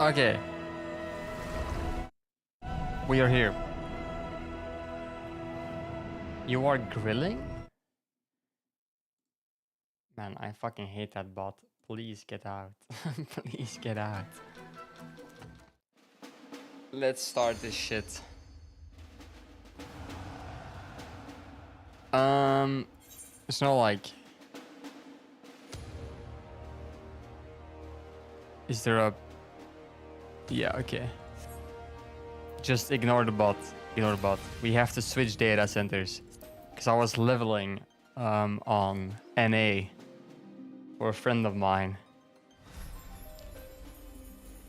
Okay. We are here. You are grilling? Man, I fucking hate that bot. Please get out. Please get out. Let's start this shit. It's not like... Is there a... Yeah, okay. Just ignore the bot. Ignore the bot. We have to switch data centers. Because I was leveling on NA for a friend of mine.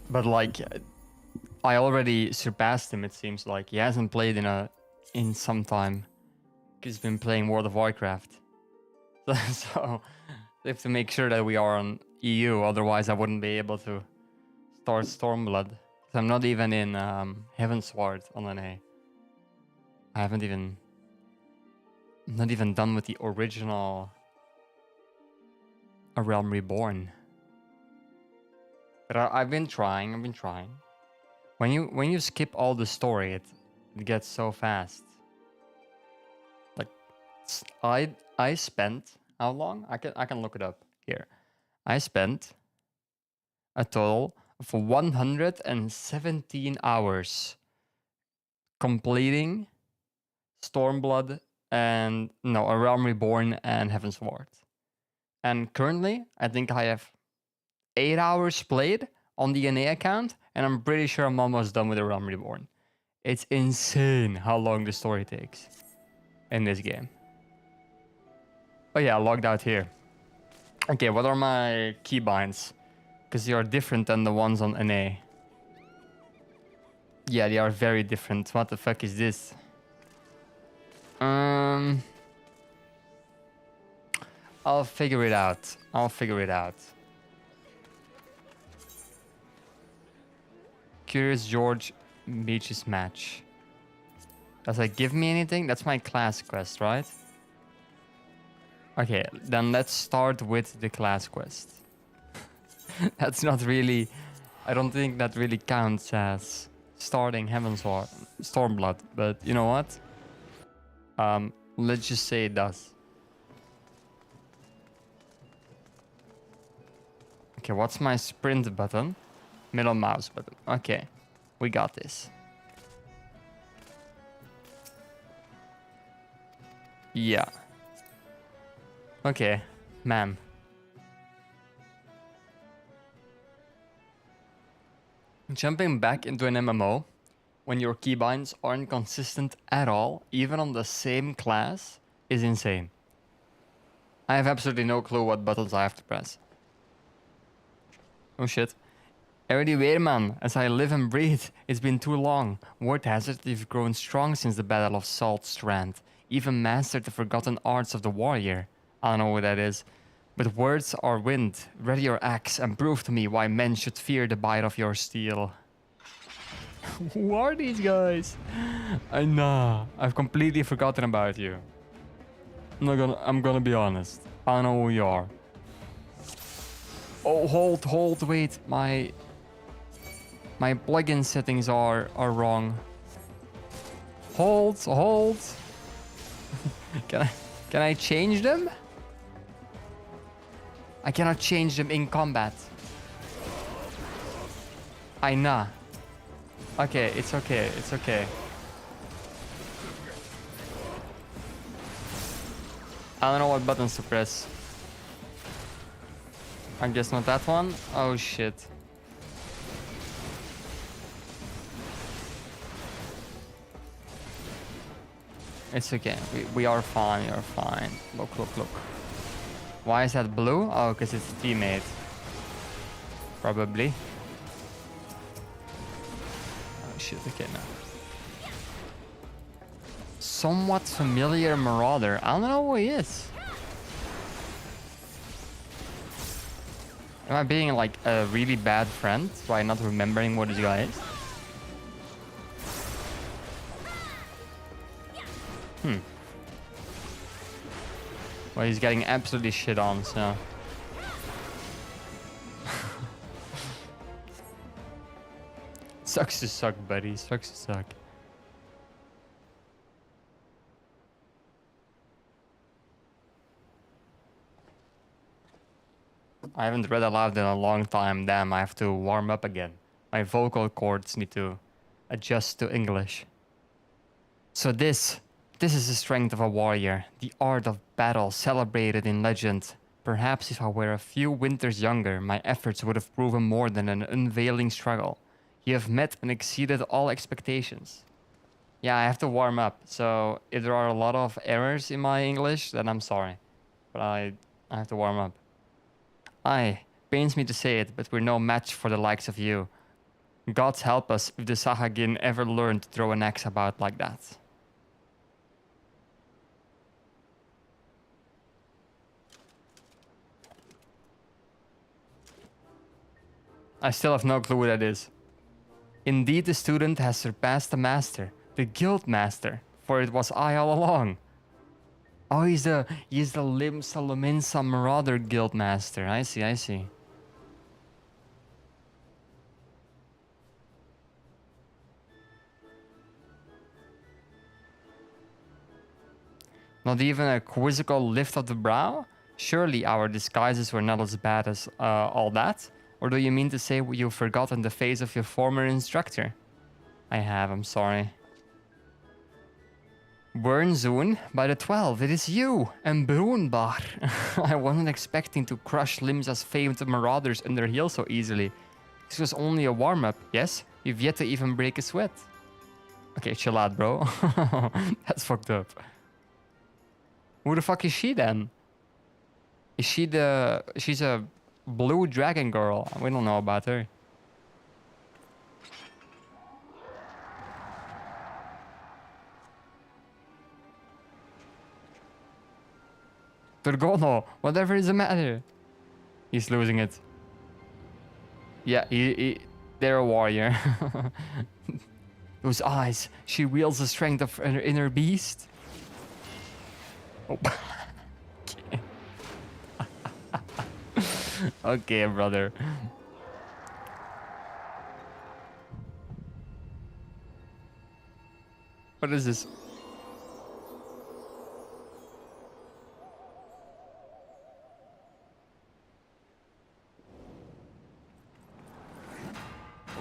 But like, I already surpassed him, it seems like. He hasn't played in some time. He's been playing World of Warcraft. So we have to make sure that we are on EU, otherwise I wouldn't be able to start Stormblood. So I'm not even in Heavensward on NA. I haven't even... I'm not even done with the original A Realm Reborn. But I've been trying. When you skip all the story, it gets so fast. Like, I spent how long? I can look it up here. I spent a total of 117 hours completing Stormblood and A Realm Reborn and Heavensward. And currently, I think I have 8 hours played on the NA account, and I'm pretty sure I'm almost done with A Realm Reborn. It's insane how long the story takes in this game. Oh yeah, I logged out here. Okay, what are my keybinds? Because they are different than the ones on NA. Yeah, they are very different. What the fuck is this? I'll figure it out. Curious George Beach's match. Does it give me anything? That's my class quest, right? Okay, then let's start with the class quest. That's not really... I don't think that really counts as starting Heavensward, Stormblood, but you know what? Let's just say it does. Okay, what's my sprint button? Middle mouse button. Okay, we got this. Yeah. Okay, ma'am. Jumping back into an MMO when your keybinds aren't consistent at all, even on the same class, is insane. I have absolutely no clue what buttons I have to press. Oh shit. Already Weerman, as I live and breathe, it's been too long. Word has it you've grown strong since the Battle of Salt Strand. Even mastered the forgotten arts of the warrior. I don't know what that is. But words are wind. Ready your axe and prove to me why men should fear the bite of your steel. Who are these guys? Nah, I've completely forgotten about you. I'm gonna be honest. I don't know who you are. Oh, hold, wait. My plugin settings are wrong. Hold. Can I change them? I cannot change them in combat. Nah. Okay, it's okay. I don't know what buttons to press. I guess not that one. Oh shit. It's okay. We are fine. Look. Why is that blue? Oh, because it's a teammate. Probably. Oh shit, okay now. Somewhat familiar Marauder. I don't know who he is. Am I being like a really bad friend by not remembering what this guy is? Well, he's getting absolutely shit on, so... Sucks to suck, buddy. Sucks to suck. I haven't read aloud in a long time. Damn, I have to warm up again. My vocal cords need to adjust to English. So this is the strength of a warrior. The art of battle celebrated in legend. Perhaps if I were a few winters younger, my efforts would have proven more than an unveiling struggle. You have met and exceeded all expectations. Yeah, I have to warm up. So if there are a lot of errors in my English, then I'm sorry. But I have to warm up. Aye, pains me to say it, but we're no match for the likes of you. Gods help us if the Sahagin ever learn to throw an axe about like that. I still have no clue what that is. Indeed, the student has surpassed the master, the guild master, for it was I all along. Oh, he's the Lim Salominsa Marauder guild master. I see, I see. Not even a quizzical lift of the brow? Surely our disguises were not as bad as all that? Or do you mean to say you've forgotten the face of your former instructor? I have, I'm sorry. Bernzoon, by the 12, it is you, and Broenbar. I wasn't expecting to crush Limsa's famed marauders under heel so easily. This was only a warm-up, yes? You've yet to even break a sweat. Okay, chill out, bro. That's fucked up. Who the fuck is she then? Is she she's a blue dragon girl. We don't know about her. Turgono, whatever is the matter? He's losing it. Yeah, they're a warrior. Those eyes, she wields the strength of her inner beast. Oh. Okay. Okay, brother. What is this?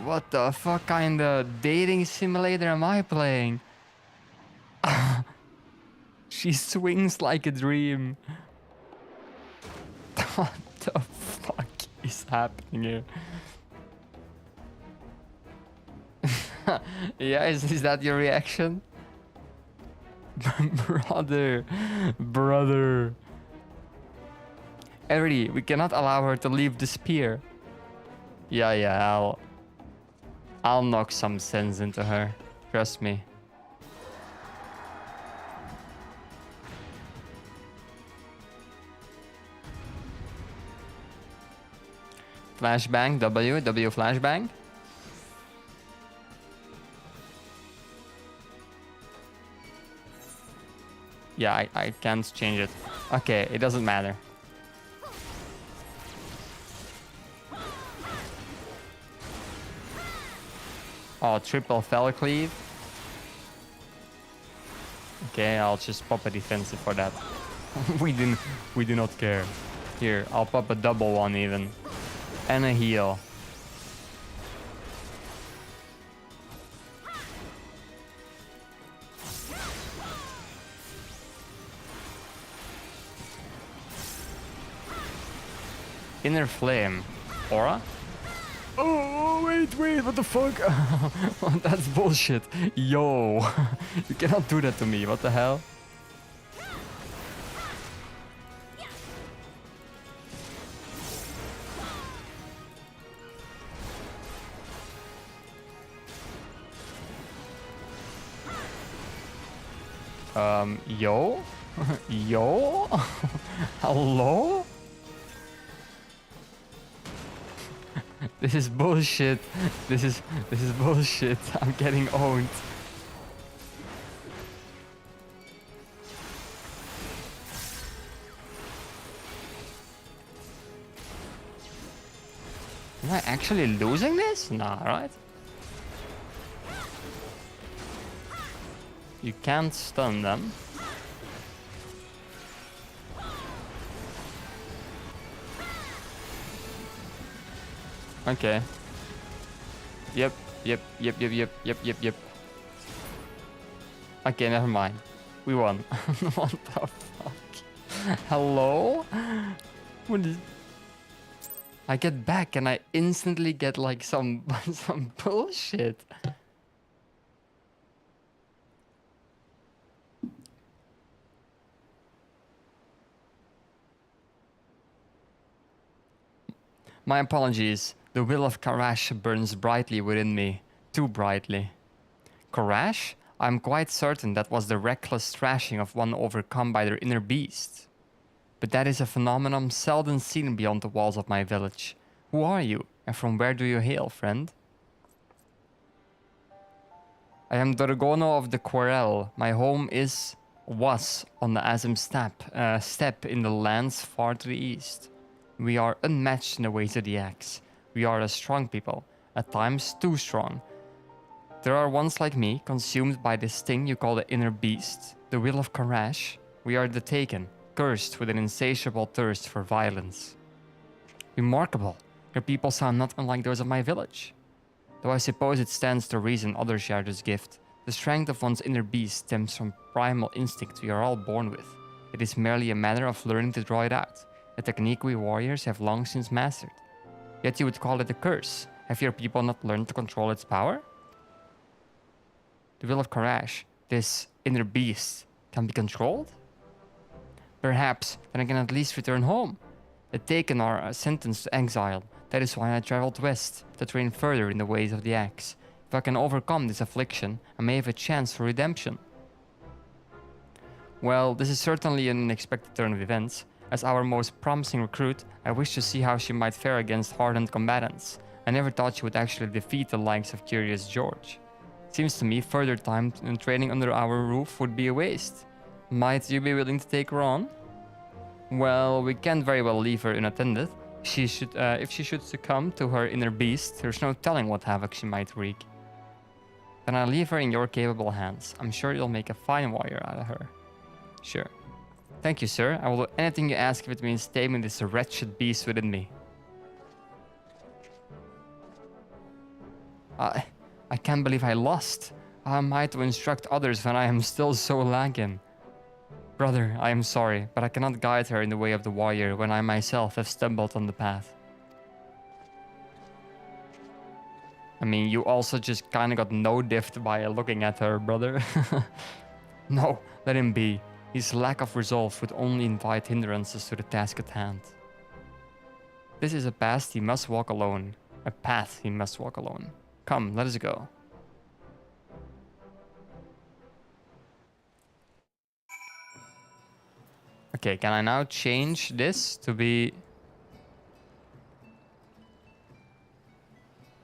What the fuck kind of dating simulator am I playing? She swings like a dream. What the fuck is happening here? Yeah, is that your reaction? Brother. Eri, we cannot allow her to leave the spear. Yeah, I'll knock some sense into her. Trust me. Flashbang, W flashbang. Yeah, I can't change it. Okay, it doesn't matter. Oh, triple fell cleave. Okay, I'll just pop a defensive for that. we do not care. Here, I'll pop a double one even. And a heal. Inner flame. Aura? Oh, wait, what the fuck? That's bullshit. Yo, you cannot do that to me. What the hell? Yo? Yo? Hello? This is bullshit. This is bullshit. I'm getting owned. Am I actually losing this? Nah, right? You can't stun them. Okay. Yep. Okay, never mind. We won. What the fuck? Hello? What is... I get back and I instantly get like some some bullshit. My apologies. The will of Karash burns brightly within me. Too brightly. Karash? I'm quite certain that was the reckless thrashing of one overcome by their inner beast. But that is a phenomenon seldom seen beyond the walls of my village. Who are you, and from where do you hail, friend? I am Dorgono of the Quarrel. My home was on the Azim steppe in the lands far to the east. We are unmatched in the ways of the axe. We are a strong people, at times too strong. There are ones like me, consumed by this thing you call the inner beast, the will of Karash. We are the taken, cursed with an insatiable thirst for violence. Remarkable. Your people sound not unlike those of my village. Though I suppose it stands to reason others share this gift. The strength of one's inner beast stems from primal instinct we are all born with. It is merely a matter of learning to draw it out, a technique we warriors have long since mastered. Yet you would call it a curse. Have your people not learned to control its power? The will of Karash, this inner beast, can be controlled? Perhaps, then I can at least return home. The taken are sentenced to exile. That is why I traveled west, to train further in the ways of the axe. If I can overcome this affliction, I may have a chance for redemption. Well, this is certainly an unexpected turn of events. As our most promising recruit, I wish to see how she might fare against hardened combatants. I never thought she would actually defeat the likes of Curious George. Seems to me further time in training under our roof would be a waste. Might you be willing to take her on? Well, we can't very well leave her unattended. If she should succumb to her inner beast, there's no telling what havoc she might wreak. Then I'll leave her in your capable hands. I'm sure you'll make a fine warrior out of her. Sure. Thank you, sir. I will do anything you ask if it means taming this wretched beast within me. I can't believe I lost. How am I to instruct others when I am still so lagging? Brother, I am sorry, but I cannot guide her in the way of the warrior when I myself have stumbled on the path. I mean, you also just kinda got no-diffed by looking at her, brother. No, let him be. His lack of resolve would only invite hindrances to the task at hand. This is a path he must walk alone. A path he must walk alone. Come, let us go. Okay, can I now change this to be...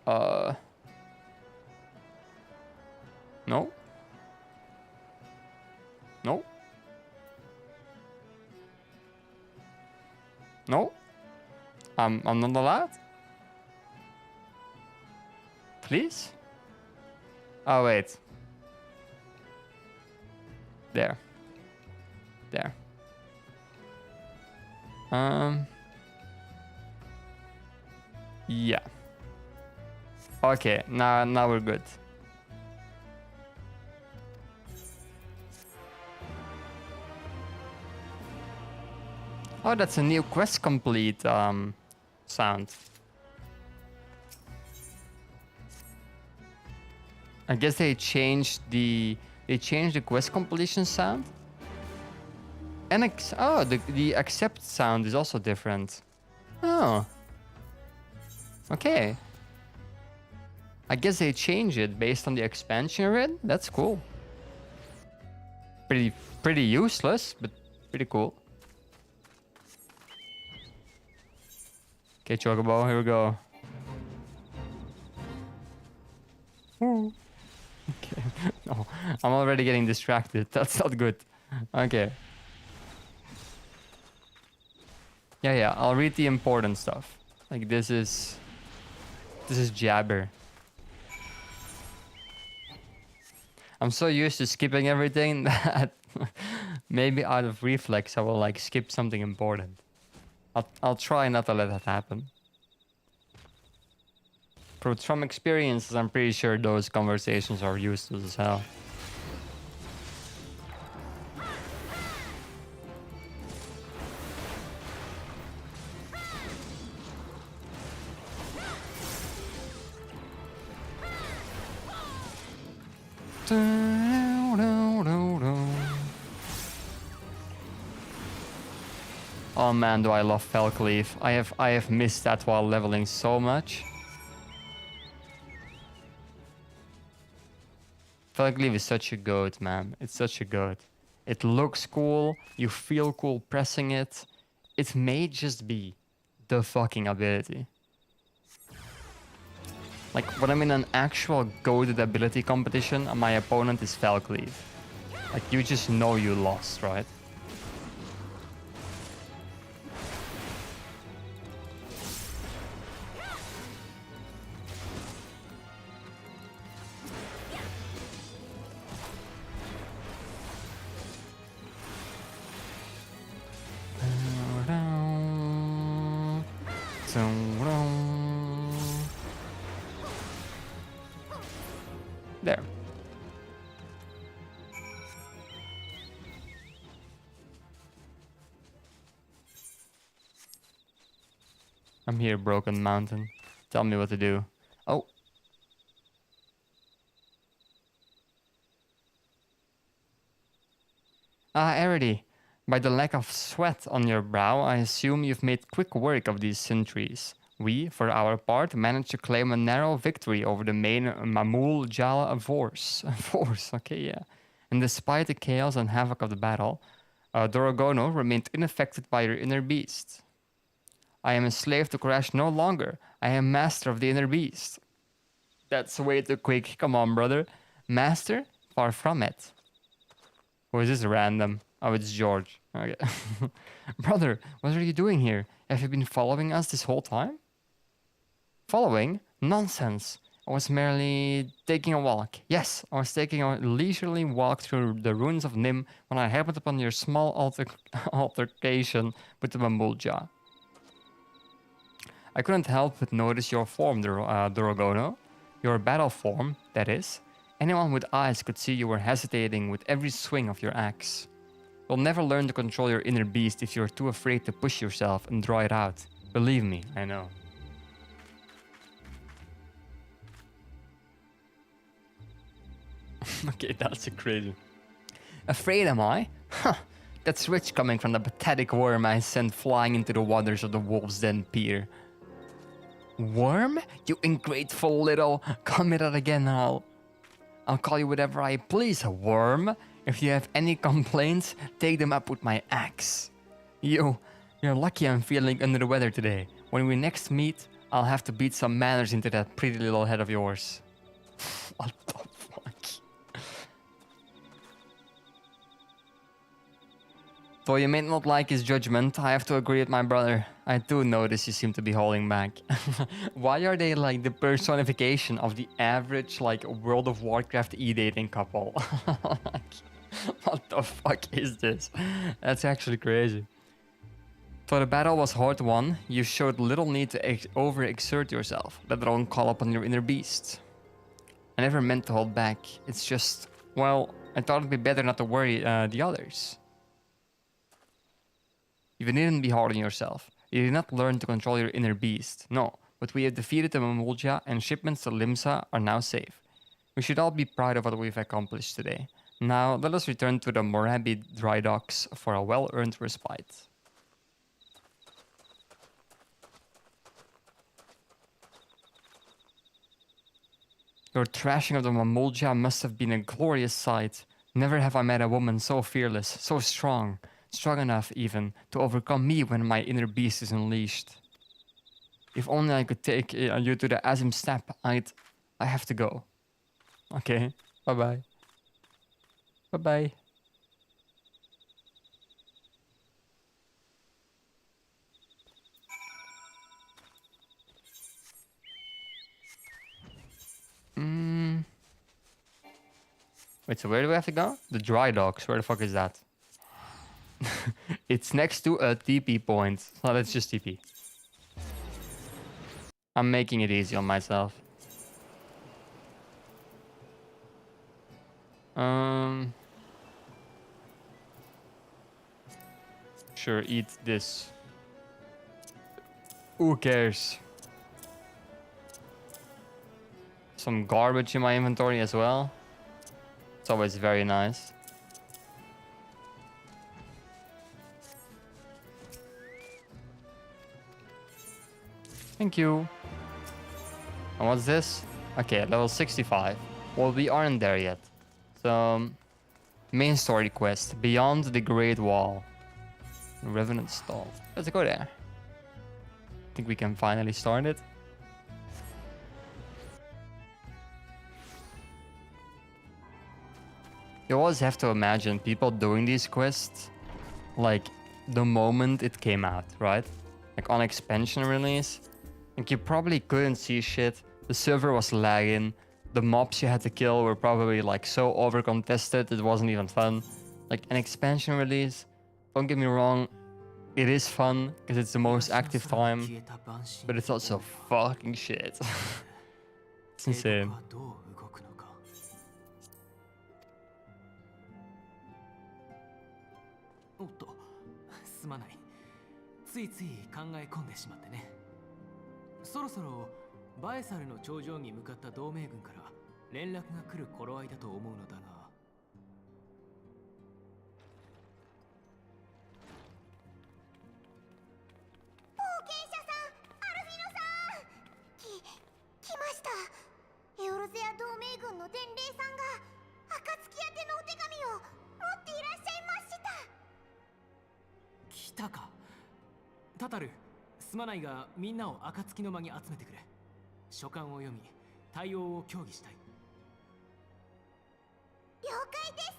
No? No? No? I'm not allowed? Please? Oh, wait. There. There. Yeah. Okay, now we're good. Oh, that's a new quest complete sound. I guess they changed the quest completion sound. And the accept sound is also different. Oh. Okay. I guess they changed it based on the expansion I read. That's cool. Pretty useless, but pretty cool. Okay, Chocobo, here we go. Ooh. Okay. No, I'm already getting distracted. That's not good. Okay. Yeah, I'll read the important stuff. Like this is jabber. I'm so used to skipping everything that maybe out of reflex I will like skip something important. I'll try not to let that happen. From experiences, I'm pretty sure those conversations are useless as hell. Oh man, do I love Felcleave. I have missed that while leveling so much. Felcleave is such a goat, man. It's such a goat. It looks cool, you feel cool pressing it. It may just be the fucking ability. Like, when I'm in an actual goated ability competition and my opponent is Felcleave. Like, you just know you lost, right? There. I'm here, Broken Mountain. Tell me what to do. Oh. Ah, Erity. By the lack of sweat on your brow, I assume you've made quick work of these sentries. We, for our part, managed to claim a narrow victory over the main Mamul Jala force, okay, yeah. And despite the chaos and havoc of the battle, Dorogono remained unaffected by your inner beast. I am a slave to Crash no longer. I am master of the inner beast. That's way too quick. Come on, brother. Master? Far from it. Who is this random? Oh, it's George. Okay. Brother, what are you doing here? Have you been following us this whole time? Following? Nonsense. I was merely taking a walk. Yes, I was taking a leisurely walk through the ruins of Nim when I happened upon your small altercation with the Bambulja. I couldn't help but notice your form, Dorogono. Your battle form, that is. Anyone with eyes could see you were hesitating with every swing of your axe. You'll never learn to control your inner beast if you're too afraid to push yourself and draw it out. Believe me, I know. Okay, that's crazy. Afraid am I? Huh, that's rich coming from the pathetic worm I sent flying into the waters of the Wolf's Den Pier. Worm? You ungrateful little... Come at it again, I'll call you whatever I please, worm. If you have any complaints, take them up with my axe. You're lucky I'm feeling under the weather today. When we next meet, I'll have to beat some manners into that pretty little head of yours. What the fuck? Though you may not like his judgment, I have to agree with my brother. I do notice you seem to be holding back. Why are they like the personification of the average like World of Warcraft e-dating couple? What the fuck is this? That's actually crazy. Though the battle was hard won, you showed little need to overexert yourself, let alone call upon your inner beast. I never meant to hold back. It's just, well, I thought it'd be better not to worry the others. You needn't be hard on yourself. You did not learn to control your inner beast. No, but we have defeated the Mamulja and shipments to Limsa are now safe. We should all be proud of what we've accomplished today. Now, let us return to the Morabi dry docks for a well-earned respite. Your thrashing of the Mamulja must have been a glorious sight. Never have I met a woman so fearless, so strong. Strong enough, even, to overcome me when my inner beast is unleashed. If only I could take you to the Azim Steppe, I have to go. Okay, bye-bye. Bye-bye. Wait, so where do we have to go? The dry docks. Where the fuck is that? It's next to a TP point. So let's just TP. I'm making it easy on myself. Sure, eat this. Who cares? Some garbage in my inventory as well. It's always very nice. Thank you. And what's this? Okay, level 65. Well, we aren't there yet. So, main story quest. Beyond the Great Wall. Revenant Stall. Let's go there. I think we can finally start it. You always have to imagine people doing these quests like the moment it came out, right? Like on expansion release. Like you probably couldn't see shit. The server was lagging. The mobs you had to kill were probably like so over contested it wasn't even fun. Like an expansion release, don't get me wrong, it is fun because it's the most active time, but it's also fucking shit. It's insane. おっと、すまない。ついつい考え込んでしまってね。そろそろバエサルの頂上に向かった同盟軍から連絡が来る頃合いだと思うのだが。冒険者さん、アルフィノさん。来ました。エオルゼア同盟軍の伝令さんが暁宛てのお手紙を持っていらっしゃいました。 来たか。タタル、すまないがみんなを暁の間に集めてくれ。書簡を読み、対応を協議したい。了解です。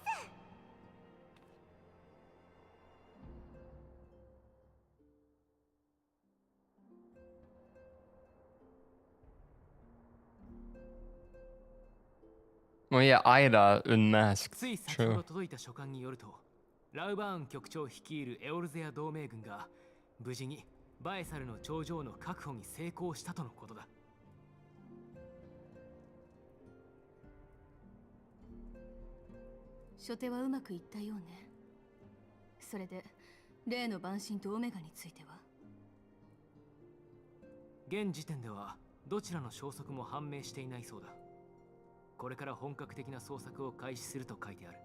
Oh yeah, Ida unmasked. つい先ほど届いた書簡によると、ラウバーン局長率いるエオルゼア同盟軍が無事にバエサルの頂上の確保に成功したとのことだ。初手はうまくいったようね。それで例の晩神とオメガについては現時点ではどちらの消息も判明していないそうだ。これから本格的な捜索を開始すると書いてある。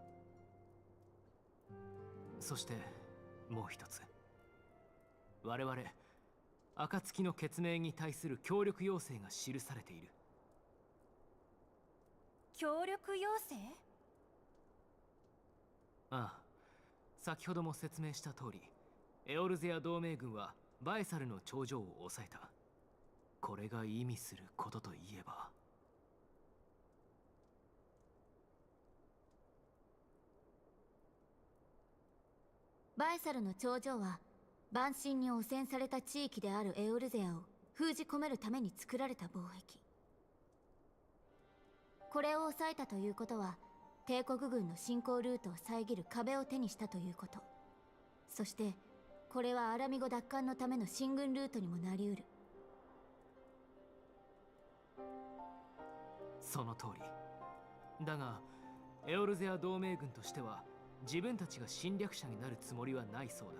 そしてもう一つ、我々暁の血盟に対する協力要請が記されている。協力要請？ああ、先ほども説明した通り、エオルゼア同盟軍はバエサルの頂上を抑えた。これが意味することといえば、バエサルの頂上は万神に汚染された地域であるエオルゼアを封じ込めるために作られた防壁。これを抑えたということは、帝国軍の侵攻ルートを遮る壁を手にしたということ。そしてこれはアラミゴ奪還のための進軍ルートにもなりうる。その通りだが、エオルゼア同盟軍としては自分たちが侵略者になるつもりはないそうだ。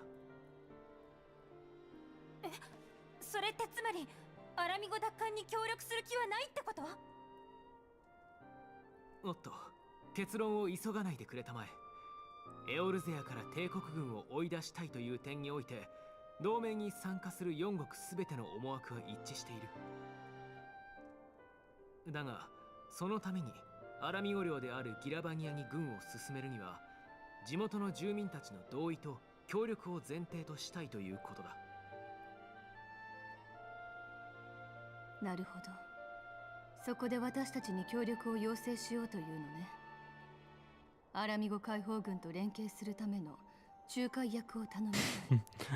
それってつまりアラミゴ奪還に協力する気はないってこと？おっと、結論を急がないでくれたまえ。エオルゼアから帝国軍を追い出したいという点において、同盟に参加する4国すべての思惑は一致している。だがそのためにアラミゴ領であるギラバニアに軍を進めるには、地元の住民たちの同意と協力を前提としたいということだ。なるほど。そこで私たちに協力を要請しようというのね。アラミゴ解放軍と連携するための仲介役を頼みた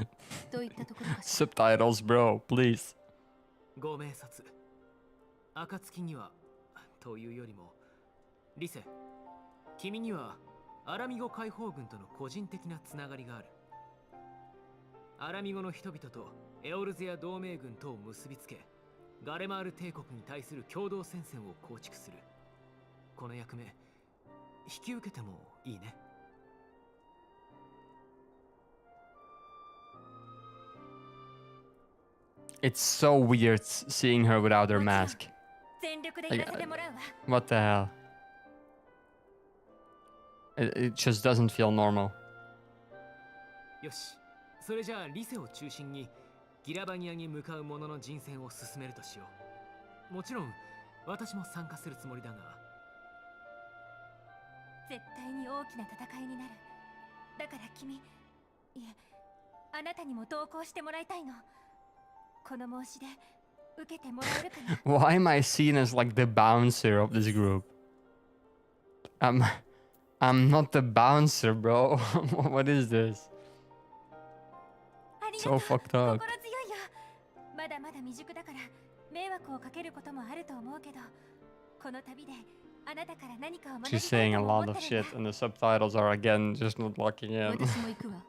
いといったところかしら。Subtitles, bro, please. ご明察。暁にはというよりも、リセ、君にはアラミゴ解放軍との個人的なつながりがある。アラミゴの人々とエオルゼア同盟軍とを結びつけ、ガレマール帝国に対する共同戦線を構築する。この役目、引き受けてもいいね。It's so weird seeing her without her mask. 全力でやらせてもらうわ。 What the hell? It just doesn't feel normal. よし、それじゃあリセを中心にギラバニアに向かう者の人選を進めるとしよう。もちろん私も参加するつもりだが。絶対に大きな戦いになる。だから君、いえ、あなたにも同行してもらいたいの。この申し出、受けてもらえるかな？ Why am I seen as like the bouncer of this group? I'm not the bouncer, bro. What is this? ありがとう。 So fucked up. 心強いよ。まだまだ未熟だから迷惑をかけることもあると思うけど、この旅であなたから何かを学びたい She's saying と a 思っ lot て of るん shit, だ。 and the subtitles are again just not locking in. 私も行くわ。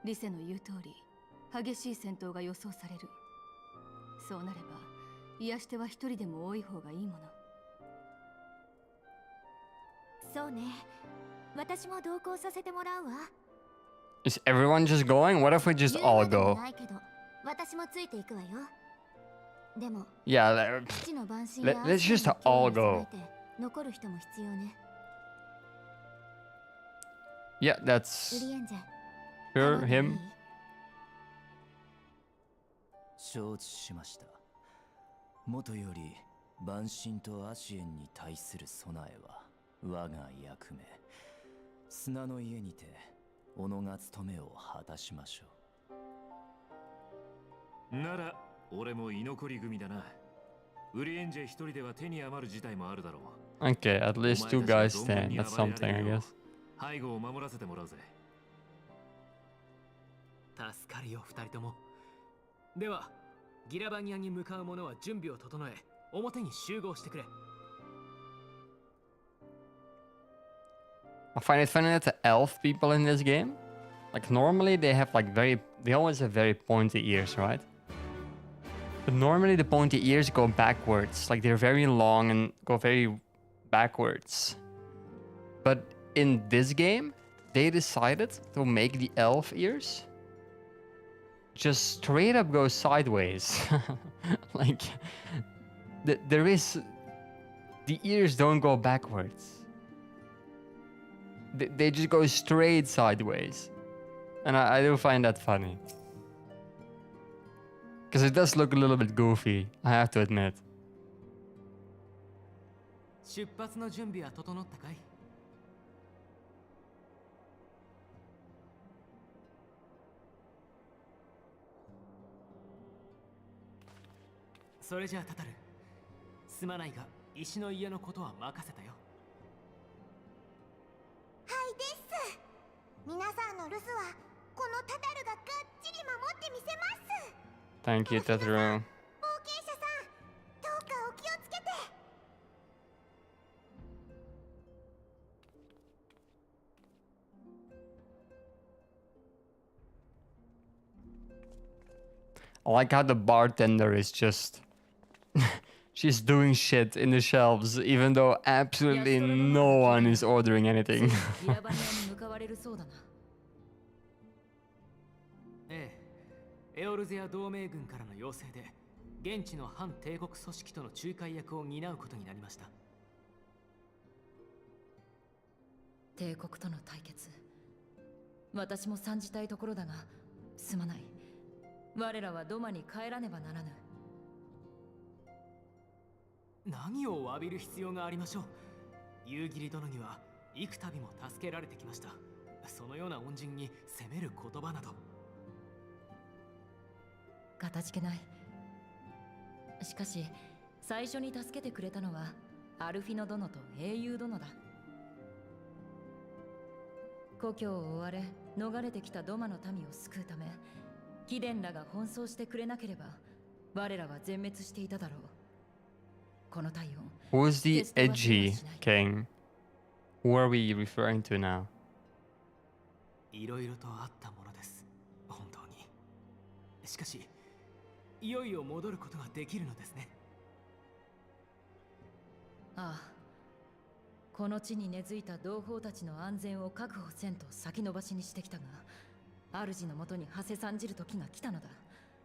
リセの言う通り、激しい戦闘が予想される。そうなれば、癒しては一人でも多い方がいいもの。そうね。私も同行させてもらうわ。Is everyone just going? What if we just all 言うまでも go? ないけど、私もついていくわよ。でも、 Yeah, 父の晩神や let's just all go. 残る人も必要ね。 Yeah, ウ that's リエンゼ。 her, him. 承知しました。もとより万神とアシエンに対する備えは我が役目。砂の家にて己が務めを果たしましょう。なら俺も居残り組だな。ウリエンジェ一人では手に余る事態もあるだろう。 Okay, at least two guys stand. That's something, I guess. 背後を守らせてもらうぜ。助かるよ、二人とも。では、ギラバニアに向かう者は準備を整え、表に集合してくれ。I find it funny that the elf people in this game, like normally they have like they always have very pointy ears, right? But normally the pointy ears go backwards, like they're very long and go very backwards. But in this game, they decided to make the elf ears just straight up go sideways. Like, the ears don't go backwards. They just go straight sideways. And I do find that funny. Because it does look a little bit goofy, I have to admit. 出発の準備は整ったかい？それじゃあタタル、すまないが石の家のことは任せたよ。はいです。皆さんの留守はこのタタルががっちり守ってみせます。 Thank you, Tetru. 冒険者さん、どうかお気をつけて。I like how the bartender is just... She's doing shit in the shelves, even though absolutely no one is ordering anything. ギラバニアに向かわれるそうだな。ええ、エオルゼア同盟軍からの要請で、現地の反帝国組織との仲介役を担うことになりました。帝国との対決、私も参じたいところだが、すまない。我らはドマに帰らねばならぬ。何を詫びる必要がありましょう。夕霧殿には幾度も助けられてきました。そのような恩人に責める言葉など。かたじけない。しかし、最初に助けてくれたのはアルフィノ殿と英雄殿だ。故郷を追われ逃れてきたドマの民を救うため、貴殿らが奔走してくれなければ我らは全滅していただろう。この体温、 Who's the edgy king? Who are we referring to now? いろいろとあったものです。本当に。しかし、いよいよ戻ることができるのですね。ああ、この地に根付いた同胞たちの安全を確保せんと先延ばしにしてきたが、主のもとに馳せ参じる時が来たのだ。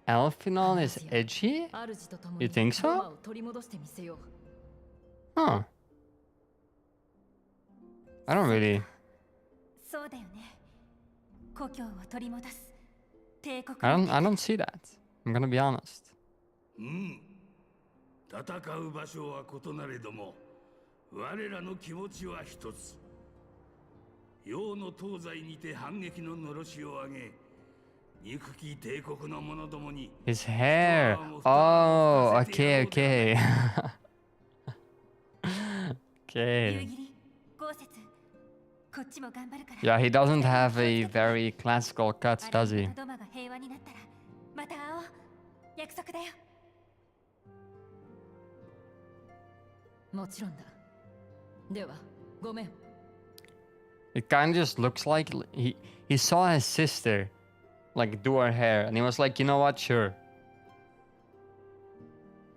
Alphinaud is edgy? 主と共 You に think so? ロマを取り戻してみせよう。 Huh. I don't really. そうだよね。故郷を取り戻す。帝国 I の don't see that. I'm gonna be honest. 戦う場所は異なれども、我らの気持ちは一つ。洋の東西にて反撃ののろしを上げ、憎き帝国の者どもに His hair. Oh, okay, okay. 夕 Okay. 霧、豪雪、こっちも頑張るから。 Yeah, he doesn't have a very classical cut, does he? ドマが平和になったらまた会おう。約束だよ。もちろんだ。では、ごめん。 It kind of just looks like he saw his sister like do her hair and he was like, you know what, sure.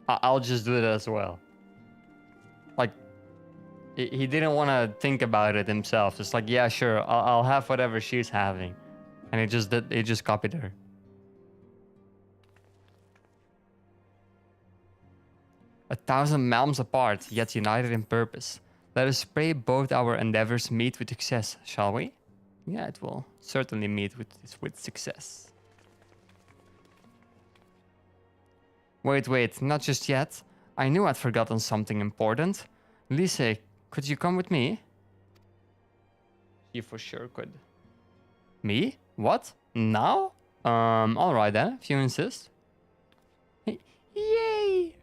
I'll just do it as well. Like he didn't want to think about it himself. Just like, yeah, sure, I'll have whatever she's having. And he just copied her. A thousand realms apart, yet united in purpose. Let us pray both our endeavors meet with success, shall we? Yeah, it will certainly meet with success. Wait, not just yet. I knew I'd forgotten something important. Lise, could you come with me? She for sure could. Me? What? Now? Alright then, if you insist. Yay!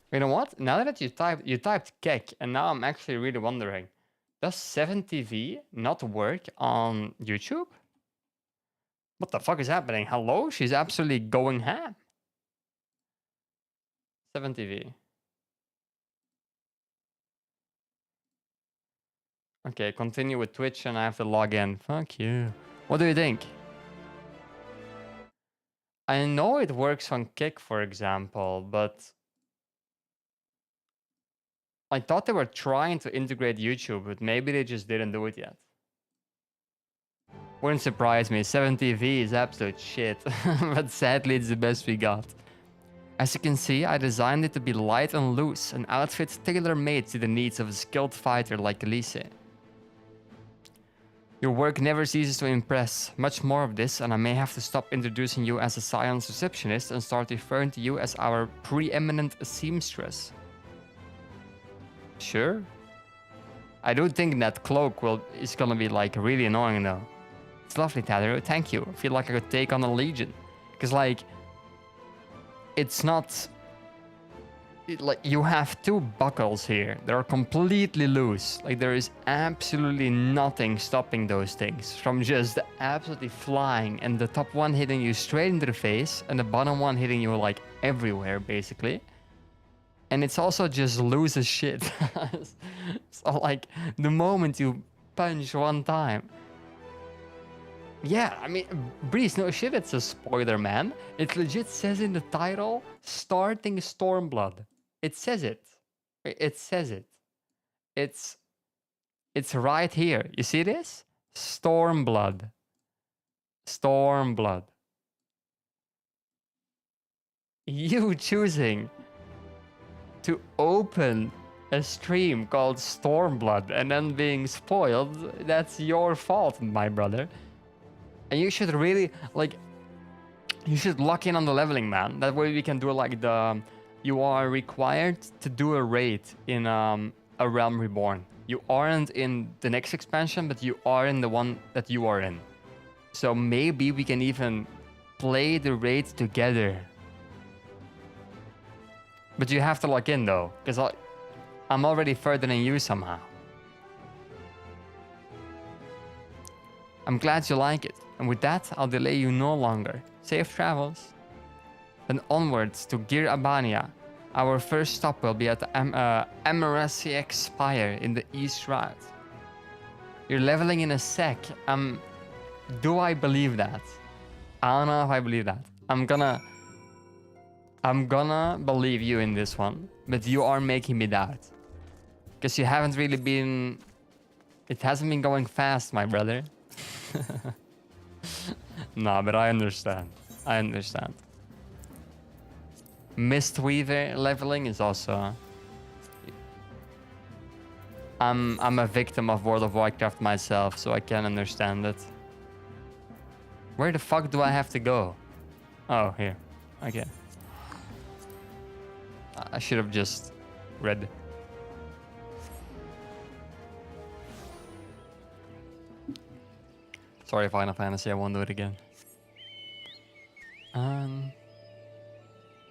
You know what? Now that you typed kek, and now I'm actually really wondering, does 7TV not work on YouTube? What the fuck is happening? Hello? She's absolutely going ham. 7TV. Okay, continue with Twitch and I have to log in. Fuck you. What do you think? I know it works on Kick, for example, but I thought they were trying to integrate YouTube, but maybe they just didn't do it yet. Wouldn't surprise me. 7TV is absolute shit, but sadly it's the best we got. As you can see, I designed it to be light and loose, an outfit tailor-made to the needs of a skilled fighter like Elise. Your work never ceases to impress. Much more of this, and I may have to stop introducing you as a science receptionist and start referring to you as our preeminent seamstress. Sure. I do think that cloak is gonna be like really annoying though. It's lovely, Tadero. Thank you. I feel like I could take on a legion. Because like, it's not... like, you have two buckles here. They're completely loose. Like, there is absolutely nothing stopping those things from just absolutely flying. And the top one hitting you straight into the face. And the bottom one hitting you like everywhere, basically. And it's also just loose as shit. So like, the moment you punch one time... Yeah, I mean, Breeze, no shit, it's a spoiler, man. It legit says in the title, starting Stormblood. It says it. It says it. It's right here. You see this? Stormblood. Stormblood. You choosing to open a stream called Stormblood and then being spoiled, that's your fault, my brother. And you should really, like, you should lock in on the leveling, man. That way we can do like the, you are required to do a raid in a Realm Reborn. You aren't in the next expansion, but you are in the one that you are in. So maybe we can even play the raids together. But you have to lock in though, because I'm already further than you somehow. I'm glad you like it. And with that, I'll delay you no longer. Safe travels. Then onwards to Gir Abania. Our first stop will be at the Amarasiak Spire in the east route. You're leveling in a sec. Do I believe that? I don't know if I believe that. I'm gonna believe you in this one, but you are making me doubt. Because you haven't really been... It hasn't been going fast, my brother. Nah, but I understand. I understand. Mistweaver leveling is also... I'm a victim of World of Warcraft myself, so I can understand it. Where the fuck do I have to go? Oh, here. Okay. I should have just read. Sorry, Final Fantasy, I won't do it again.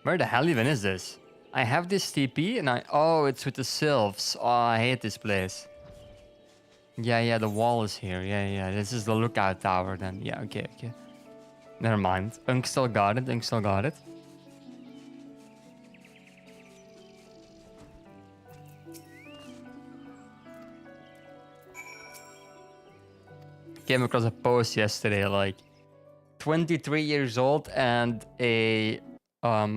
Where the hell even is this? I have this TP and oh, it's with the sylphs. Oh, I hate this place. Yeah, the wall is here. Yeah, this is the lookout tower then. Yeah, okay. Never mind. Unk still got it. Came across a post yesterday, like 23 years old and a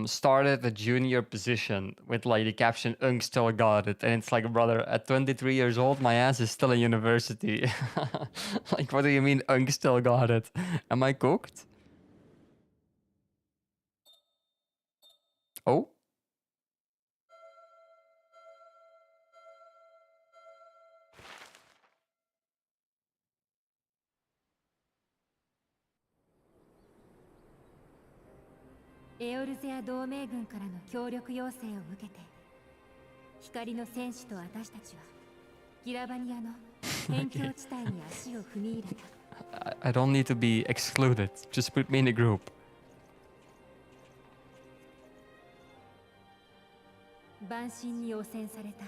started a junior position with like the caption Unk still got it, and it's like, brother, at 23 years old my ass is still in university. Like, what do you mean Unk still got it? Am I cooked? Oh,エオルゼア同盟軍からの協力要請を受けて、光の戦士と私たちはギラバニアの辺境地帯に足を踏み入れた。I don't need to be excluded. Just put me in a group. 万神に汚染された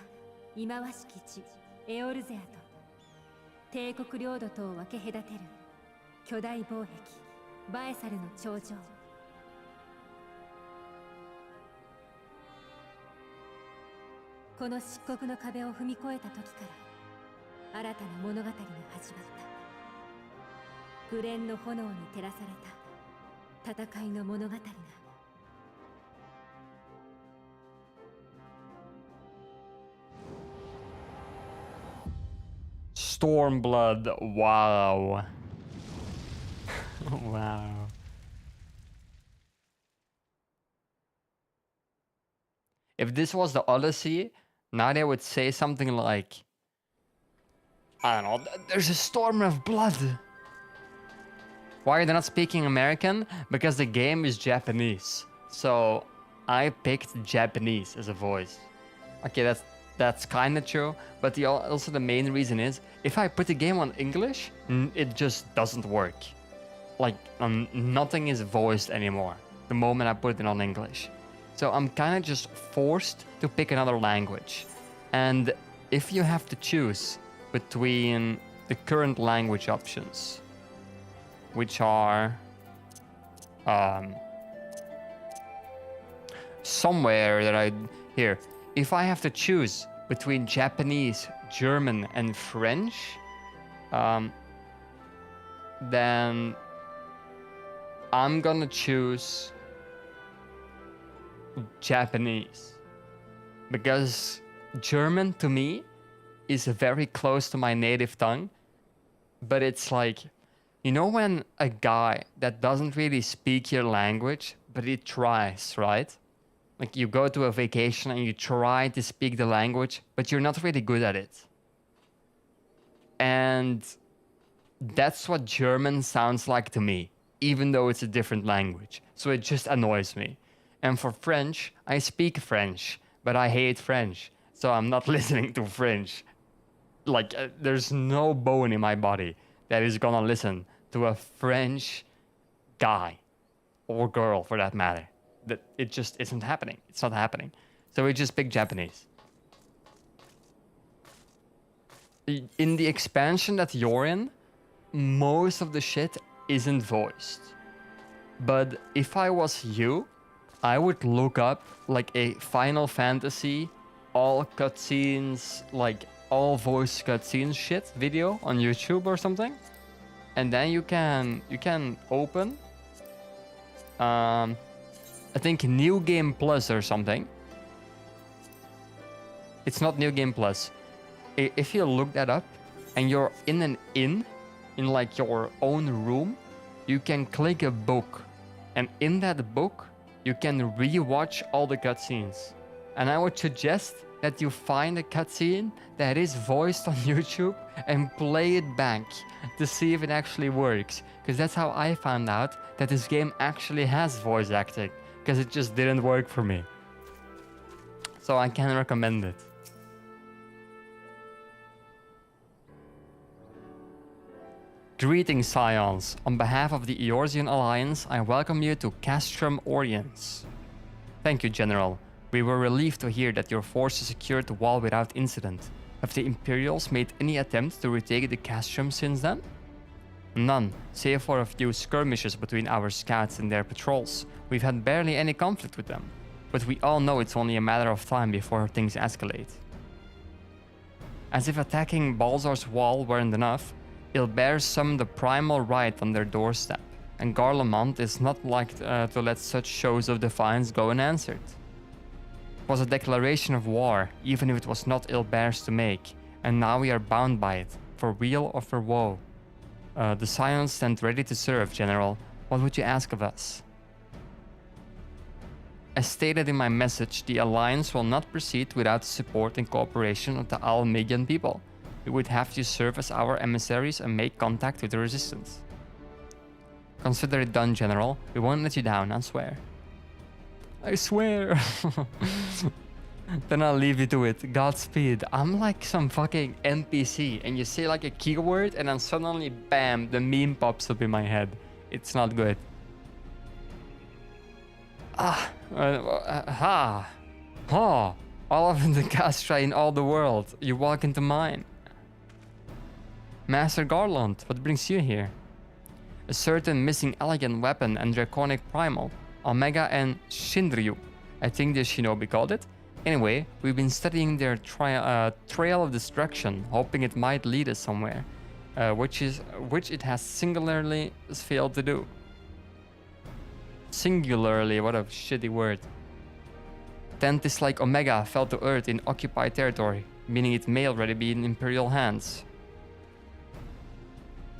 忌まわしき地エオルゼアと帝国領土とを分け隔てる巨大防壁バエサルの頂上。この漆黒の壁を踏み越えた時から新たな物語が始まった。グレンの炎に照らされた戦いの物語が。Stormblood. Wow. Wow. If this was the Odyssey, now they would say something like, I don't know, there's a storm of blood. Why are they not speaking American? Because the game is Japanese. So I picked Japanese as a voice. Okay, that's kind of true, but also the main reason is, if I put the game on English, it just doesn't work. Like, nothing is voiced anymore the moment I put it on English. So I'm kind of just forced to pick another language. And if you have to choose between the current language options, which are somewhere that here, if I have to choose between Japanese, German, and French, then I'm gonna choose Japanese, because German to me is very close to my native tongue, but it's like, you know, when a guy that doesn't really speak your language but he tries, right? Like, you go to a vacation and you try to speak the language but you're not really good at it, and that's what German sounds like to me, even though it's a different language. So it just annoys me. And for French, I speak French, but I hate French. So I'm not listening to French. Like, there's no bone in my body that is gonna listen to a French guy or girl, for that matter. That it just isn't happening. It's not happening. So we just pick Japanese. In the expansion that you're in, most of the shit isn't voiced. But if I was you, I would look up like a Final Fantasy, all cutscenes, like all voice cutscenes shit video on YouTube or something. And then you can open I think New Game Plus or something. It's not New Game Plus. If you look that up and you're in an inn, in like your own room, you can click a book. And in that book, you can rewatch all the cutscenes. And I would suggest that you find a cutscene that is voiced on YouTube and play it back to see if it actually works. Because that's how I found out that this game actually has voice acting. Because it just didn't work for me. So I can recommend it. Greetings, Scions. On behalf of the Eorzean Alliance, I welcome you to Castrum Oriens. Thank you, General. We were relieved to hear that your forces secured the wall without incident. Have the Imperials made any attempt to retake the Castrum since then? None, save for a few skirmishes between our scouts and their patrols. We've had barely any conflict with them, but we all know it's only a matter of time before things escalate. As if attacking Balzar's wall weren't enough, Ilbert summoned the primal right on their doorstep, and Garlemald is not like to let such shows of defiance go unanswered. It was a declaration of war, even if it was not Ilbert's to make, and now we are bound by it, for weal or for woe. The Scions stand ready to serve, General. What would you ask of us? As stated in my message, the Alliance will not proceed without the support and cooperation of the Almegian people. We would have to serve as our emissaries and make contact with the Resistance. Consider it done, General. We won't let you down, I swear. I swear. Then I'll leave you to it. Godspeed. I'm like some fucking NPC and you say like a keyword and then suddenly, bam, the meme pops up in my head. It's not good. All of the Castra in all the world. You walk into mine. Master Garland, what brings you here? A certain missing elegant weapon and draconic primal, Omega and Shinryu. I think the shinobi called it. Anyway, we've been studying their trail of destruction, hoping it might lead us somewhere, which it has singularly failed to do. Singularly, what a shitty word. Tentis like Omega fell to Earth in occupied territory, meaning it may already be in Imperial hands.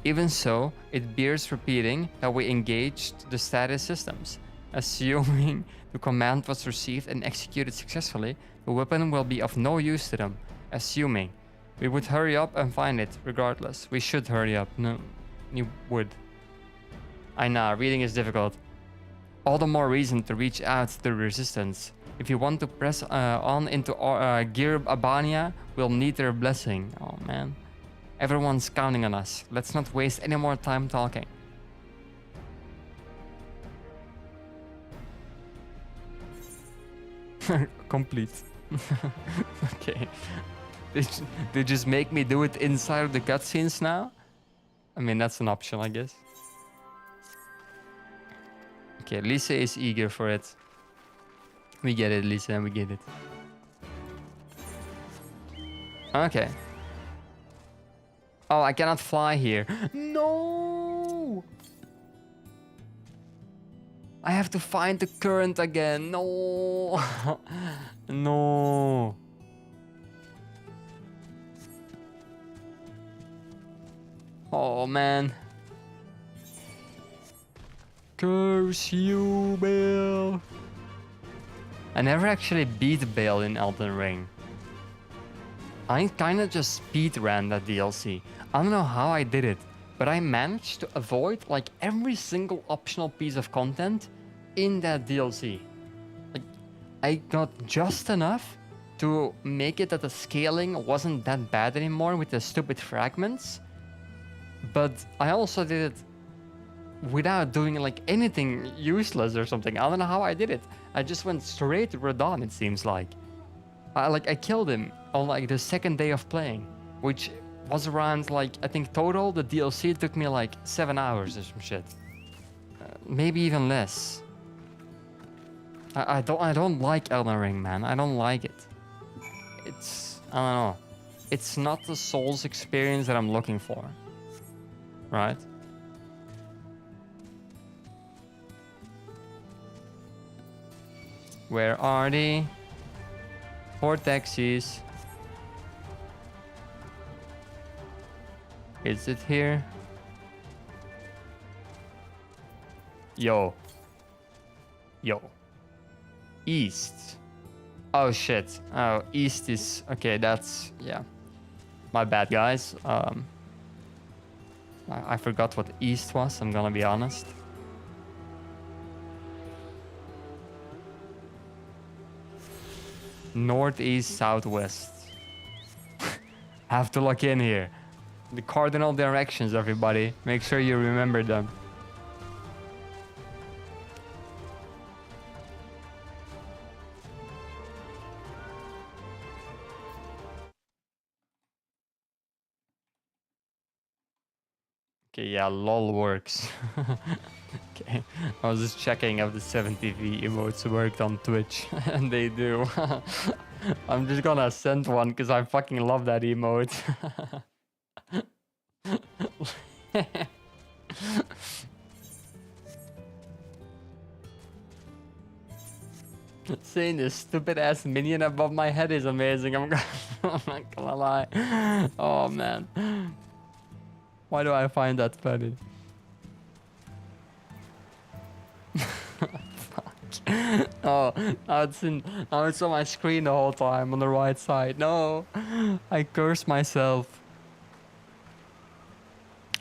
Even so, it bears repeating that we engaged the status systems. Assuming the command was received and executed successfully, the weapon will be of no use to them. Assuming. We would hurry up and find it, regardless. We should hurry up. No, you would. I know, reading is difficult. All the more reason to reach out to the Resistance. If you want to press on into Gir Abania, we'll need their blessing. Oh man. Everyone's counting on us. Let's not waste any more time talking. Complete. Okay. They just make me do it inside of the cutscenes now? I mean, that's an option, I guess. Okay, Lisa is eager for it. We get it, Lisa, we get it. Okay. Oh, I cannot fly here. No! I have to find the current again. No! No! Oh, man. Curse you, Bale. I never actually beat Bale in Elden Ring. I kinda just speedran that DLC. I don't know how I did it, but I managed to avoid like every single optional piece of content in that DLC. Like, I got just enough to make it that the scaling wasn't that bad anymore with the stupid fragments. But I also did it without doing like anything useless or something. I don't know how I did it. I just went straight to Radon, it seems like. I killed him on like the second day of playing, which was around like, I think total the DLC took me like 7 hours or some shit. Maybe even less. I don't like Elden Ring, man. I don't like it. It's, I don't know. It's not the Souls experience that I'm looking for. Right? Where are the vortexes? Is it here? Yo. Yo. East. Oh shit. Oh, east is... Okay, that's... Yeah. My bad, guys. I forgot what east was, I'm gonna be honest. Northeast, southwest. Have to look in here. The cardinal directions, everybody. Make sure you remember them. Okay, yeah, lol works. Okay, I was just checking if the 70v emotes worked on Twitch, and they do. I'm just gonna send one because I fucking love that emote. Seeing this stupid ass minion above my head is amazing. I'm not gonna lie. Oh man. Why do I find that funny? Fuck. Oh, now it's on my screen the whole time on the right side. No, I curse myself.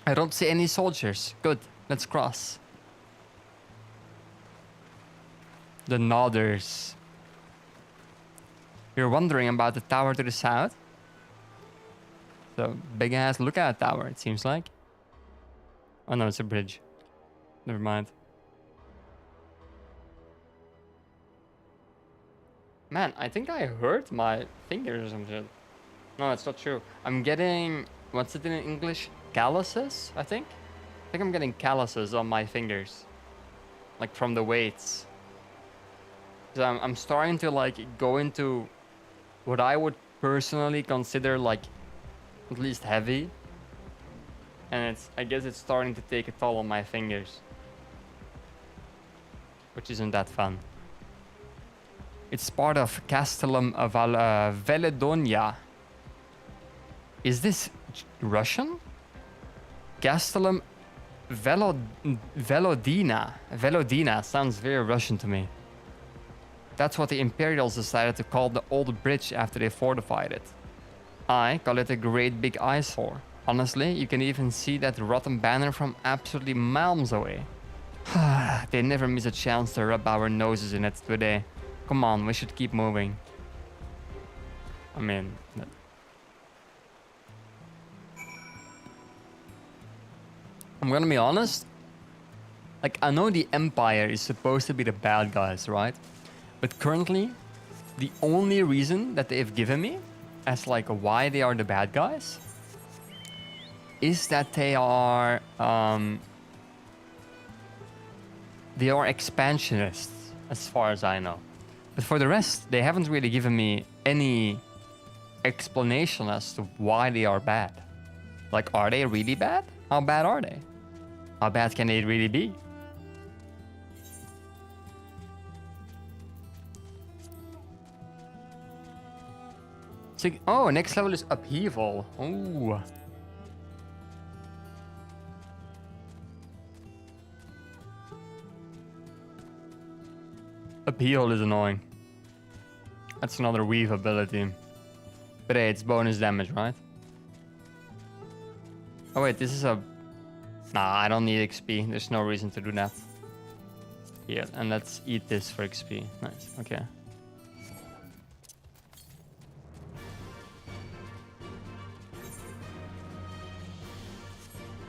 I don't see any soldiers. Good, let's cross. The Nodders. You're wondering about the tower to the south? The big ass lookout tower, it seems like. Oh no, it's a bridge. Never mind. Man, I think I hurt my fingers or some shit. No, it's not true. I'm getting... What's it in English? Calluses, I think? I think I'm getting calluses on my fingers. Like from the weights. So I'm starting to like go into what I would personally consider like at least heavy. And I guess it's starting to take a toll on my fingers. Which isn't that fun. It's part of Castellum Veledonia. Is this Russian? Castellum Velodina. Velodina sounds very Russian to me. That's what the Imperials decided to call the old bridge after they fortified it. I call it a great big eyesore. Honestly, you can even see that rotten banner from absolutely miles away. They never miss a chance to rub our noses in it today. Come on, we should keep moving. I mean... I'm gonna be honest. Like, I know the Empire is supposed to be the bad guys, right? But currently, the only reason that they've given me as like why they are the bad guys is that they are expansionists, as far as I know. But for the rest, they haven't really given me any explanation as to why they are bad. Like, are they really bad? How bad are they? How bad can they really be? So, oh, next level is upheaval. Ooh. Upheaval is annoying. That's another weave ability. But hey, it's bonus damage, right? Oh wait, this is a... Nah, I don't need XP. There's no reason to do that. Yeah, and let's eat this for XP. Nice, okay.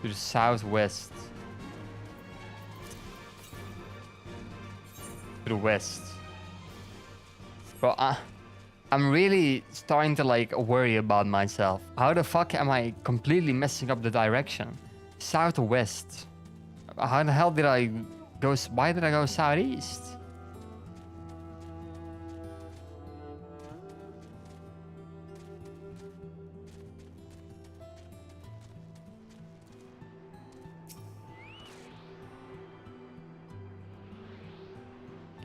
To the southwest. To the west. Bro, I'm really starting to like worry about myself. How the fuck am I completely messing up the direction? Southwest. How the hell did I go? Why did I go southeast?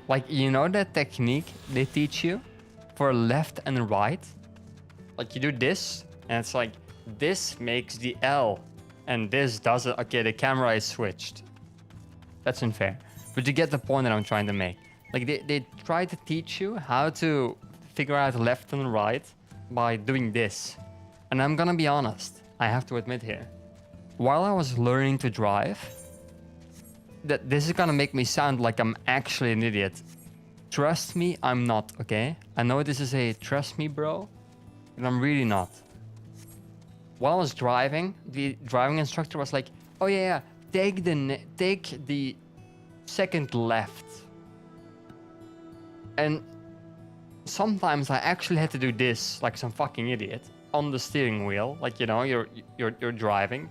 Like, you know that technique they teach you for left and right? Like, you do this, and it's like, this makes the L, and this doesn't. Okay, the camera is switched. That's unfair. But you get the point that I'm trying to make. Like, they try to teach you how to figure out left and right by doing this. And I'm gonna be honest, I have to admit here. While I was learning to drive, that this is gonna make me sound like I'm actually an idiot. Trust me, I'm not, okay? I know this is a trust me, bro, but I'm really not. While I was driving, the driving instructor was like, "Oh yeah, take the second left." And sometimes I actually had to do this, like some fucking idiot, on the steering wheel. Like, you know, you're driving,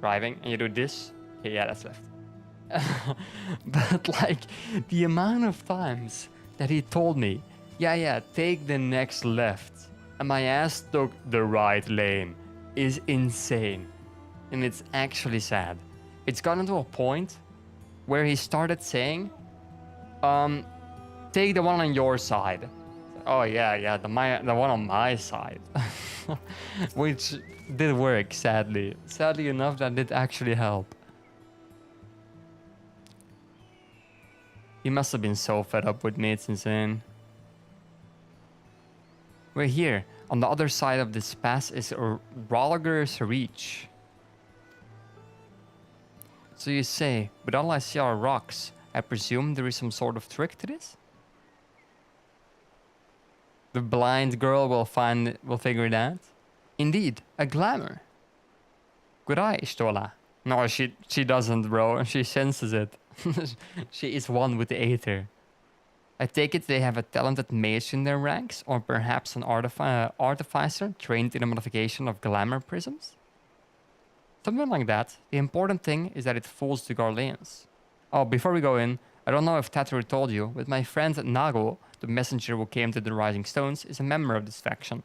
and you do this. Okay, yeah, that's left. But like the amount of times that he told me, yeah, take the next left, and my ass took the right lane, is insane. And it's actually sad. It's gotten to a point where he started saying, take the one on your side. Oh yeah, the one on my side. Which did work, sadly. Sadly enough, that did actually help. He must have been so fed up with me, it's insane. We're here. On the other side of this pass is Rolger's Reach. So you say, but all I see are rocks. I presume there is some sort of trick to this? The blind girl will figure it out. Indeed, a glamour. Good eye, Stola. No, she doesn't, bro. She senses it. She is one with the Aether. I take it they have a talented mage in their ranks, or perhaps an artificer trained in the modification of glamour prisms? Something like that. The important thing is that it fools the Garleans. Oh, before we go in, I don't know if Tataru told you, but my friend Nago, the messenger who came to the Rising Stones, is a member of this faction.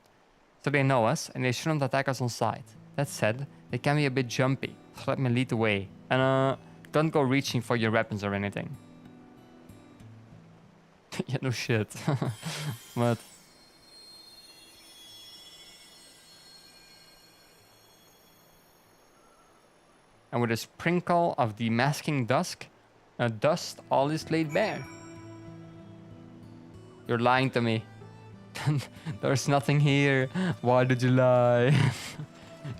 So they know us, and they shouldn't attack us on sight. That said, they can be a bit jumpy, so let me lead the way. And don't go reaching for your weapons or anything. Yeah, no shit. But... And with a sprinkle of the masking dust, all is laid bare. You're lying to me. There's nothing here. Why did you lie?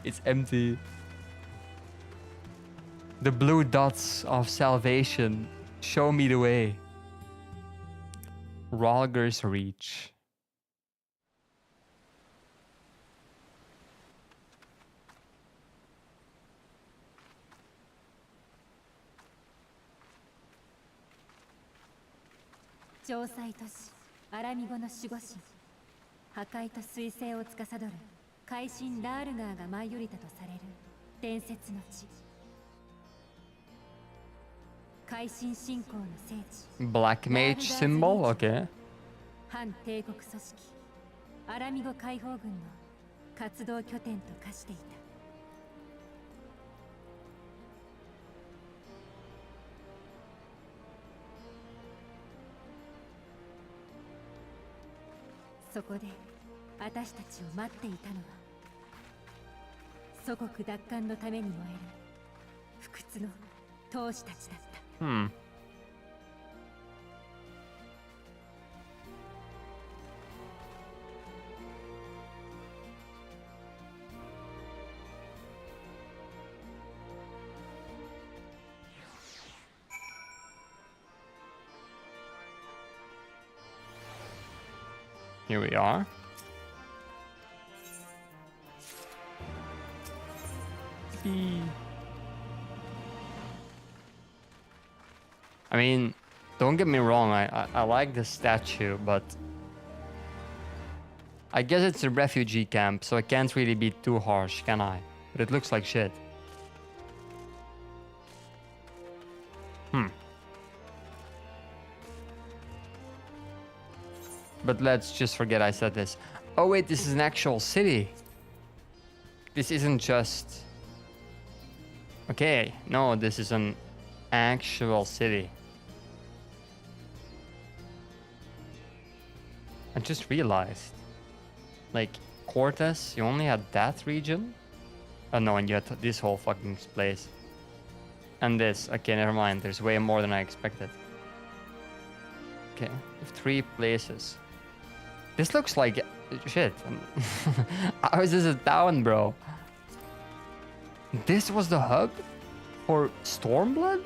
It's empty. The blue dots of salvation show me the way. Rolger's Reach.城塞都市アラミゴの守護神、破壊と彗星を司る海神ラールガーが舞い降りたとされる伝説の地。海神信仰の聖地。Black Mage symbol? Okay. 反帝国組織アラミゴ解放軍の活動拠点と化していた。そこで私たちを待っていたのは祖国奪還のために燃える不屈の闘士たちだった。Here we are. I mean, don't get me wrong, I like the statue, but I guess it's a refugee camp, so I can't really be too harsh, can I? But it looks like shit. But let's just forget I said this. Oh wait, this is an actual city. This isn't just... Okay, no, this is an actual city. I just realized. Like, Cortes, you only had that region? Oh no, and you had this whole fucking place. And this. Okay, never mind. There's way more than I expected. Okay, we have 3 places. This looks like shit. How is this a town, bro? This was the hub for Stormblood?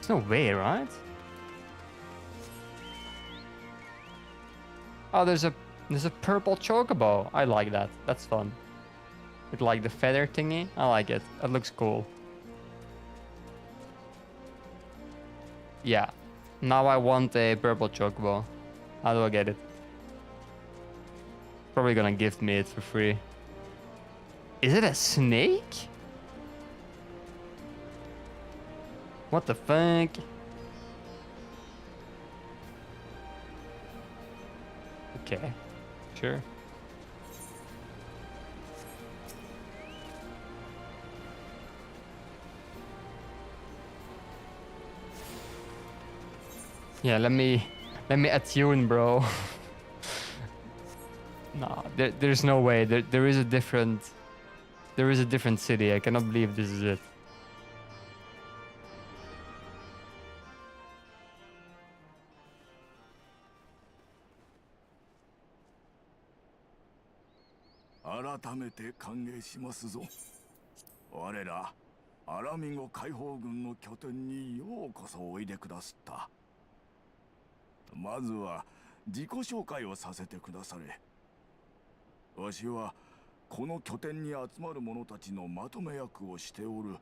There's no way, right? Oh, there's a purple chocobo. I like that. That's fun. With like the feather thingy. I like it. That looks cool. Yeah. Now I want a purple chocobo. How do I get it? Probably gonna gift me it for free. Is it a snake? What the fuck? Okay, sure. Yeah, let me attune, bro. No, there's no way. There is a different city. I cannot believe this is it.アラミゴ解放軍の拠点にようこそおいでくださった。まずは自己紹介をさせてくだされ。わしはこの拠点に集まる者たちのまとめ役をしておる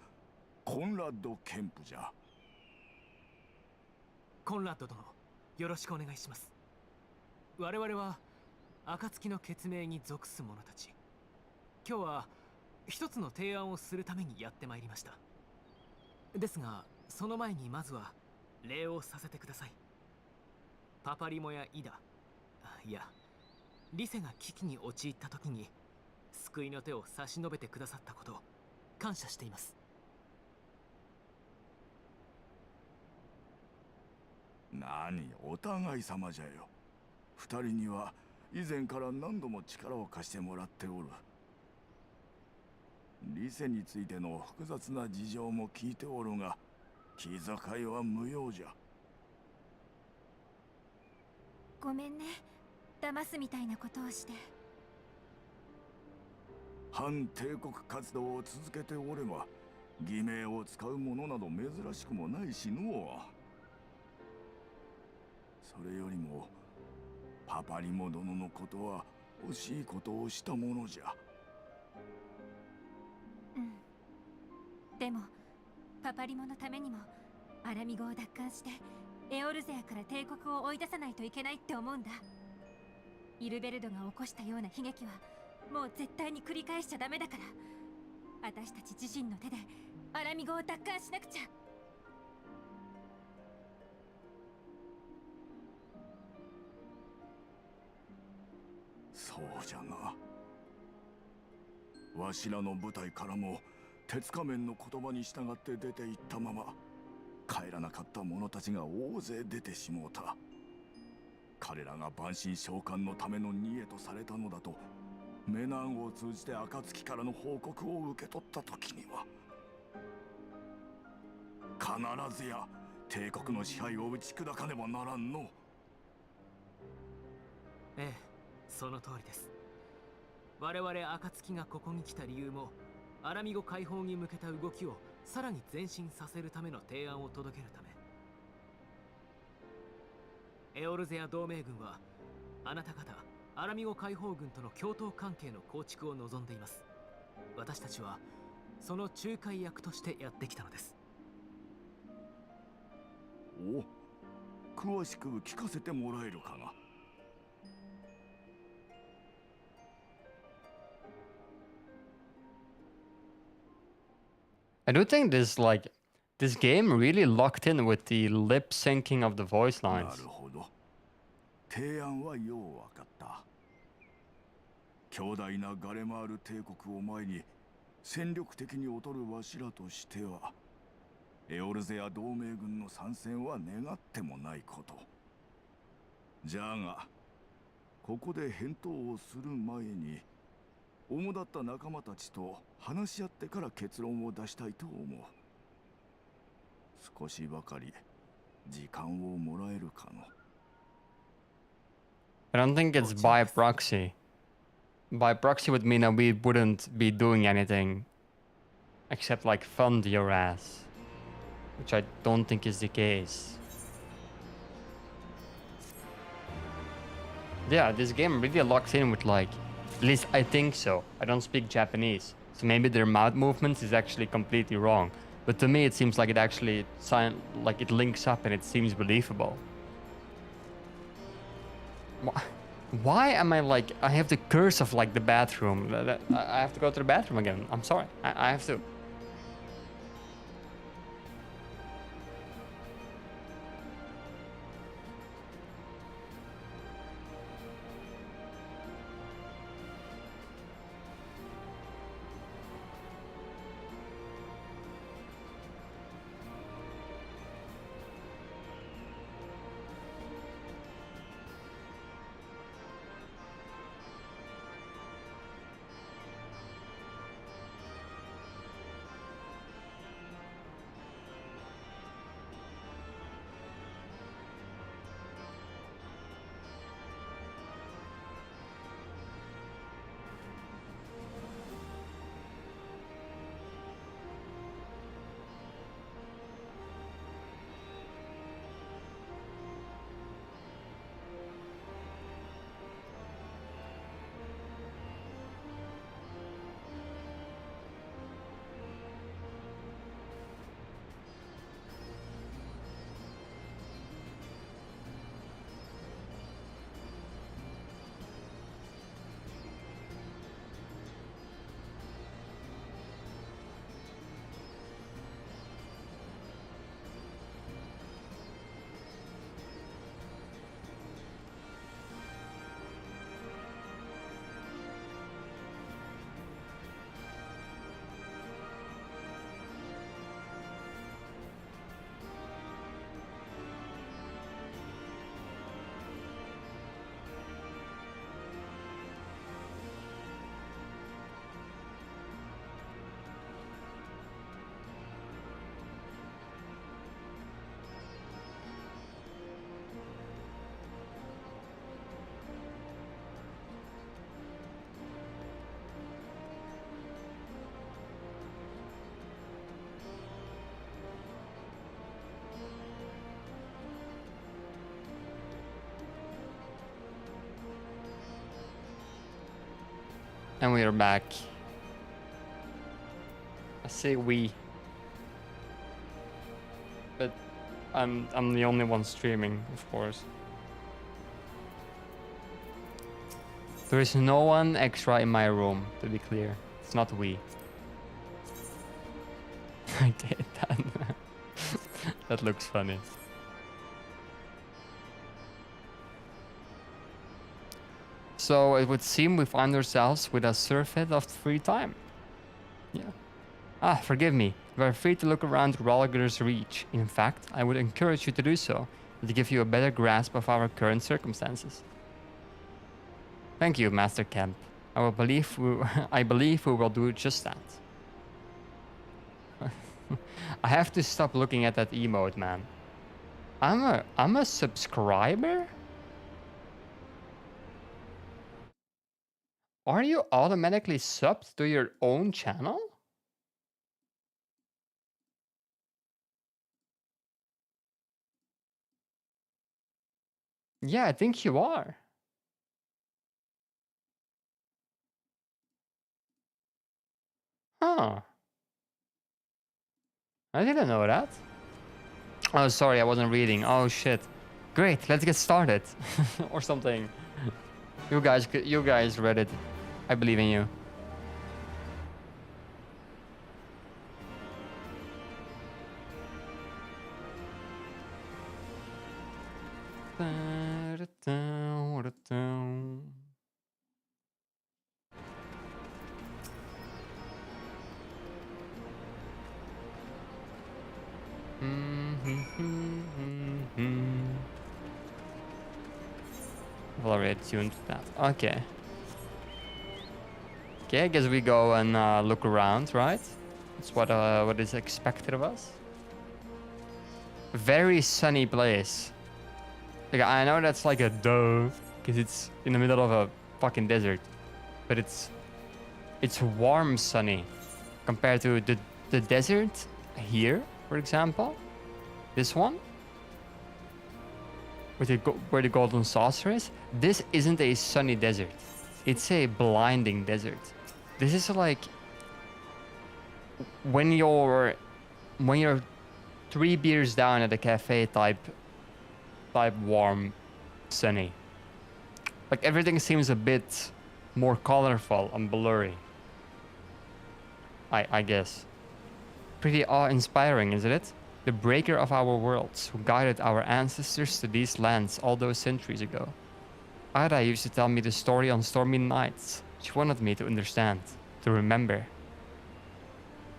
コンラッド・ケンプじゃ。コンラッド殿、よろしくお願いします。我々は暁の血盟に属す者たち。今日は一つの提案をするためにやってまいりました。ですが、その前にまずは礼をさせてください。パパリモやイダ、いや、リセが危機に陥った時に救いの手を差し伸べてくださったことを感謝しています。何、お互い様じゃよ。二人には以前から何度も力を貸してもらっておる。リセについての複雑な事情も聞いておるが、気遣いは無用じゃ。ごめんね、騙すみたいなことをして。反帝国活動を続けておれば、偽名を使うものなど珍しくもないしの。それよりもパパリモ殿のことは惜しいことをしたものじゃ。でもパパリモのためにもアラミゴを奪還してエオルゼアから帝国を追い出さないといけないって思うんだ。イルベルドが起こしたような悲劇はもう絶対に繰り返しちゃダメだから、私たち自身の手でアラミゴを奪還しなくちゃ。そうじゃな。わしらの部隊からも鉄仮面の言葉に従って出て行ったまま帰らなかった者たちが大勢出てしもうた。彼らが万神召喚のための贄とされたのだとメナンを通じて暁からの報告を受け取った時には、必ずや帝国の支配を打ち砕かねばならんの。ええ、その通りです。我々暁がここに来た理由もアラミゴ解放に向けた動きをさらに前進させるための提案を届けるため。エオルゼア同盟軍はあなた方アラミゴ解放軍との共闘関係の構築を望んでいます。私たちはその仲介役としてやってきたのです。お、詳しく聞かせてもらえるかな。I do think this game really locked in with the lip syncing of the voice な lines. るほど。提案はようわかった。強大なガレマール帝国を前に戦力的に劣るわしらとしては、エオルゼア同盟軍の参戦は願ってもないこと。じゃが、ここで返答をする前に、主だった仲間たちと話し合ってから結論を出したいと思う。少しばかり時間をもらえるかの。I don't think it's by proxy. By proxy would mean that we wouldn't be doing anything except like fund your ass, which I don't think is the case. Yeah, this game really locks in with like, at least I think so. I don't speak Japanese, so maybe their mouth movements is actually completely wrong. But to me, it seems like it actually like it links up and it seems believable. Why am I like, I have the curse of like the bathroom. I have to go to the bathroom again. I'm sorry. I have to. And we are back. I say we, but I'm the only one streaming, of course. There is no one extra in my room, to be clear. It's not we. I did that. That looks funny. So it would seem we find ourselves with a surfeit of free time. Yeah. Ah, forgive me. You are free to look around Rolger's Reach. In fact, I would encourage you to do so, to give you a better grasp of our current circumstances. Thank you, Master Kemp. I believe we will do just that. I have to stop looking at that emote, man. I'm a subscriber? Are you automatically subbed to your own channel? Yeah, I think you are. Huh. I didn't know that. Oh, sorry, I wasn't reading. Oh, shit. Great, let's get started. Or something. You guys read it. I believe in you. I've already tuned that. Okay. Okay, I guess we go and look around, right? That's what is expected of us. Very sunny place. Like, I know that's like a duh, because it's in the middle of a fucking desert, but it's warm sunny compared to the desert here, for example. This one, where the golden saucer is. This isn't a sunny desert. It's a blinding desert. This is like when you're 3 beers down at a cafe type warm, sunny. Like everything seems a bit more colorful and blurry. I guess. Pretty awe-inspiring, isn't it? The breaker of our worlds, who guided our ancestors to these lands all those centuries ago. Ada used to tell me the story on stormy nights. She wanted me to understand, to remember.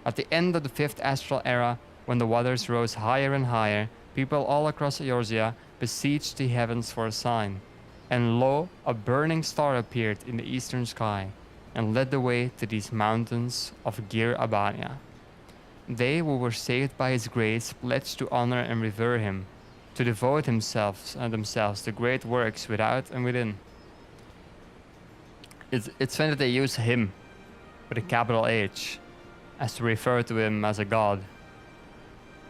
At the end of the 5th astral era, when the waters rose higher and higher, people all across Eorzea besieged the heavens for a sign. And lo, a burning star appeared in the eastern sky, and led the way to these mountains of Gir Abania. They who were saved by his grace pledged to honor and revere him, to devote themselves to great works without and within. It's funny that they use him with a capital H as to refer to him as a god.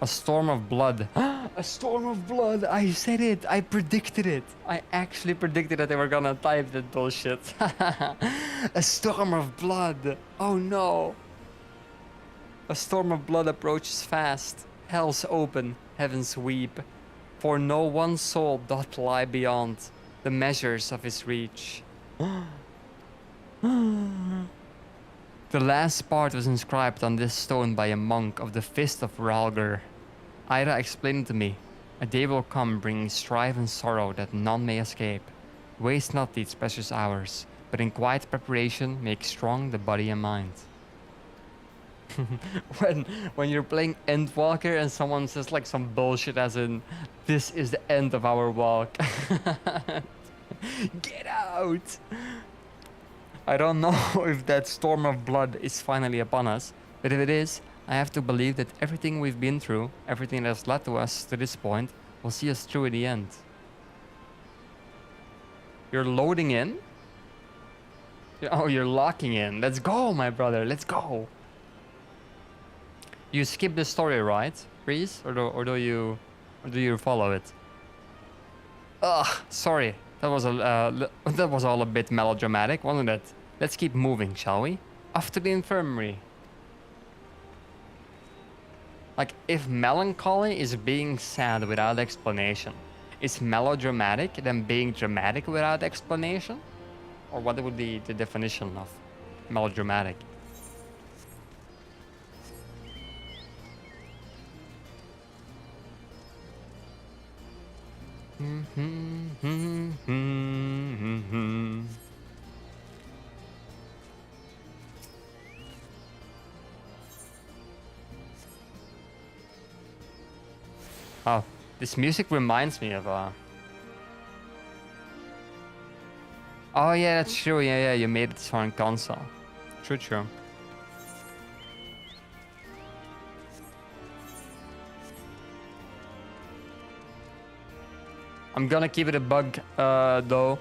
A storm of blood. A storm of blood! I said it! I predicted it! I actually predicted that they were gonna type that bullshit. A storm of blood! Oh no! A storm of blood approaches fast. Hell's open, heavens weep. For no one soul doth lie beyond the measures of his reach. The last part was inscribed on this stone by a monk of the Fist of Ralger. Ira explained to me, a day will come bringing strife and sorrow that none may escape. Waste not these precious hours, but in quiet preparation make strong the body and mind. when you're playing Endwalker and someone says like some bullshit as in, this is the end of our walk. Get out! I don't know if that storm of blood is finally upon us, but if it is, I have to believe that everything we've been through, everything that has led to us to this point, will see us through in the end. You're loading in? Oh, you're locking in. Let's go, my brother. Let's go. You skip the story, right, Breeze? Or do you follow it? Ugh, sorry. That was all a bit melodramatic, wasn't it? Let's keep moving, shall we? Off to the infirmary. Like, if melancholy is being sad without explanation, is melodramatic then being dramatic without explanation? Or what would be the definition of melodramatic? Oh, this music reminds me of Oh yeah, that's true. Yeah, you made it for a console. True. I'm gonna keep it a bug, though.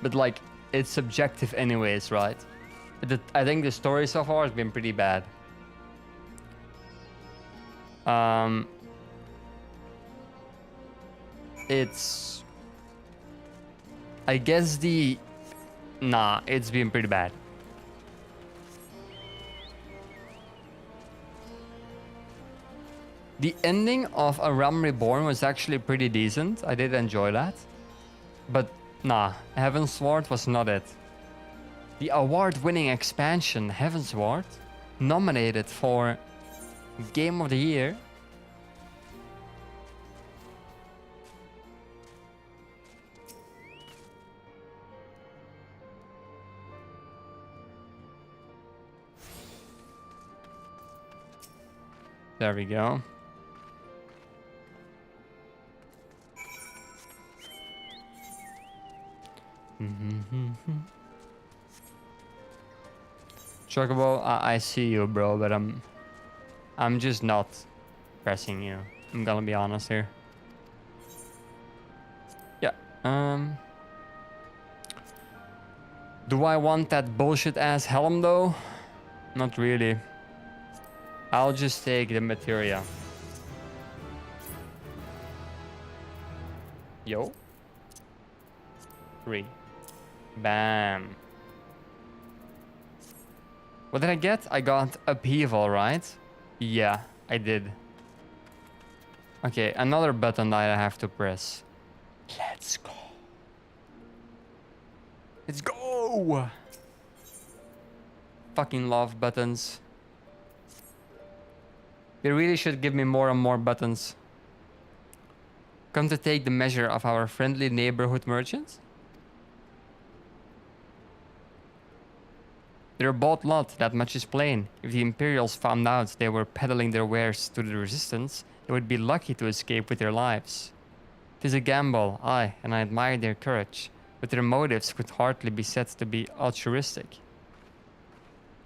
But like, it's subjective anyways, right? I think the story so far has been pretty bad. It's... I guess Nah, it's been pretty bad. The ending of A Realm Reborn was actually pretty decent. I did enjoy that. But nah, Heavensward was not it. The award-winning expansion Heavensward, nominated for Game of the Year, There we go. Chocobo, I see you, bro, but I'm just not pressing you. I'm gonna be honest here. Yeah. Do I want that bullshit ass helm though? Not really. I'll just take the materia. Yo. 3. Bam. What did I get? I got upheaval, right? Yeah, I did. Okay, another button that I have to press. Let's go. Let's go! Fucking love buttons. They really should give me more and more buttons. Come to take the measure of our friendly neighborhood merchants? They're bought lot, that much is plain. If the Imperials found out they were peddling their wares to the Resistance, they would be lucky to escape with their lives. 'Tis a gamble, aye, and I admire their courage, but their motives could hardly be said to be altruistic.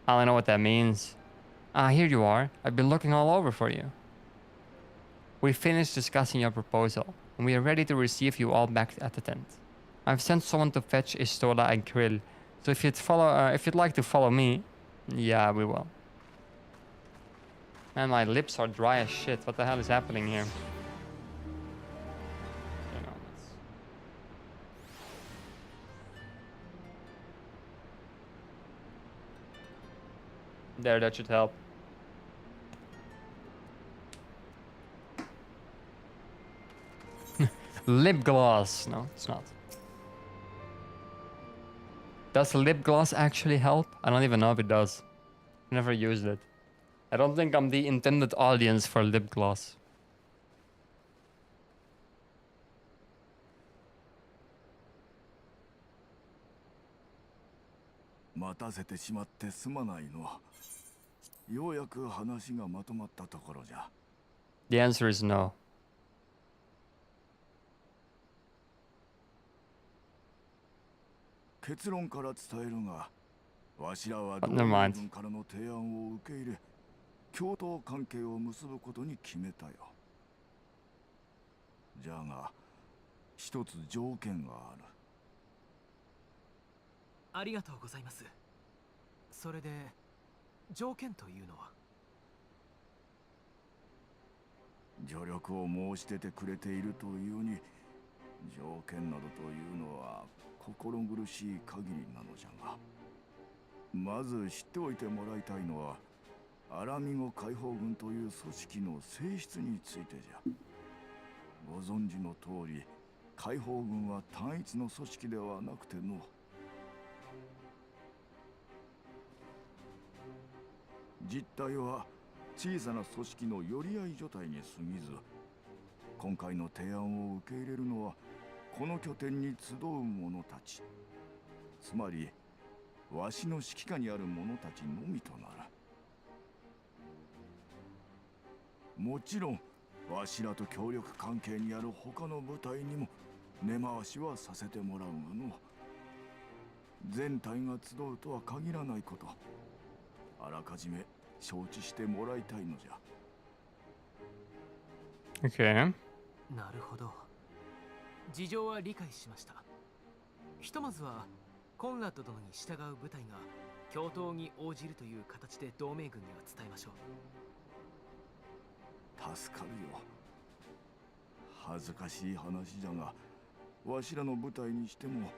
I don't know what that means. Ah, here you are. I've been looking all over for you. We finished discussing your proposal, and we are ready to receive you all back at the tent. I've sent someone to fetch Istola and Krill, so if you'd like to follow me, yeah, we will. Man, my lips are dry as shit. What the hell is happening here? Okay, no, there, that should help. Lip gloss. No, it's not. Does lip gloss actually help? I don't even know if it does. I never used it. I don't think I'm the intended audience for lip gloss. The answer is no. But never mind. 共闘関係を結ぶことに決めたよ。じゃが、一つ条件がある。ありがとうございます。それで、条件というのは？助力を申し出てくれているというに、条件などというのは心苦しい限りなのじゃが、まず知っておいてもらいたいのは、アラミゴ解放軍という組織の性質についてじゃ。ご存知の通り、解放軍は単一の組織ではなくての、実態は小さな組織の寄り合い所帯に過ぎず、今回の提案を受け入れるのはこの拠点に集う者たち、つまりわしの指揮下にある者たちのみとなる。もちろんわしらと協力関係にある他の部隊にも根回しはさせてもらうがの、全体が集うとは限らないこと、あらかじめ承知してもらいたいのじゃ。Okay. なるほど。事情は理解しました。ひとまずはコンラッド殿に従う部隊が共闘に応じるという形で同盟軍には伝えましょう。助かるよ。恥ずかしい話じゃが、わしらの部隊にしても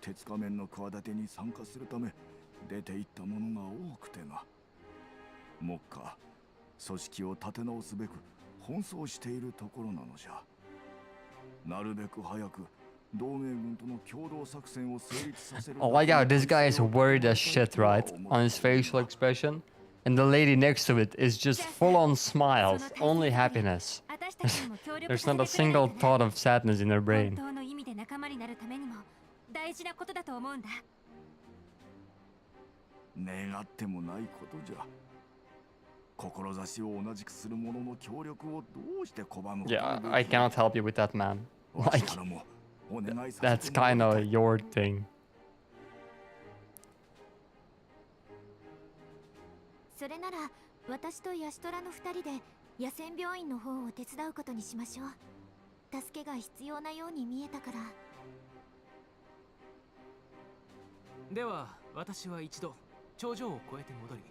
鉄仮面の企てに参加するため出て行った者が多くてな。目下組織を立て直すべく奔走しているところなのじゃ。なるべく早く同盟軍との共同作戦を成立させる。I like how this guy is worried as shit, right? On his facial expression. And the lady next to it is just full on smiles, only happiness. There's not a single thought of sadness in her brain. 願ってもないことじゃ。志を同じくする者の協力をどうして拒むこと Yeah, が I できる cannot help you with that, man. わし Like, からもお願いさ that's せてもらい kind た of い your thing. それなら私とヤシトラの2人で野戦病院の方を手伝うことにしましょう。助けが必要なように見えたから。では私は一度頂上を越えて戻り、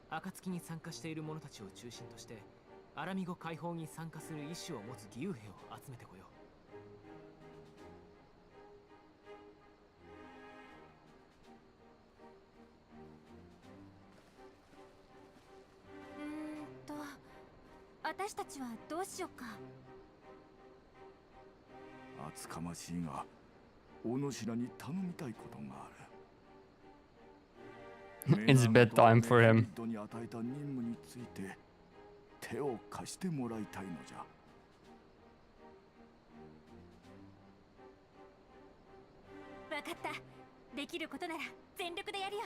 暁に参加している者たちを中心としてアラミゴ解放に参加する意志を持つ義勇兵を集めてこよ私たちはどうしようか。厚かましいがお主らに頼みたいことがある。 It's bedtime for him. に与えた任務について手を貸してもらいたいのじゃ。分かった。できることなら全力でやるよ。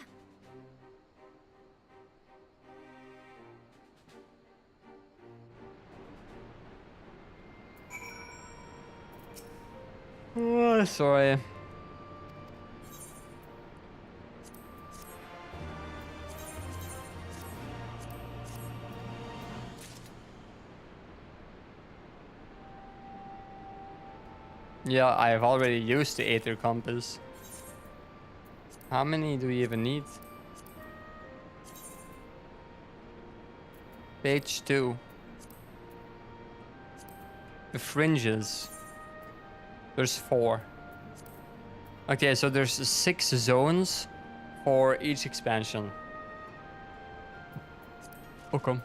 Oh, sorry. Yeah, I've already used the Aether Compass. How many do you even need? Page 2. The fringes. There's 4. Okay, so there's 6 zones for each expansion. Okay.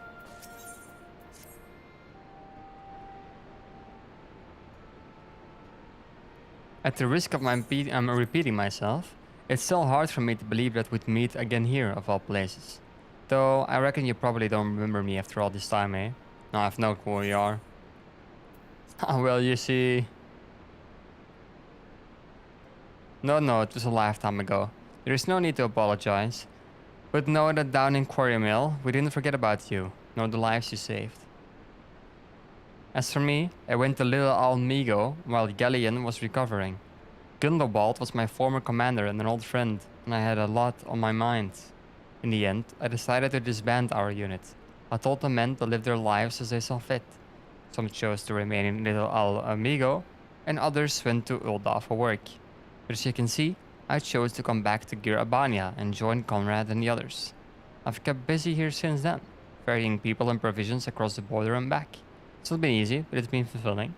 At the risk of repeating myself, it's still hard for me to believe that we'd meet again here, of all places. Though, I reckon you probably don't remember me after all this time, eh? No, I have no clue who you are. Well, you see... No, it was a lifetime ago. There is no need to apologize. But know that down in Quarry Mill, we didn't forget about you, nor the lives you saved. As for me, I went to Little Almigo while Galleon was recovering. Gundobald was my former commander and an old friend, and I had a lot on my mind. In the end, I decided to disband our unit. I told the men to live their lives as they saw fit. Some chose to remain in Little Almigo, and others went to Ulda for work. But as you can see, I chose to come back to Gir Abania and join Conrad and the others. I've kept busy here since then, ferrying people and provisions across the border and back. It's not been easy, but it's been fulfilling.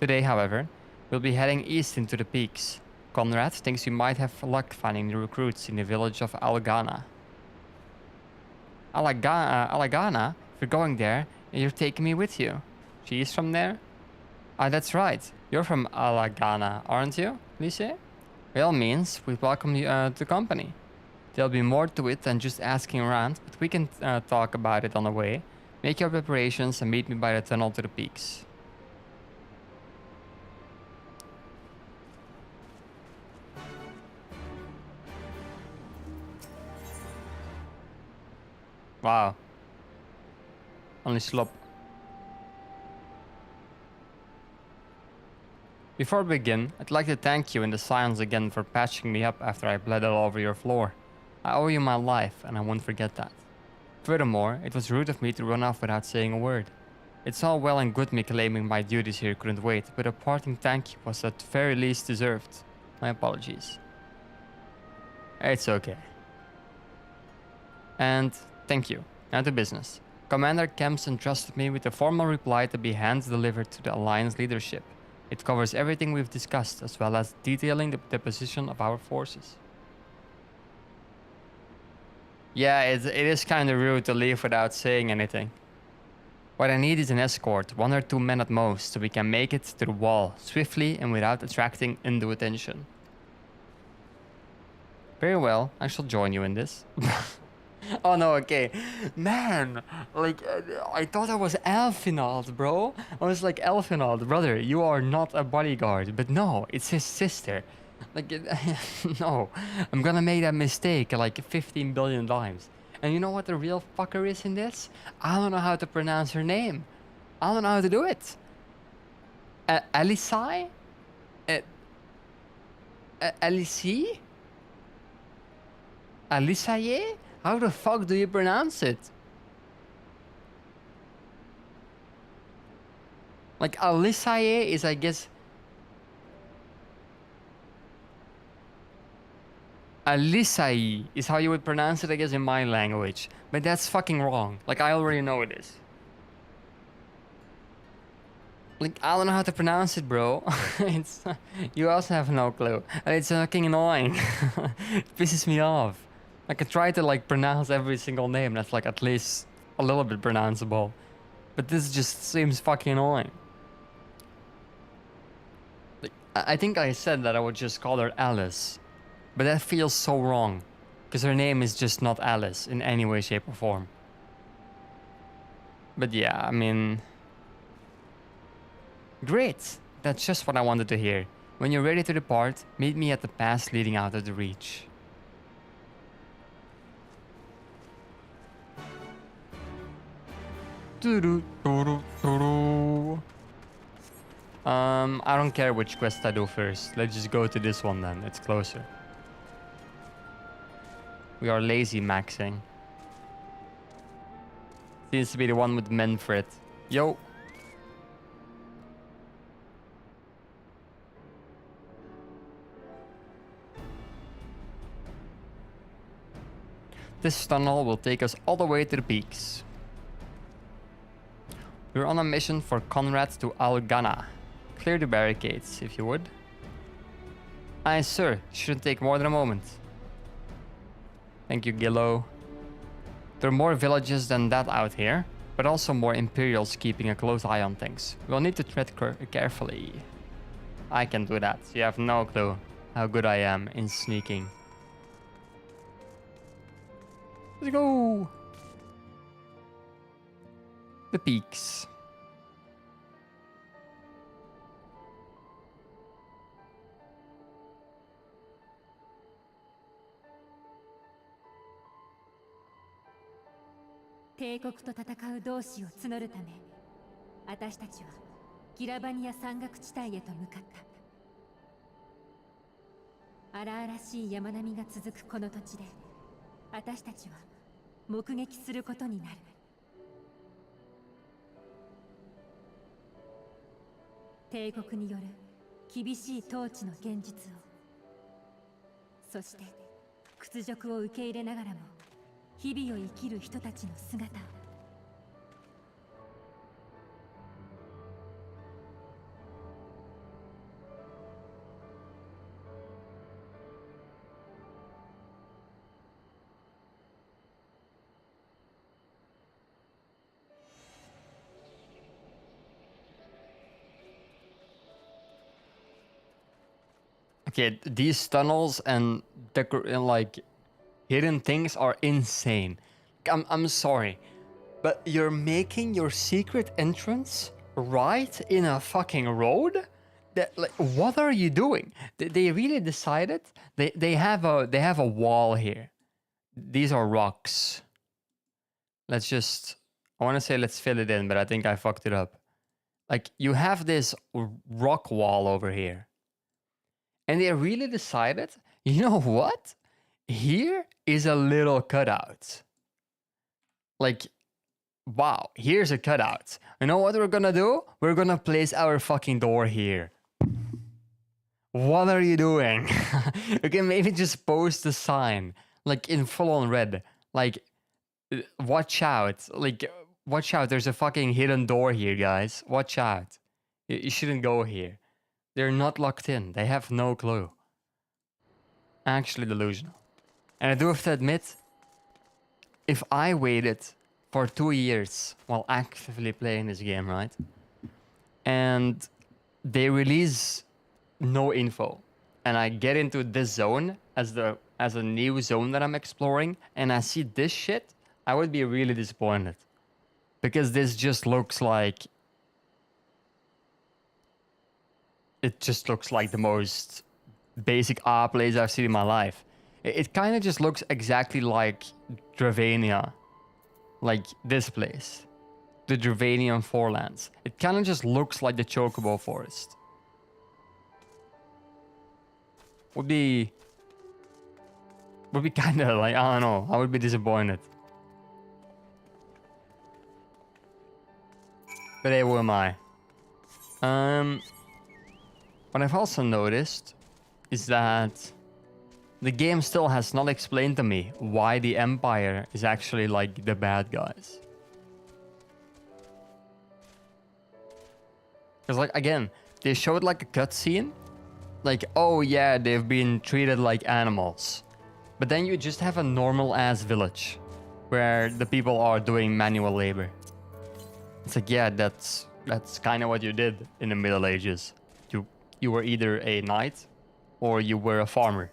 Today, however, we'll be heading east into the peaks. Conrad thinks we might have luck finding the recruits in the village of Alagana. Alagana? If you're going there, you're taking me with you. She's from there? Ah, that's right. You're from Alagana, aren't you, Lise? By all means, we welcome you to the company. There'll be more to it than just asking around, but we can talk about it on the way. Make your preparations and meet me by the tunnel to the peaks. Wow. Only slop. Before we begin, I'd like to thank you in the silence again for patching me up after I bled all over your floor. I owe you my life, and I won't forget that. Furthermore, it was rude of me to run off without saying a word. It's all well and good me claiming my duties here couldn't wait, but a parting thank you was at the very least deserved. My apologies. It's okay. And thank you. Now to business. Commander Kemps entrusted me with a formal reply to be hand-delivered to the Alliance leadership. It covers everything we've discussed, as well as detailing the position of our forces. Yeah, it is kind of rude to leave without saying anything. What I need is an escort, 1 or 2 men at most, so we can make it to the wall, swiftly and without attracting undue attention. Very well, I shall join you in this. Oh no, okay. Man, like, I thought I was Elfinald, bro. I was like, Elfinald, brother, you are not a bodyguard. But no, it's his sister. Like, no, I'm gonna make that mistake like 15 billion times. And you know what the real fucker is in this? I don't know how to pronounce her name. I don't know how to do it. Alisai? Alicie? Alisaye? How the fuck do you pronounce it? Like Alisaye is, I guess... Alisai is how you would pronounce it, I guess, in my language. But that's fucking wrong. Like, I already know it is. Like, I don't know how to pronounce it, bro. It's... You also have no clue. And it's fucking annoying. It pisses me off. Like, I try to, like, pronounce every single name that's, like, at least a little bit pronounceable. But this just seems fucking annoying. Like, I think I said that I would just call her Alice. But that feels so wrong. Because her name is just not Alice in any way, shape, or form. But yeah, I mean... Great! That's just what I wanted to hear. When you're ready to depart, meet me at the pass leading out of the reach. I don't care which quest I do first. Let's just go to this one then. It's closer. We are lazy maxing. Seems to be the one with Manfred. Yo! This tunnel will take us all the way to the peaks. We're on a mission for Conrad to Al-Ghana. Clear the barricades, if you would. Aye, sir. Shouldn't take more than a moment. Thank you, Gillo. There are more villages than that out here, but also more Imperials keeping a close eye on things. We'll need to tread carefully. I can do that. You have no clue how good I am in sneaking. Let's go! The peaks.帝国と戦う同志を募るため、私たちはギラバニア山岳地帯へと向かった。荒々しい山並みが続くこの土地で、私たちは目撃することになる。帝国による厳しい統治の現実を、そして屈辱を受け入れながらも日々を生きる人たちの姿を。Okay, these tunnels and like hidden things are insane. I'm sorry, but you're making your secret entrance right in a fucking road? That, like, what are you doing? They really decided they have a wall here. These are rocks. I want to say let's fill it in, but I think I fucked it up. Like, you have this rock wall over here. And they really decided, you know what? Here is a little cutout. Like, wow, here's a cutout. You know what we're gonna do? We're gonna place our fucking door here. What are you doing? You can maybe just post a sign, like in full on red. Like, watch out. Like, watch out. There's a fucking hidden door here, guys. Watch out. You shouldn't go here. They're not locked in. They have no clue. Actually delusional. And I do have to admit, if I waited for 2 years while actively playing this game, right? And they release no info, and I get into this zone as a new zone that I'm exploring, and I see this shit, I would be really disappointed. Because this just looks like... It just looks like the most basic place I've seen in my life. It kind of just looks exactly like Dravania. Like this place. The Dravanian Forelands. It kind of just looks like the Chocobo Forest. Would be kind of like, I don't know. I would be disappointed. But hey, who am I? What I've also noticed is that the game still has not explained to me why the Empire is actually like the bad guys. Because like, again, they showed like a cutscene. Like, oh yeah, they've been treated like animals. But then you just have a normal ass village where the people are doing manual labor. It's like, yeah, that's kind of what you did in the Middle Ages. You were either a knight or you were a farmer.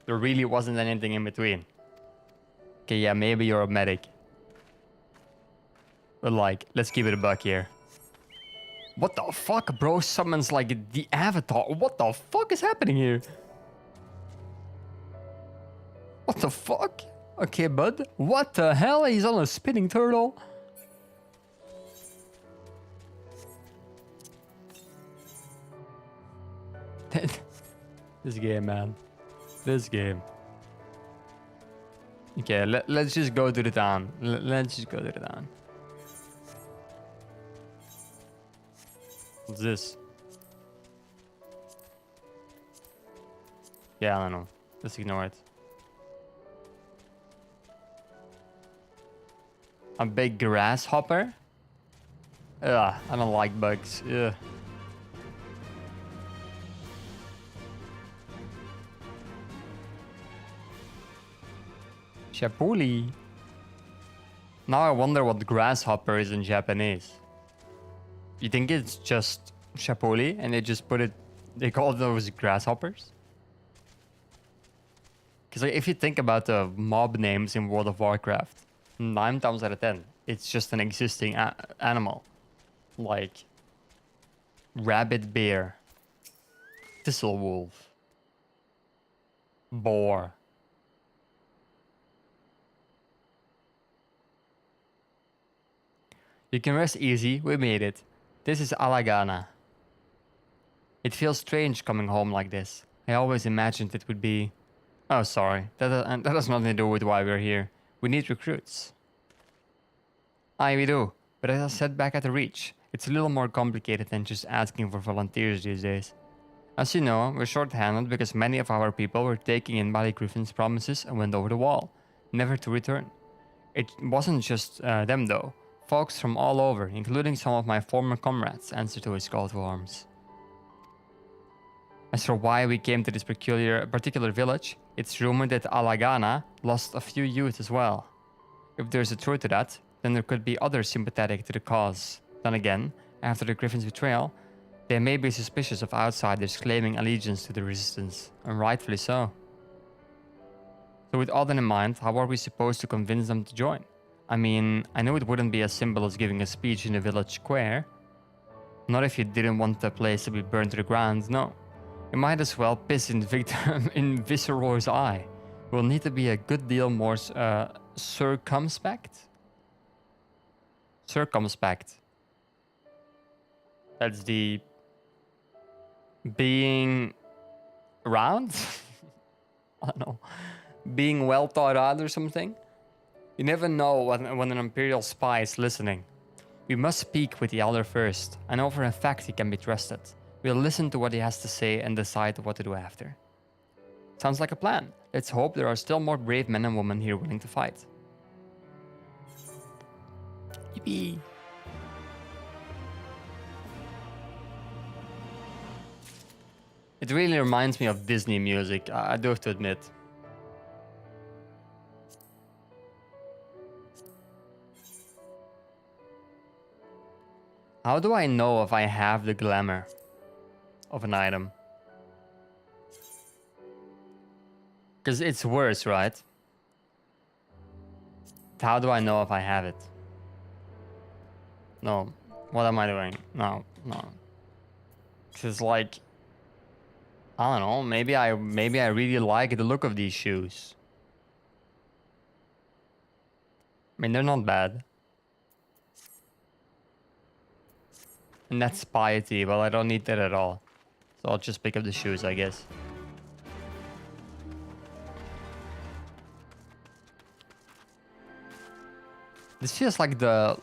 There really wasn't anything in between. Okay, yeah, maybe you're a medic. But like, let's keep it a buck here. What the fuck, bro? Summons like the Avatar. What the fuck is happening here? What the fuck? Okay, bud. What the hell? He's on a spinning turtle. This game, man. This game. Okay, let's just go to the town. Let's just go to the town. What's this? Yeah, I don't know. Let's ignore it. A big grasshopper? Ugh, I don't like bugs. Ugh. Chapuli. Now I wonder what grasshopper is in Japanese. You think it's just Chapuli and they just put it, they call those grasshoppers? Because like, if you think about the mob names in World of Warcraft, 9 times out of 10, it's just an existing animal. Like rabbit bear, thistle wolf, boar. You can rest easy, we made it. This is Alagana. It feels strange coming home like this. I always imagined it would be... Oh, sorry. That has nothing to do with why we're here. We need recruits. Aye, we do. But as I said back at the Reach, it's a little more complicated than just asking for volunteers these days. As you know, we're short-handed because many of our people were taken in by Griffin's promises and went over the wall, never to return. It wasn't just them though. Folks from all over, including some of my former comrades, answered to his call to arms. As for why we came to this particular village, it's rumored that Alagana lost a few youth as well. If there's a truth to that, then there could be others sympathetic to the cause. Then again, after the Griffin's betrayal, they may be suspicious of outsiders claiming allegiance to the resistance, and rightfully so. So with all that in mind, how are we supposed to convince them to join? I mean, I know it wouldn't be as simple as giving a speech in the village square. Not if you didn't want the place to be burned to the ground, no. You might as well piss in Viceroy's eye. We'll need to be a good deal more circumspect? Circumspect. That's the... being... around? I don't know. Being well thought out or something? You never know when an Imperial spy is listening. We must speak with the Elder first. I know for a fact he can be trusted. We'll listen to what he has to say and decide what to do after. Sounds like a plan. Let's hope there are still more brave men and women here willing to fight. Yippee! It really reminds me of Disney music, I do have to admit. How do I know if I have the glamour of an item? Because it's worse, right? How do I know if I have it? No. What am I doing? No. Because like... I don't know. Maybe I really like the look of these shoes. I mean, they're not bad. And that's piety, well, I don't need that at all. So I'll just pick up the shoes, I guess. This feels like the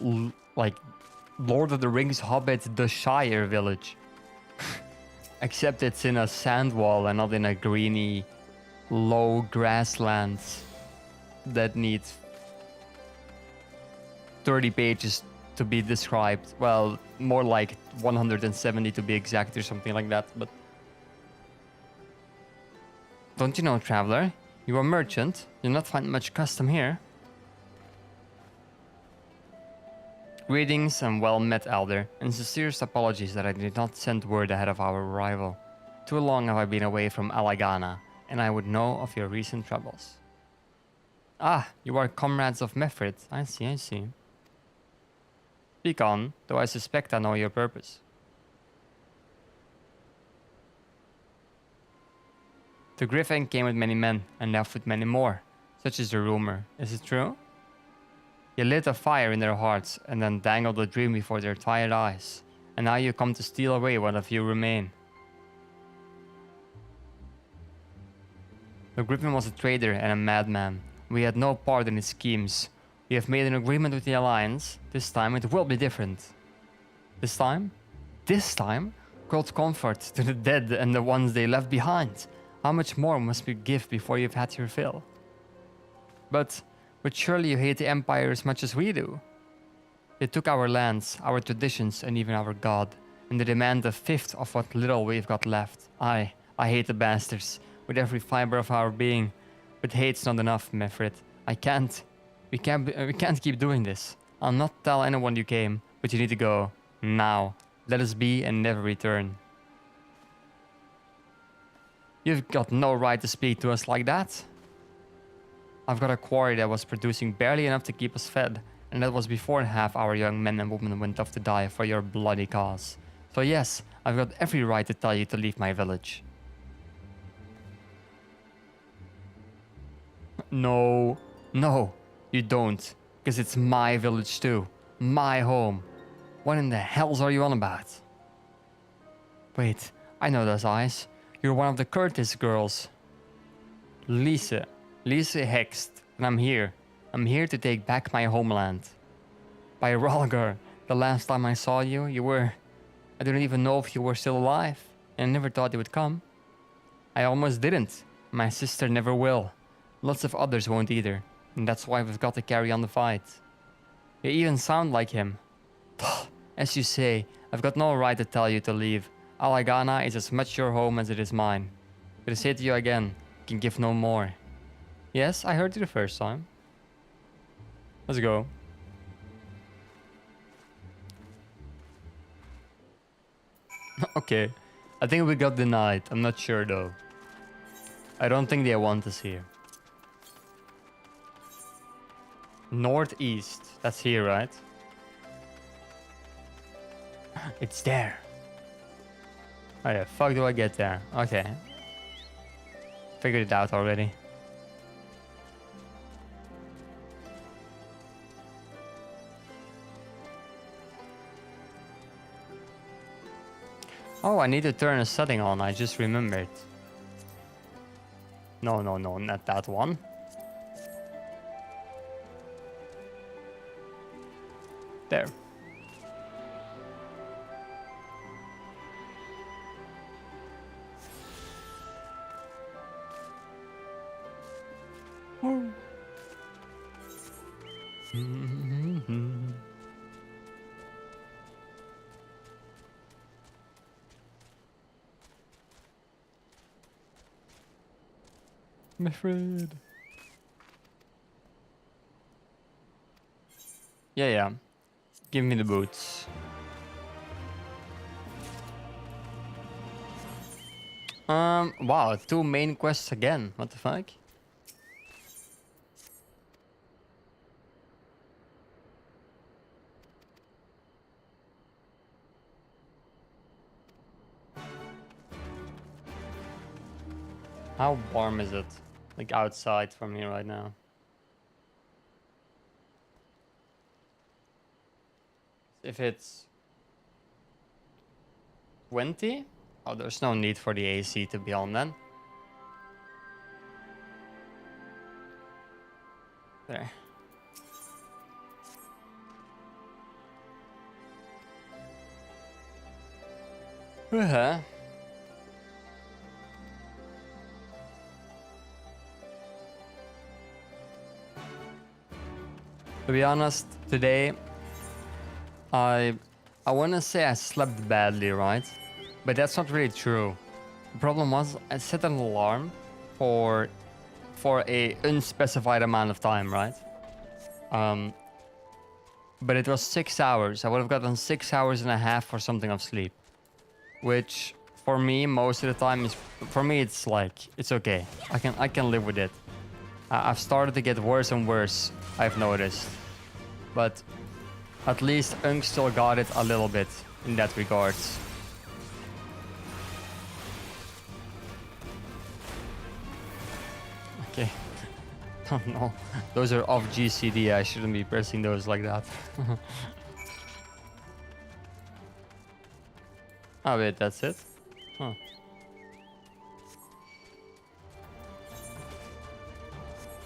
Lord of the Rings Hobbit the Shire village. Except it's in a sand wall and not in a greeny, low grassland that needs 30 pages to be described. Well, more like 170 to be exact or something like that, but... Don't you know, traveler? You're a merchant. You'll not find much custom here. Greetings and well met, Elder, and sincerest apologies that I did not send word ahead of our arrival. Too long have I been away from Alagana, and I would know of your recent troubles. Ah, you are comrades of Mefrit. I see, I see. Speak on, though I suspect I know your purpose. The Griffin came with many men, and left with many more. Such is the rumor. Is it true? You lit a fire in their hearts, and then dangled a dream before their tired eyes. And now you come to steal away what of you remain. The Griffin was a traitor and a madman. We had no part in his schemes. We have made an agreement with the Alliance. This time it will be different. This time? This time? Grant comfort to the dead and the ones they left behind. How much more must we give before you've had your fill? But surely you hate the Empire as much as we do. They took our lands, our traditions, and even our god, and they demand a fifth of what little we've got left. I hate the bastards, with every fiber of our being. But hate's not enough, Mefrit. We can't keep doing this. I'll not tell anyone you came, but you need to go. Now. Let us be and never return. You've got no right to speak to us like that. I've got a quarry that was producing barely enough to keep us fed, and that was before half our young men and women went off to die for your bloody cause. So yes, I've got every right to tell you to leave my village. No, you don't, because it's my village too, my home. What in the hells are you on about? Wait, I know those eyes. You're one of the Curtis girls. Lise Hext, and I'm here. I'm here to take back my homeland. By Ralgar, the last time I saw you, I didn't even know if you were still alive, and I never thought you would come. I almost didn't. My sister never will. Lots of others won't either, and that's why we've got to carry on the fight. You even sound like him. As you say, I've got no right to tell you to leave. Alagana is as much your home as it is mine. But I say to you again, can give no more. Yes, I heard you the first time. Let's go. Okay, I think we got denied. I'm not sure though. I don't think they want us here. Northeast. That's here, right? It's there. How the fuck do I get there? Okay. Figured it out already. Oh, I need to turn a setting on. I just remembered. No, not that one. There. My friend. Yeah. Give me the boots. Wow, 2 main quests again. What the fuck? How warm is it? Like outside from here right now? If it's 20? Oh, there's no need for the AC to be on then. There. Uh-huh. To be honest, today I want to say I slept badly, right? But that's not really true. The problem was I set an alarm for a unspecified amount of time, right? But it was 6 hours. I would have gotten 6 hours and a half or something of sleep, which for me most of the time is, for me it's like it's okay. I can live with it. I've started to get worse and worse, I've noticed, but at least Unk still got it a little bit in that regards. Okay. Oh no, those are off GCD. I shouldn't be pressing those like that. Oh wait, that's it? Huh.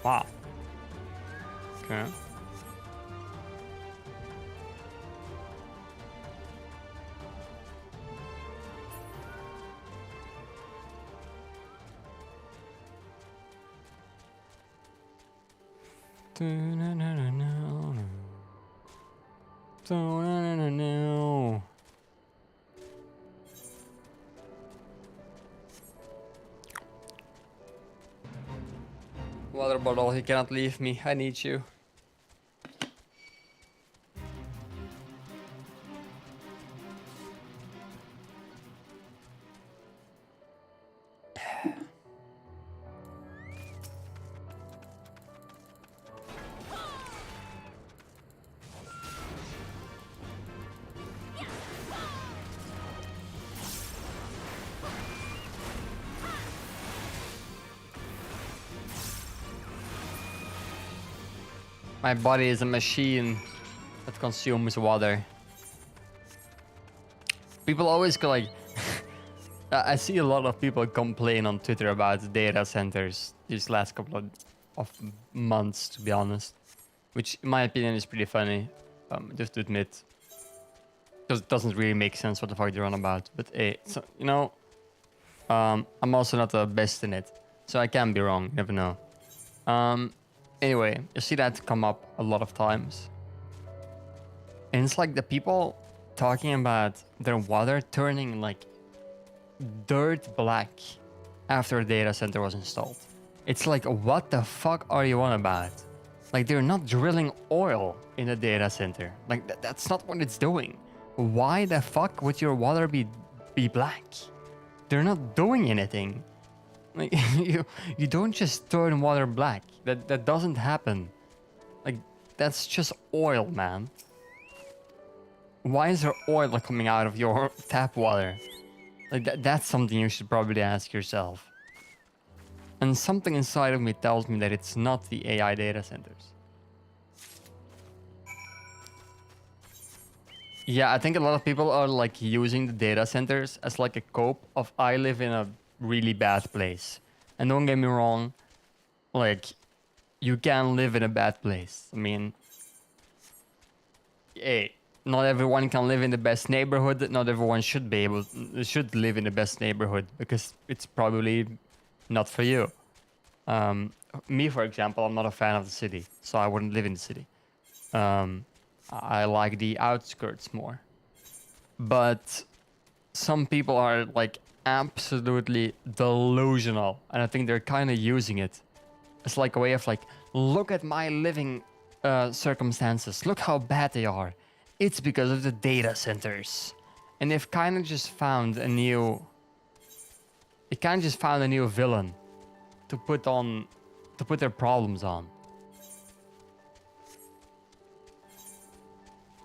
Wow. Okay. Water bottle, he cannot leave me. I need you. My body is a machine that consumes water. People always go like... I see a lot of people complain on Twitter about data centers these last couple of months, to be honest. Which, in my opinion, is pretty funny, just to admit. Because it doesn't really make sense what the fuck they're on about. But hey, so, you know, I'm also not the best in it. So I can be wrong, you never know. Anyway, you see that come up a lot of times. And it's like the people talking about their water turning like dirt black after a data center was installed. It's like, what the fuck are you on about? Like, they're not drilling oil in a data center. Like, that's not what it's doing. Why the fuck would your water be black? They're not doing anything. Like, you don't just turn water black. That doesn't happen. Like, that's just oil, man. Why is there oil coming out of your tap water? Like, that's something you should probably ask yourself. And something inside of me tells me that it's not the AI data centers. Yeah, I think a lot of people are like using the data centers as like a cope of, I live in a really bad place. And don't get me wrong, like, you can live in a bad place. I mean, hey, not everyone can live in the best neighborhood. Not everyone should live in the best neighborhood, because it's probably not for you. Me, for example, I'm not a fan of the city, so I wouldn't live in the city. I like the outskirts more. But some people are like absolutely delusional, and I think they're kind of using it as like a way of like, look at my living circumstances, look how bad they are. It's because of the data centers. And they've kind of just found a new... They kind of just found a new villain to put their problems on.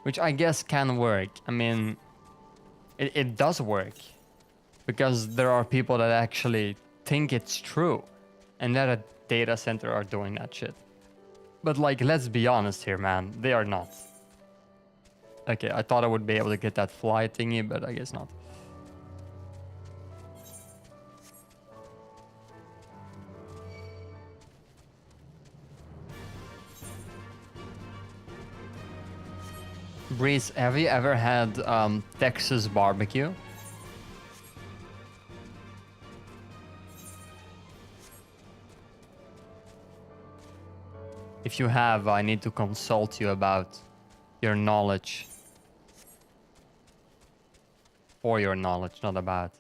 Which I guess can work. I mean, it does work. Because there are people that actually think it's true, and that a data center are doing that shit. But like, let's be honest here, man. They are not. Okay, I thought I would be able to get that fly thingy, but I guess not. Breeze, have you ever had Texas barbecue? If you have, I need to consult you about your knowledge. For your knowledge, not about.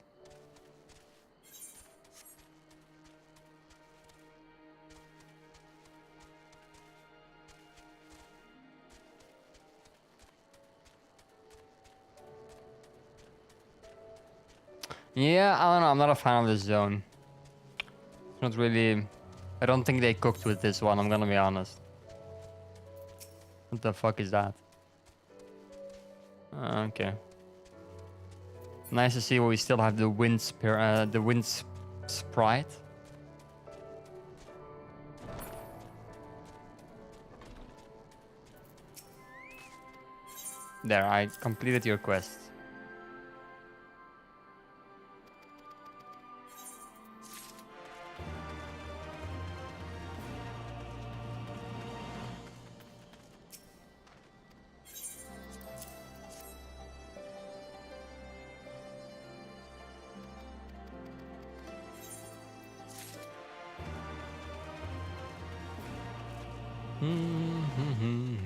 Yeah, I don't know. I'm not a fan of this zone. It's not really... I don't think they cooked with this one, I'm gonna be honest. What the fuck is that? Okay. Nice to see we still have the wind sprite. There, I completed your quest. Mm-hmm.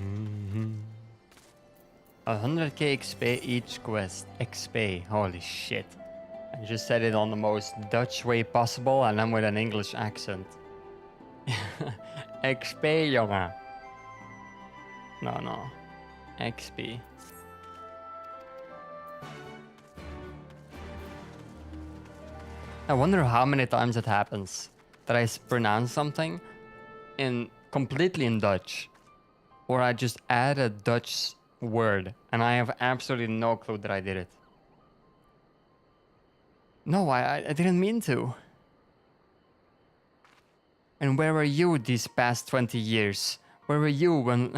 100k XP each quest. XP, holy shit. I just said it on the most Dutch way possible and I'm with an English accent. XP, jongen. No. XP. I wonder how many times it happens that I pronounce something completely in Dutch, or I just add a Dutch word and I have absolutely no clue that I did it. No, I didn't mean to. And where were you these past 20 years? Where were you when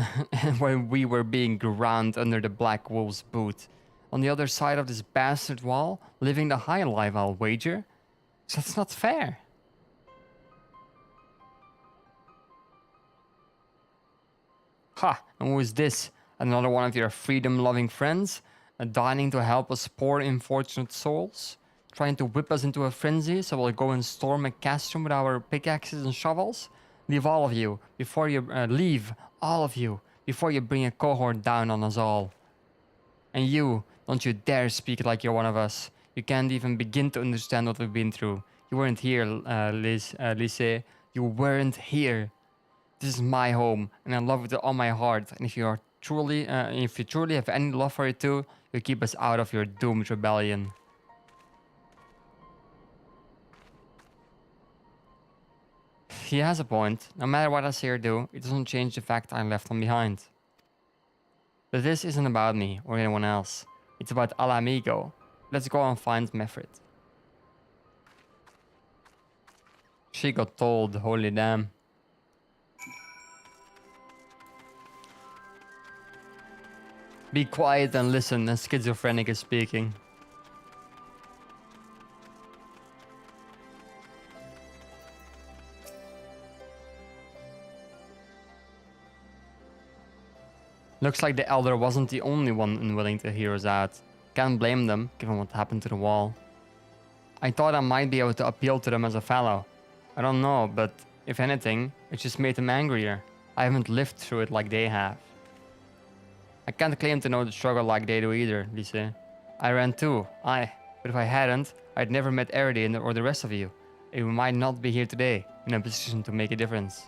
when we were being ground under the Black Wolf's boot? On the other side of this bastard wall, living the high life, I'll wager. So that's not fair. Ha! And who is this? Another one of your freedom-loving friends? Dying to help us poor unfortunate souls? Trying to whip us into a frenzy so we'll go and storm a castrum with our pickaxes and shovels? Leave all of you, before you leave, all of you, before you bring a cohort down on us all. And you, don't you dare speak like you're one of us. You can't even begin to understand what we've been through. You weren't here, Lise. You weren't here. This is my home, and I love it with all my heart. And if you truly have any love for it too, you keep us out of your doomed rebellion. He has a point. No matter what I say or do, it doesn't change the fact I left him behind. But this isn't about me or anyone else. It's about Al Amigo. Let's go and find Mefrit. She got told, holy damn. Be quiet and listen, a schizophrenic is speaking. Looks like the Elder wasn't the only one unwilling to hear us out. Can't blame them, given what happened to the wall. I thought I might be able to appeal to them as a fellow. I don't know, but if anything, it just made them angrier. I haven't lived through it like they have. I can't claim to know the struggle like they do either, Lise. I ran too, but if I hadn't, I'd never met Eridy or the rest of you. And we might not be here today, in a position to make a difference.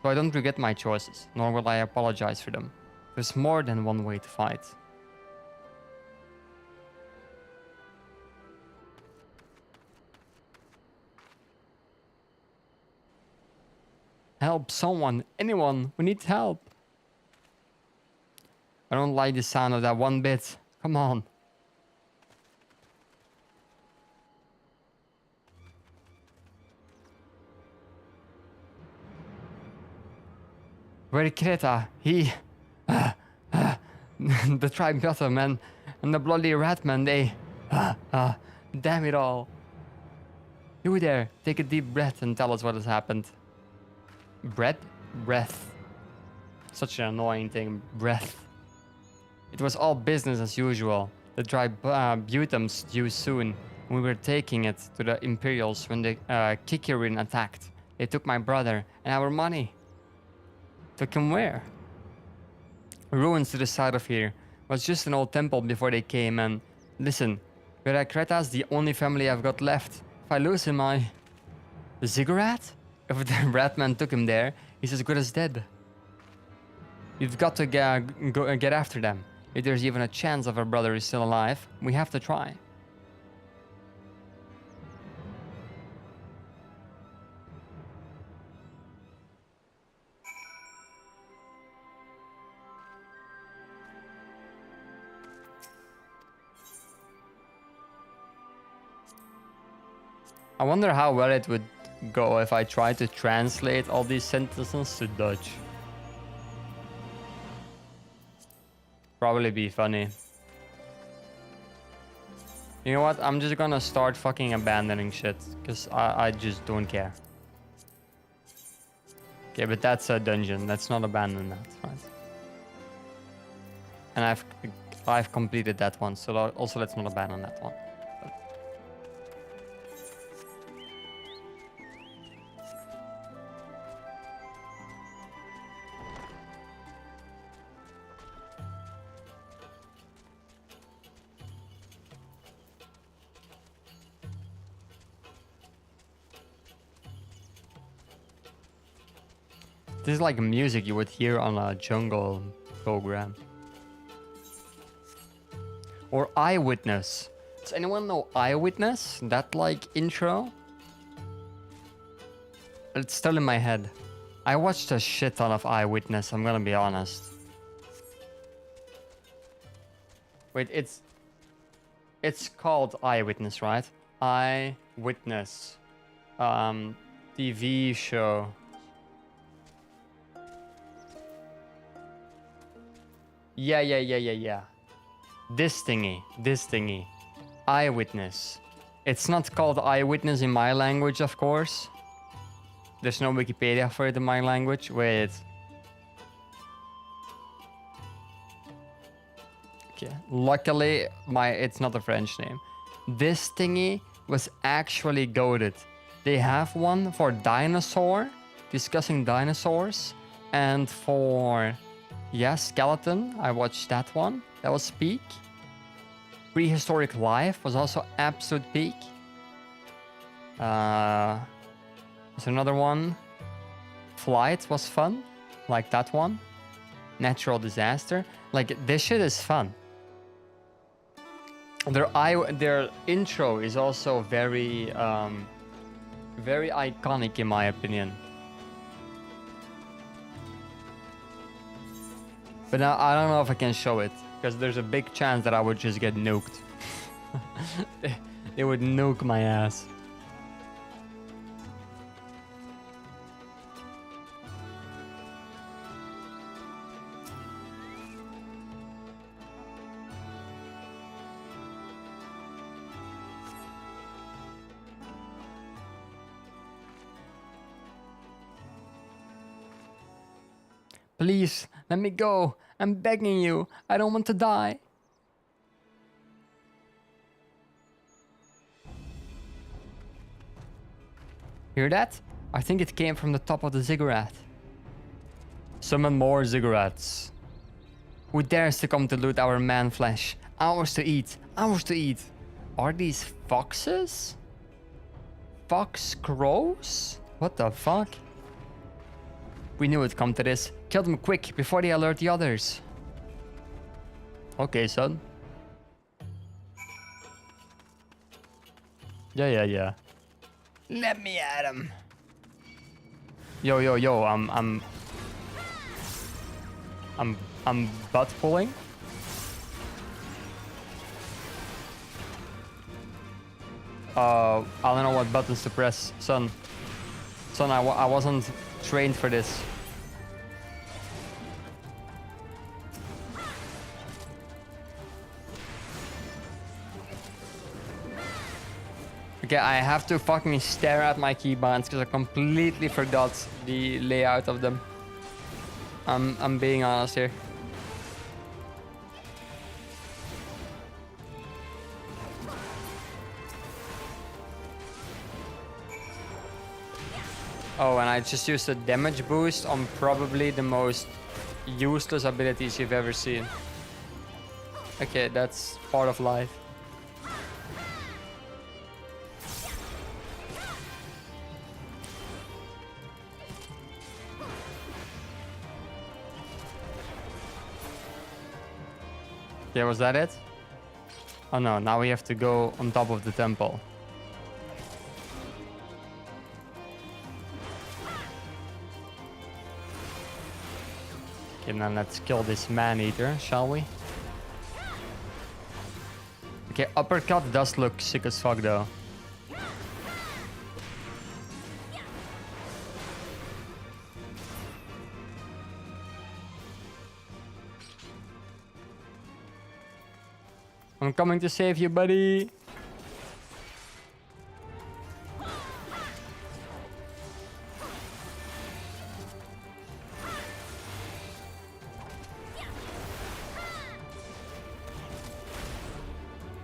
So I don't regret my choices, nor will I apologize for them. There's more than one way to fight. Help someone, anyone, we need help. I don't like the sound of that one bit. Come on. Where Kreta, he... the tribe got him, and the bloody ratman, they... damn it all. You there, take a deep breath and tell us what has happened. Breath. Such an annoying thing, breath. It was all business as usual. The Tributum's due soon. We were taking it to the Imperials when the Kikirin attacked. They took my brother and our money. Took him where? Ruins to the side of here. Was just an old temple before they came, and... Listen, Kreta's the only family I've got left. If I lose him, The Ziggurat? If the Ratman took him there, he's as good as dead. You've got to get after them. If there's even a chance of our brother is still alive, we have to try. I wonder how well it would go if I tried to translate all these sentences to Dutch. Probably be funny. You know what? I'm just gonna start fucking abandoning shit, because I just don't care. Okay, but that's a dungeon. Let's not abandon that, right? And I've completed that one, so also let's not abandon that one. This is like music you would hear on a jungle program. Or Eyewitness. Does anyone know Eyewitness? That like intro? It's still in my head. I watched a shit ton of Eyewitness, I'm gonna be honest. Wait, it's called Eyewitness, right? Eyewitness. TV show. Yeah. This thingy. Eyewitness. It's not called Eyewitness in my language, of course. There's no Wikipedia for it in my language. Wait. Okay. Luckily, it's not a French name. This thingy was actually goated. They have one for dinosaur, discussing dinosaurs, and for... Yeah, Skeleton, I watched that one. That was peak. Prehistoric Life was also absolute peak. There's another one. Flight was fun. Like that one. Natural Disaster. Like, this shit is fun. Their intro is also very iconic in my opinion. But now I don't know if I can show it, because there's a big chance that I would just get nuked. It would nuke my ass. Please, let me go. I'm begging you. I don't want to die. Hear that? I think it came from the top of the ziggurat. Summon more ziggurats. Who dares to come to loot our man flesh? Ours to eat. Ours to eat. Are these foxes? Fox crows? What the fuck? We knew it'd come to this. Kill them quick before they alert the others. Okay, son. Yeah. Let me at him. Yo. I'm butt pulling. I don't know what buttons to press, son. Son, I wasn't trained for this. Okay, I have to fucking stare at my keybinds because I completely forgot the layout of them. I'm being honest here. Oh, and I just used a damage boost on probably the most useless abilities you've ever seen. Okay, that's part of life. Yeah, was that it? Oh no, now we have to go on top of the temple. Okay, now let's kill this man-eater, shall we? Okay, uppercut does look sick as fuck though. I'm coming to save you, buddy.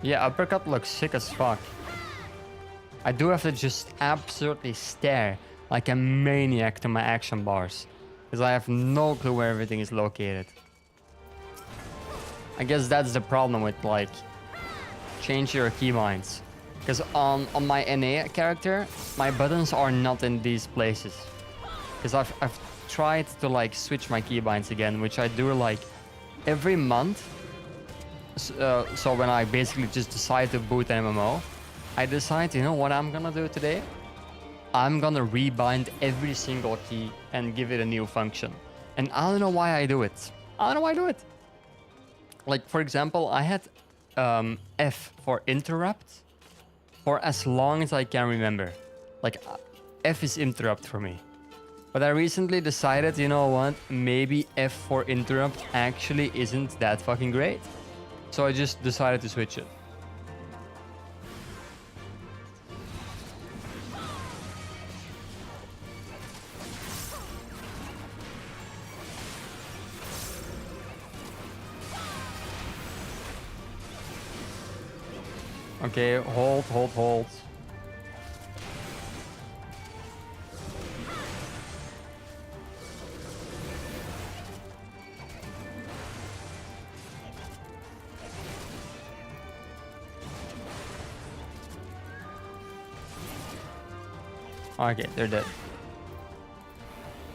Yeah, uppercut looks sick as fuck. I do have to just absolutely stare like a maniac to my action bars, because I have no clue where everything is located. I guess that's the problem with like change your keybinds, because on my NA character my buttons are not in these places, because I've tried to like switch my keybinds again, which I do like every month. So when I basically just decide to boot an MMO, I decide, you know what I'm gonna do today? I'm gonna rebind every single key and give it a new function. And I don't know why I do it. I don't know why I do it. Like, for example, I had F for interrupt for as long as I can remember. Like, F is interrupt for me. But I recently decided, you know what? Maybe F for interrupt actually isn't that fucking great. So I just decided to switch it. Okay, hold. Okay, they're dead.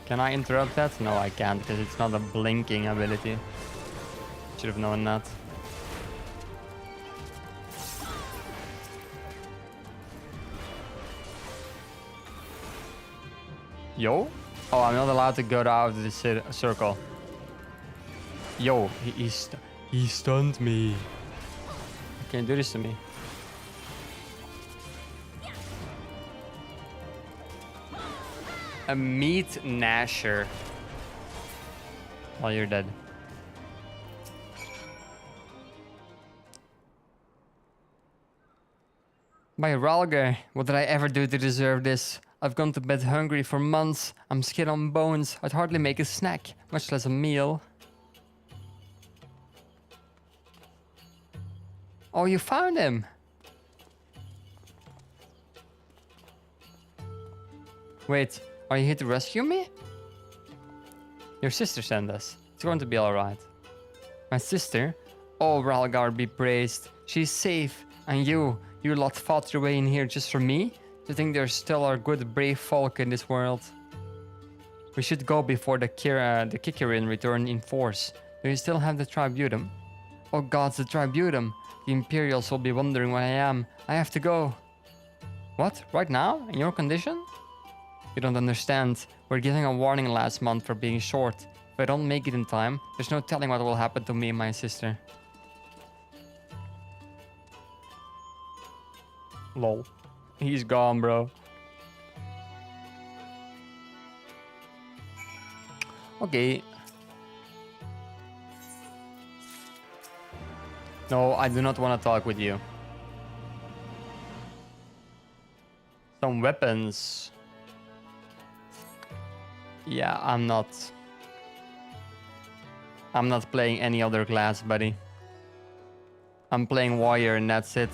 Can I interrupt that? No, I can't, because it's not a blinking ability. Should have known that. Yo? Oh, I'm not allowed to go out of this circle. Yo, he stunned me. Can't do this to me. A meat gnasher. Well, you're dead. By Ralger, what did I ever do to deserve this? I've gone to bed hungry for months. I'm skin on bones. I'd hardly make a snack, much less a meal. Oh, you found him! Wait, are you here to rescue me? Your sister sent us. It's going to be alright. My sister? Oh, Ralgar be praised. She's safe. And you lot fought your way in here just for me? Do you think there still are good, brave folk in this world? We should go before the Kikarin return in force. Do you still have the Tributum? Oh gods, the Tributum! The Imperials will be wondering where I am. I have to go. What? Right now? In your condition? You don't understand. We're giving a warning last month for being short. If I don't make it in time, there's no telling what will happen to me and my sister. Lol. He's gone, bro. Okay. No, I do not want to talk with you. Some weapons. Yeah, I'm not playing any other class, buddy. I'm playing warrior and that's it.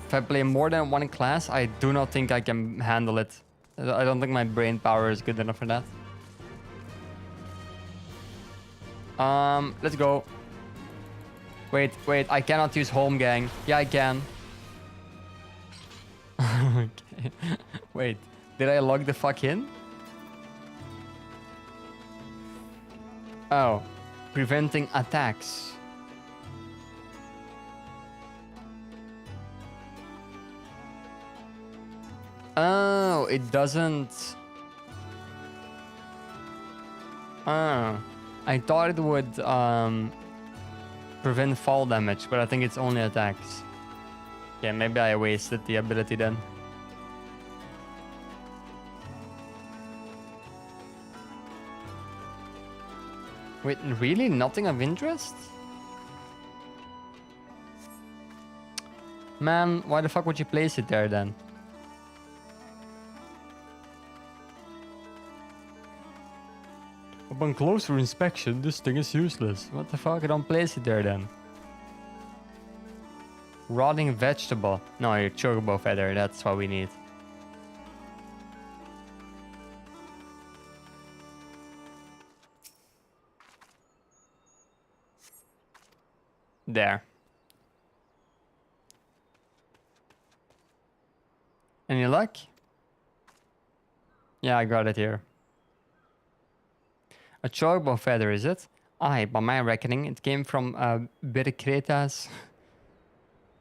If I play more than one class, I do not think I can handle it. I don't think my brain power is good enough for that. Let's go. Wait, I cannot use home gang. Yeah, I can. Okay. Wait, did I log the fuck in? Oh, preventing attacks. Oh, it doesn't. Oh, I thought it would prevent fall damage, but I think it's only attacks. Yeah, maybe I wasted the ability then. Wait, really? Nothing of interest? Man, why the fuck would you place it there then? Upon closer inspection, this thing is useless. What the fuck? I don't place it there then. Rotting vegetable. No, your chocobo feather. That's what we need. There. Any luck? Yeah, I got it here. A chocobo feather, is it? Aye, by my reckoning, it came from Birkreta's...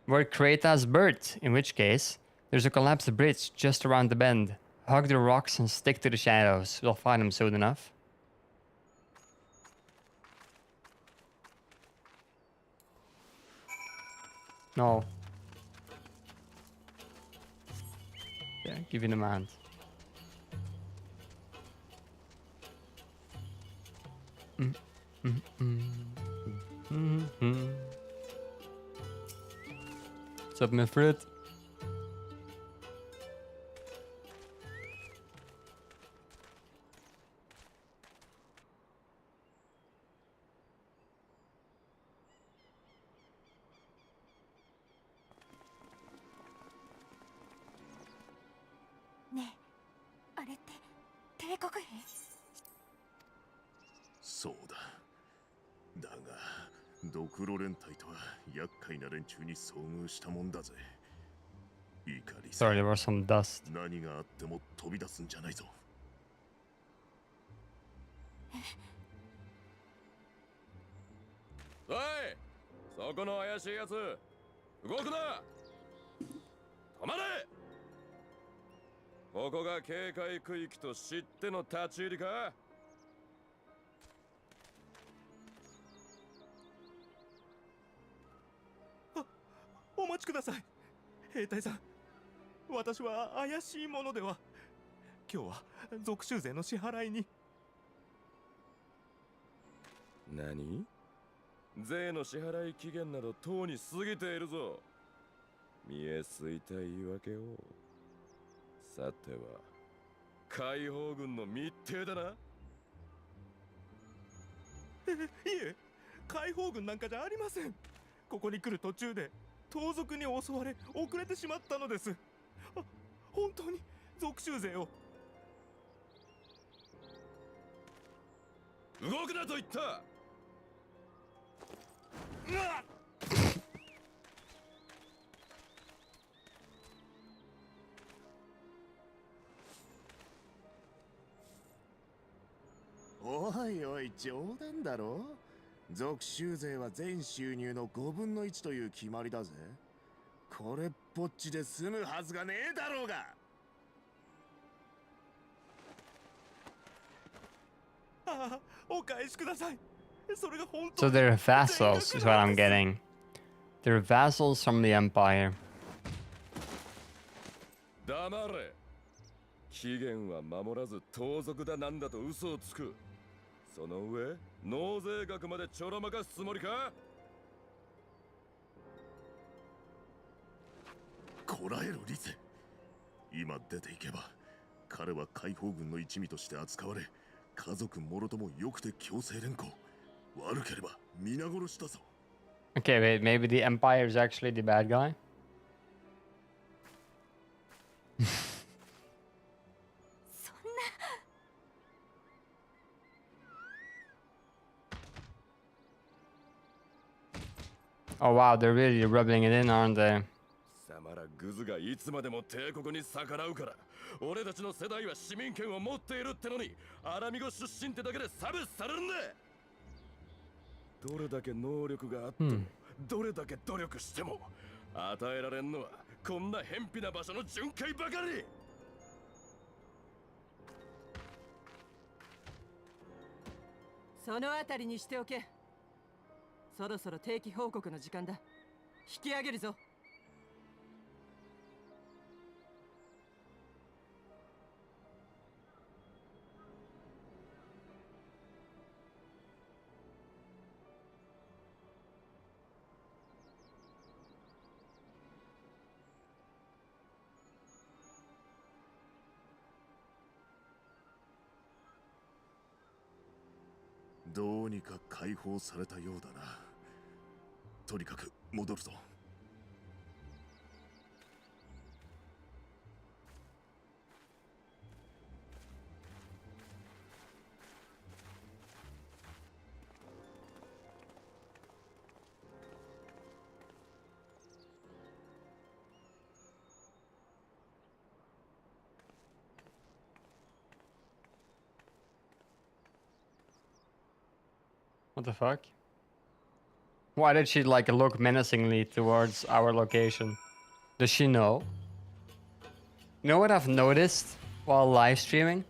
where Kreta's bird, in which case, there's a collapsed bridge just around the bend. Hug the rocks and stick to the shadows. We'll find them soon enough. No. Yeah, give him a hand. What's up, my friend? Sorry, there was some dust. 何があっても飛び出すんじゃないぞ。おい、そこの怪しいやつ、動くな。止まれ。ここが警戒区域と知っての立ち入りか。お待ちください、兵隊さん。私は怪しいものでは。今日は属州税の支払いに。何？税の支払い期限などとうに過ぎているぞ。見えすいた言い訳を。さては解放軍の密偵だな。いえ、解放軍なんかじゃありません。ここに来る途中で盗賊に襲われ遅れてしまったのです。本当に属州勢を。動くなと言った。おいおい、冗談だろ。属州税は全収入の5分の1という決まりだぜ。これっぽっちで済むはずがねえだろうが。ああ、お返しください。それが本 So 当に。 they're vassals, is what I'm getting. They're vassals from the Empire. 黙れ。期限は守らず盗賊だなんだと嘘をつく。その上、納税額までちょろまかすつもりか。こらえろリゼ。今出ていけば彼は解放軍の一味として扱われ、家族もろともよくて強制連行、悪ければ皆殺しだぞ。 Okay, wait, maybe the Empire is actually the bad guy? Oh wow, they're really rubbing it in, aren't they? 貴様らグズがいつまでも帝国に逆らうから、俺たちの世代は市民権を持っているってのに、アラミゴ出身ってだけで差別されるんだ。どれだけ能力があっても、どれだけ努力しても、与えられんのはこんな偏僻な場所の巡回ばかり。そのあたりにしておけ。そろそろ定期報告の時間だ。引き上げるぞ。どうにか解放されたようだな。とにかく戻るぞ。What the fuck? Why did she like look menacingly towards our location? Does she know? You know what I've noticed while live streaming?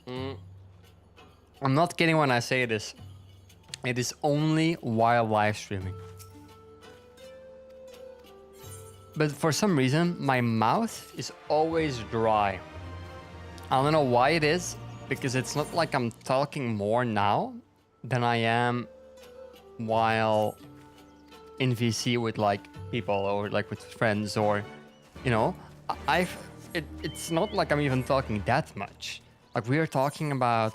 I'm not kidding when I say this. It is only while live streaming. But for some reason, my mouth is always dry. I don't know why it is, because it's not like I'm talking more now than I am while in VC with like people or like with friends, or you know, it's not like I'm even talking that much. Like we are talking about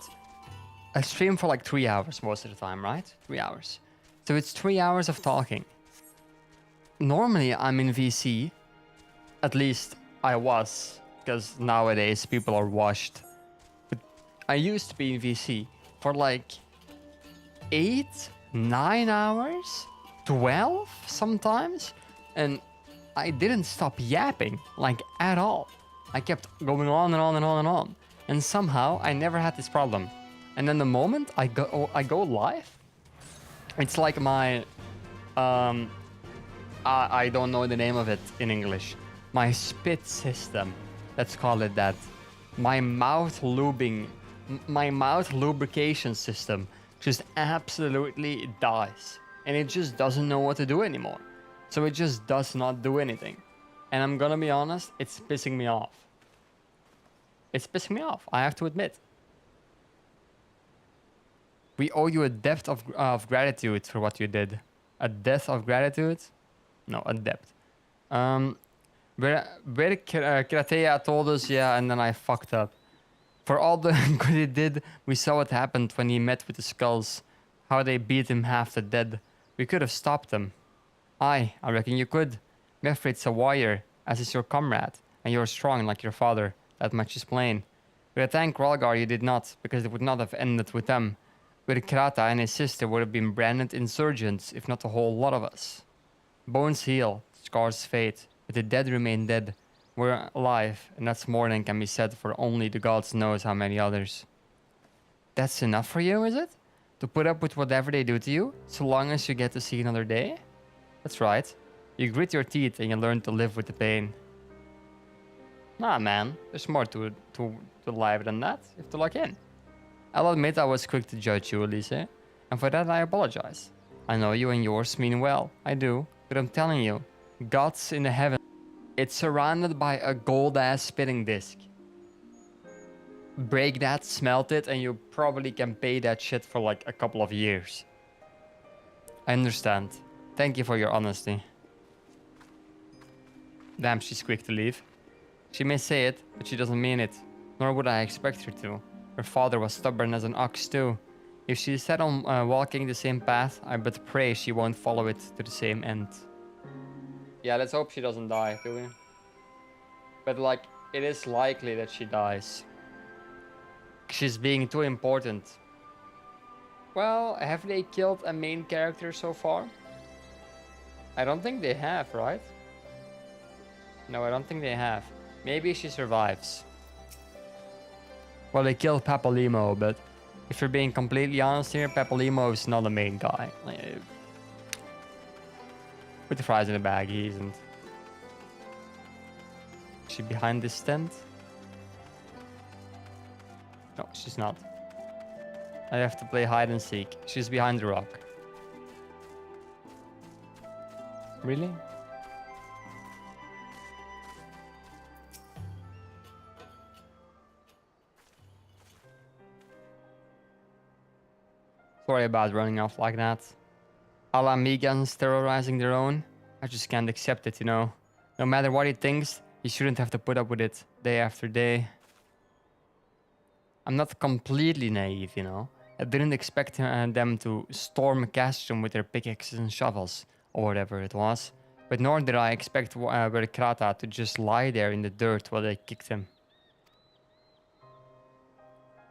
a stream for like 3 hours most of the time, right? 3 hours. So it's 3 hours of talking. Normally I'm in VC, at least I was, because nowadays people are washed. But I used to be in VC for like 8, 9 hours, 12 sometimes, and I didn't stop yapping like at all. I kept going on and on and on and on, and somehow I never had this problem. And then the moment I go live, it's like my I don't know the name of it in English. My spit system, let's call it that. My mouth lubrication system just absolutely dies, and it just doesn't know what to do anymore. So it just does not do anything. And I'm gonna be honest, it's pissing me off. It's pissing me off, I have to admit. We owe you a debt of gratitude for what you did. A debt of gratitude? No, a debt. Kratea told us, yeah, and then I fucked up. For all the good he did, we saw what happened when he met with the skulls. How they beat him half to dead. We could have stopped them. I reckon you could. Mefrit's a warrior, as is your comrade, and you're strong like your father. That much is plain. With thank Rolgar you did not, because it would not have ended with them. With Krata and his sister would have been branded insurgents, if not a whole lot of us. Bones heal, scars fade, but the dead remain dead. We're alive, and that's more than can be said for only the gods knows how many others. That's enough for you, is it? To put up with whatever they do to you, so long as you get to see another day? That's right. You grit your teeth and you learn to live with the pain. Nah, man, there's more to life than that. You have to look in. I'll admit I was quick to judge you, Elise, and for that I apologize. I know you and yours mean well, I do, but I'm telling you, gods in the heaven, it's surrounded by a gold-ass spitting disc. Break that, smelt it, and you probably can pay that shit for like a couple of years. I understand. Thank you for your honesty. Damn, she's quick to leave. She may say it, but she doesn't mean it. Nor would I expect her to. Her father was stubborn as an ox too. If she is set on walking the same path, I but pray she won't follow it to the same end. Yeah, let's hope she doesn't die, do we? But like, it is likely that she dies. She's being too important. Well, have they killed a main character so far? I don't think they have, right? No, I don't think they have. Maybe she survives. Well, they killed Papalymo, but if you're being completely honest here, Papalymo is not the main guy. With the fries in the bag, he isn't. Is she behind this tent? No, she's not. I have to play hide and seek. She's behind the rock. Really? Sorry about running off like that. A la Megans terrorizing their own. I just can't accept it, you know. No matter what he thinks, he shouldn't have to put up with it day after day. I'm not completely naive, you know. I didn't expect them to storm Castrum with their pickaxes and shovels, or whatever it was. But nor did I expect Verkrata to just lie there in the dirt while they kicked him.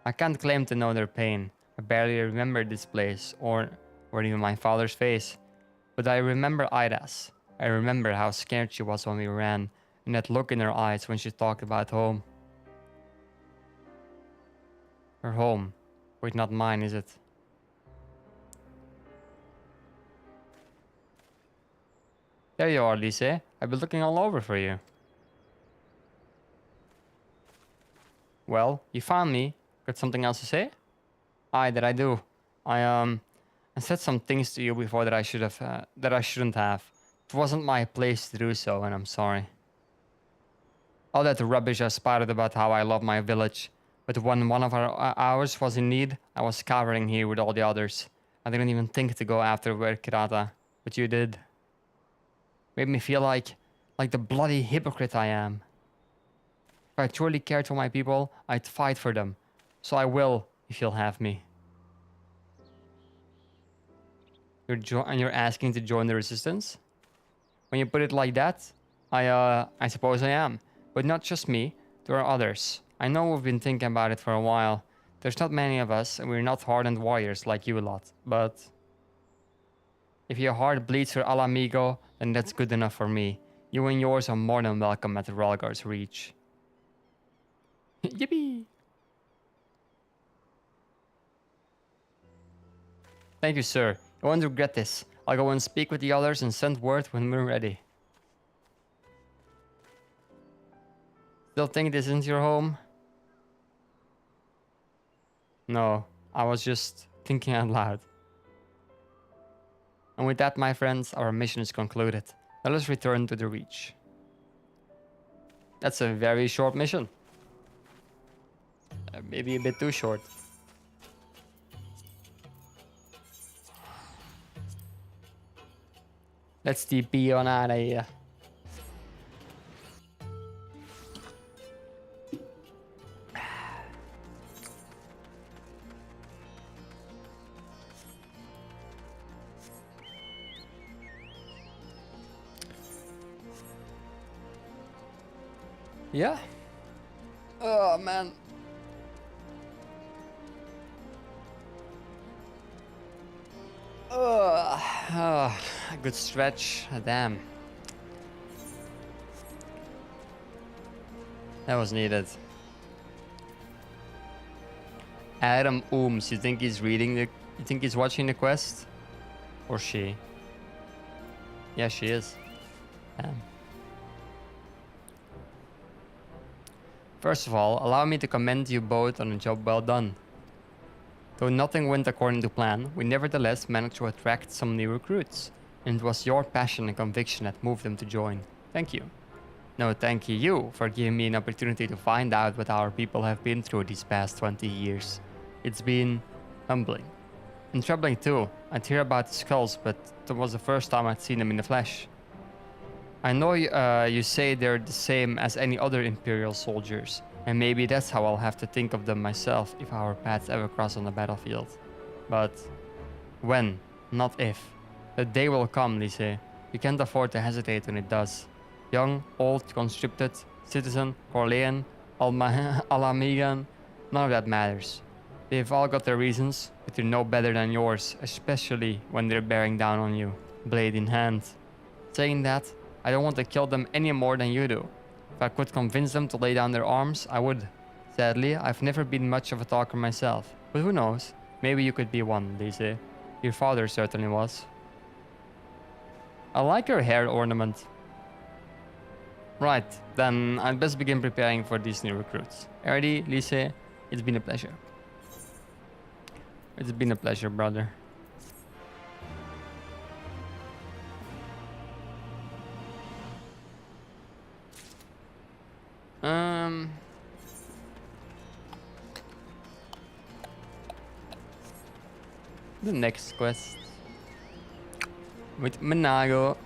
I can't claim to know their pain. I barely remember this place, or even my father's face. But I remember Ida's. I remember how scared she was when we ran, and that look in her eyes when she talked about home. Her home. Wait, not mine, is it? There you are, Lise. I've been looking all over for you. Well, you found me. Got something else to say? Aye, that I do. I said some things to you before that I shouldn't have. It wasn't my place to do so, and I'm sorry. All that rubbish I spouted about how I love my village, but when one of ours was in need, I was cowering here with all the others. I didn't even think to go after Verkrata, but you did. Made me feel like the bloody hypocrite I am. If I truly cared for my people, I'd fight for them. So I will, if you'll have me. You're asking to join the resistance? When you put it like that, I suppose I am. But not just me, there are others. I know we've been thinking about it for a while. There's not many of us, and we're not hardened warriors like you lot. But if your heart bleeds for Alamigo, then that's good enough for me. You and yours are more than welcome at the Ralgar's Reach. Yippee! Thank you, sir. You won't regret this. I'll go and speak with the others and send word when we're ready. Still think this isn't your home? No, I was just thinking out loud. And with that, my friends, our mission is concluded. Let us return to the Reach. That's a very short mission. Maybe a bit too short. Let's TP on out of here. Yeah. Oh man. Oh, a good stretch. Damn. That was needed. Adam Ooms, you think he's you think he's watching the quest? Or she? Yeah, she is. Damn. First of all, allow me to commend you both on a job well done. Though nothing went according to plan, we nevertheless managed to attract some new recruits, and it was your passion and conviction that moved them to join. Thank you. No, thank you for giving me an opportunity to find out what our people have been through these past 20 years. It's been humbling. And troubling too. I'd hear about the skulls, but that was the first time I'd seen them in the flesh. I know you say they're the same as any other Imperial soldiers, and maybe that's how I'll have to think of them myself if our paths ever cross on the battlefield. But when, not if. The day will come, Lise. You can't afford to hesitate when it does. Young, old, conscripted, citizen, Corlean, Alamigan, none of that matters. They've all got their reasons, but you're no better than yours, especially when they're bearing down on you, blade in hand. Saying that, I don't want to kill them any more than you do. If I could convince them to lay down their arms, I would. Sadly, I've never been much of a talker myself, but who knows? Maybe you could be one, Lise. Your father certainly was. I like your hair ornament. Right, then I'd best begin preparing for these new recruits. Erdi, Lise, it's been a pleasure. It's been a pleasure, brother. The next quest with Menago.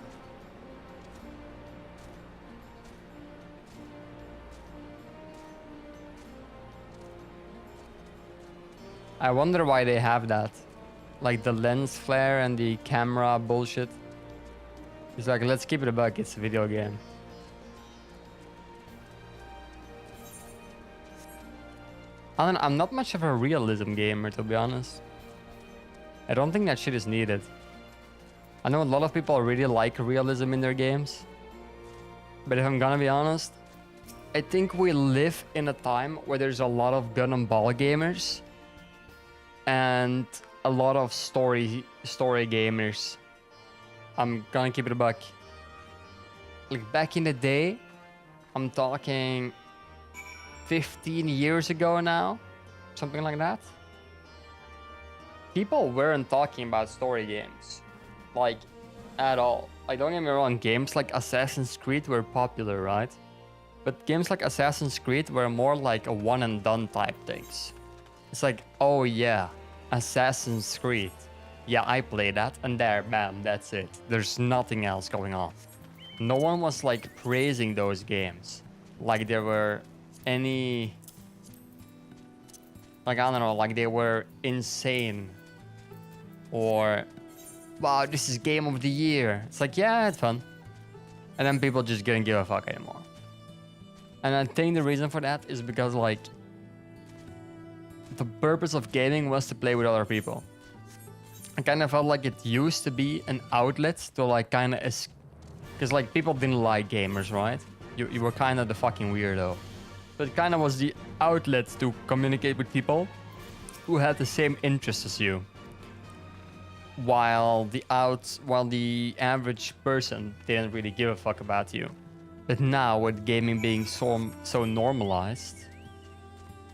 I wonder why they have that. Like the lens flare and the camera bullshit. It's like, let's keep it a buck, it's a video game. I'm not much of a realism gamer, to be honest. I don't think that shit is needed. I know a lot of people really like realism in their games. But if I'm gonna be honest, I think we live in a time where there's a lot of gun and ball gamers. And a lot of story gamers. I'm gonna keep it a buck. Like back in the day, I'm talking 15 years ago now, something like that. People weren't talking about story games, like, at all. Like, don't get me wrong, games like Assassin's Creed were popular, right? But games like Assassin's Creed were more like a one and done type things. It's like, oh yeah, Assassin's Creed. Yeah, I played that, and there, bam, that's it. There's nothing else going on. No one was like praising those games. Like there were any... Like, I don't know, like they were insane. Or, wow, this is game of the year. It's like, yeah, it's fun. And then people just didn't give a fuck anymore. And I think the reason for that is because, like, the purpose of gaming was to play with other people. I kind of felt like it used to be an outlet to, like, kind of... Because, like, people didn't like gamers, right? You were kind of the fucking weirdo. But it kind of was the outlet to communicate with people who had the same interests as you. While the average person didn't really give a fuck about you. But now, with gaming being so normalized,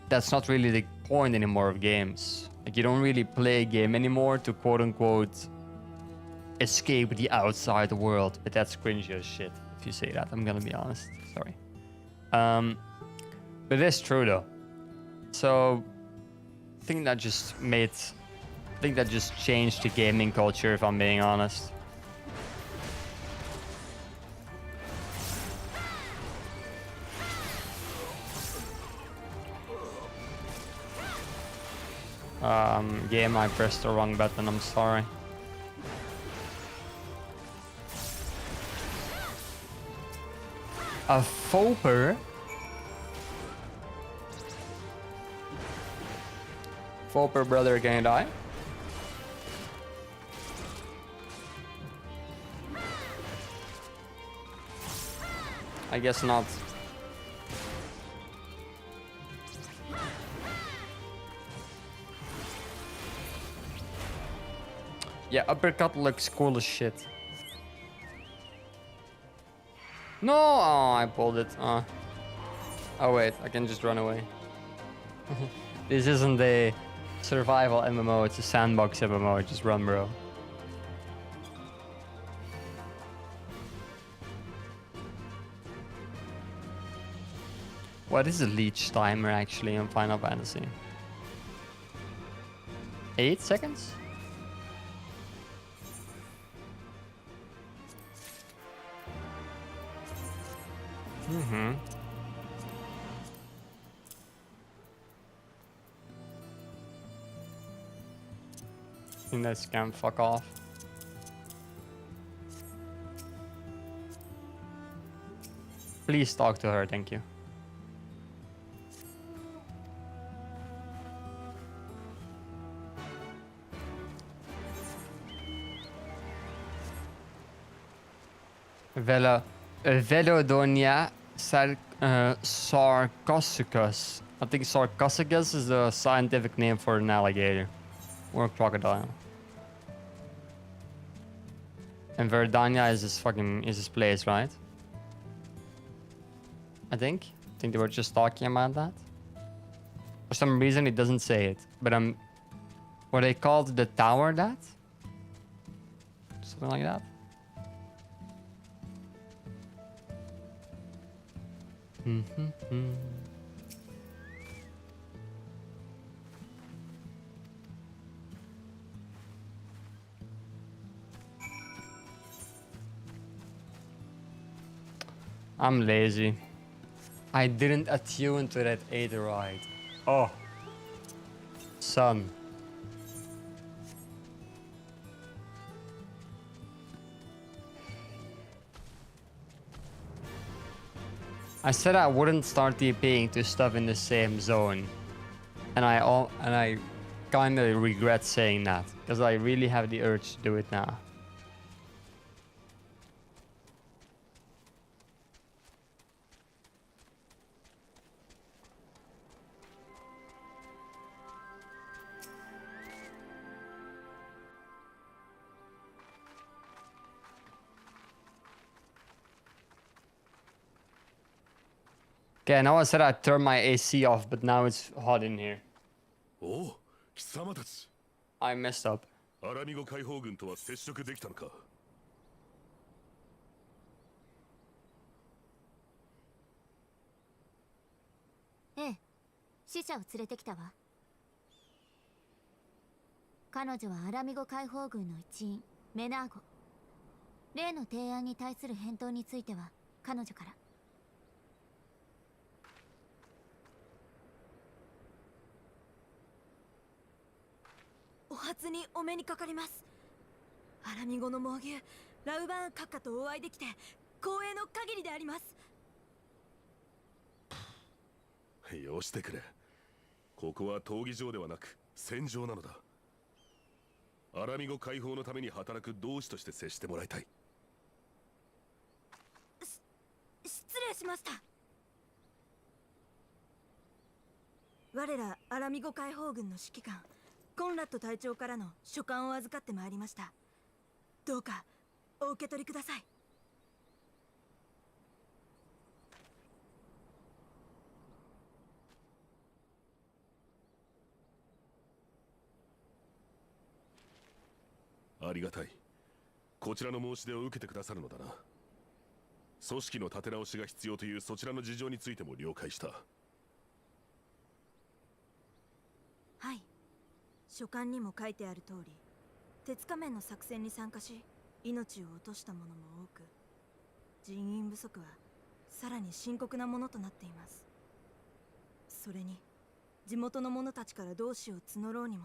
that's not really the point anymore of games. Like, you don't really play a game anymore to quote-unquote escape the outside world. But that's cringy as shit, if you say that. I'm gonna be honest. Sorry. But it is true, though. So, I think that just changed the gaming culture, if I'm being honest. Game, I pressed the wrong button, I'm sorry. A Foper? Foper, brother, can you die? I guess not. Yeah, uppercut looks cool as shit. No! Oh, I pulled it. Oh wait, I can just run away. This isn't a survival MMO, it's a sandbox MMO. Just run, bro. What is the leech timer actually in Final Fantasy? 8 seconds? Mm-hmm. think that scam, fuck off. Please talk to her, thank you. Velodonia sarcosuchus. I think sarcosuchus is the scientific name for an alligator or a crocodile. And Verdania is this place, right? I think they were just talking about that. For some reason it doesn't say it, but what they called the tower that? Something like that. I'm lazy. I didn't attune to that aetheroid. Oh. Son. I said I wouldn't start TPing to stuff in the same zone. And I kinda regret saying that. Because I really have the urge to do it now. Okay, now I said I'd turn my AC off, but now it's hot in here. Oh, 貴様たち。 I messed up. アラミゴ解放軍とは接触できたのか。ええ、死者を連れてきたわ。彼女はアラミゴ解放軍の一員、メナーゴ。例の提案に対する返答については彼女から。お初にお目にかかります。アラミゴの猛牛ラウバーン閣下とお会いできて光栄の限りであります。よしてくれ。ここは闘技場ではなく戦場なのだ。アラミゴ解放のために働く同志として接してもらいたい。失礼しました。我らアラミゴ解放軍の指揮官コンラッド隊長からの書簡を預かってまいりました。どうかお受け取りください。ありがたい。こちらの申し出を受けてくださるのだな。組織の立て直しが必要というそちらの事情についても了解した。はい。書簡にも書いてある通り、鉄仮面の作戦に参加し、命を落とした者も多く、人員不足はさらに深刻なものとなっています。それに、地元の者たちから同志を募ろうにも、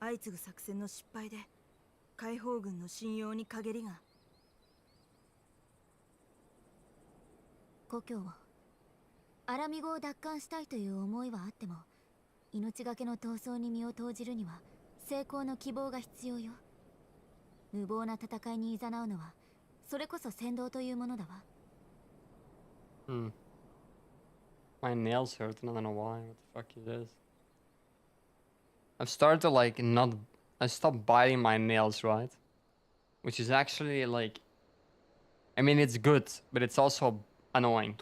相次ぐ作戦の失敗で、解放軍の信用に陰りが。故郷をアラミゴを奪還したいという思いはあっても、命がけの闘争に身を投じるには成功の希望が必要よ。無謀な戦いに誘うのはそれこそ先導というものだわ。My nails hurt and I don't know why. What the fuck is this? I've started to like not. I stopped biting my nails, right? Which is actually like. I mean, it's good, but it's also annoying.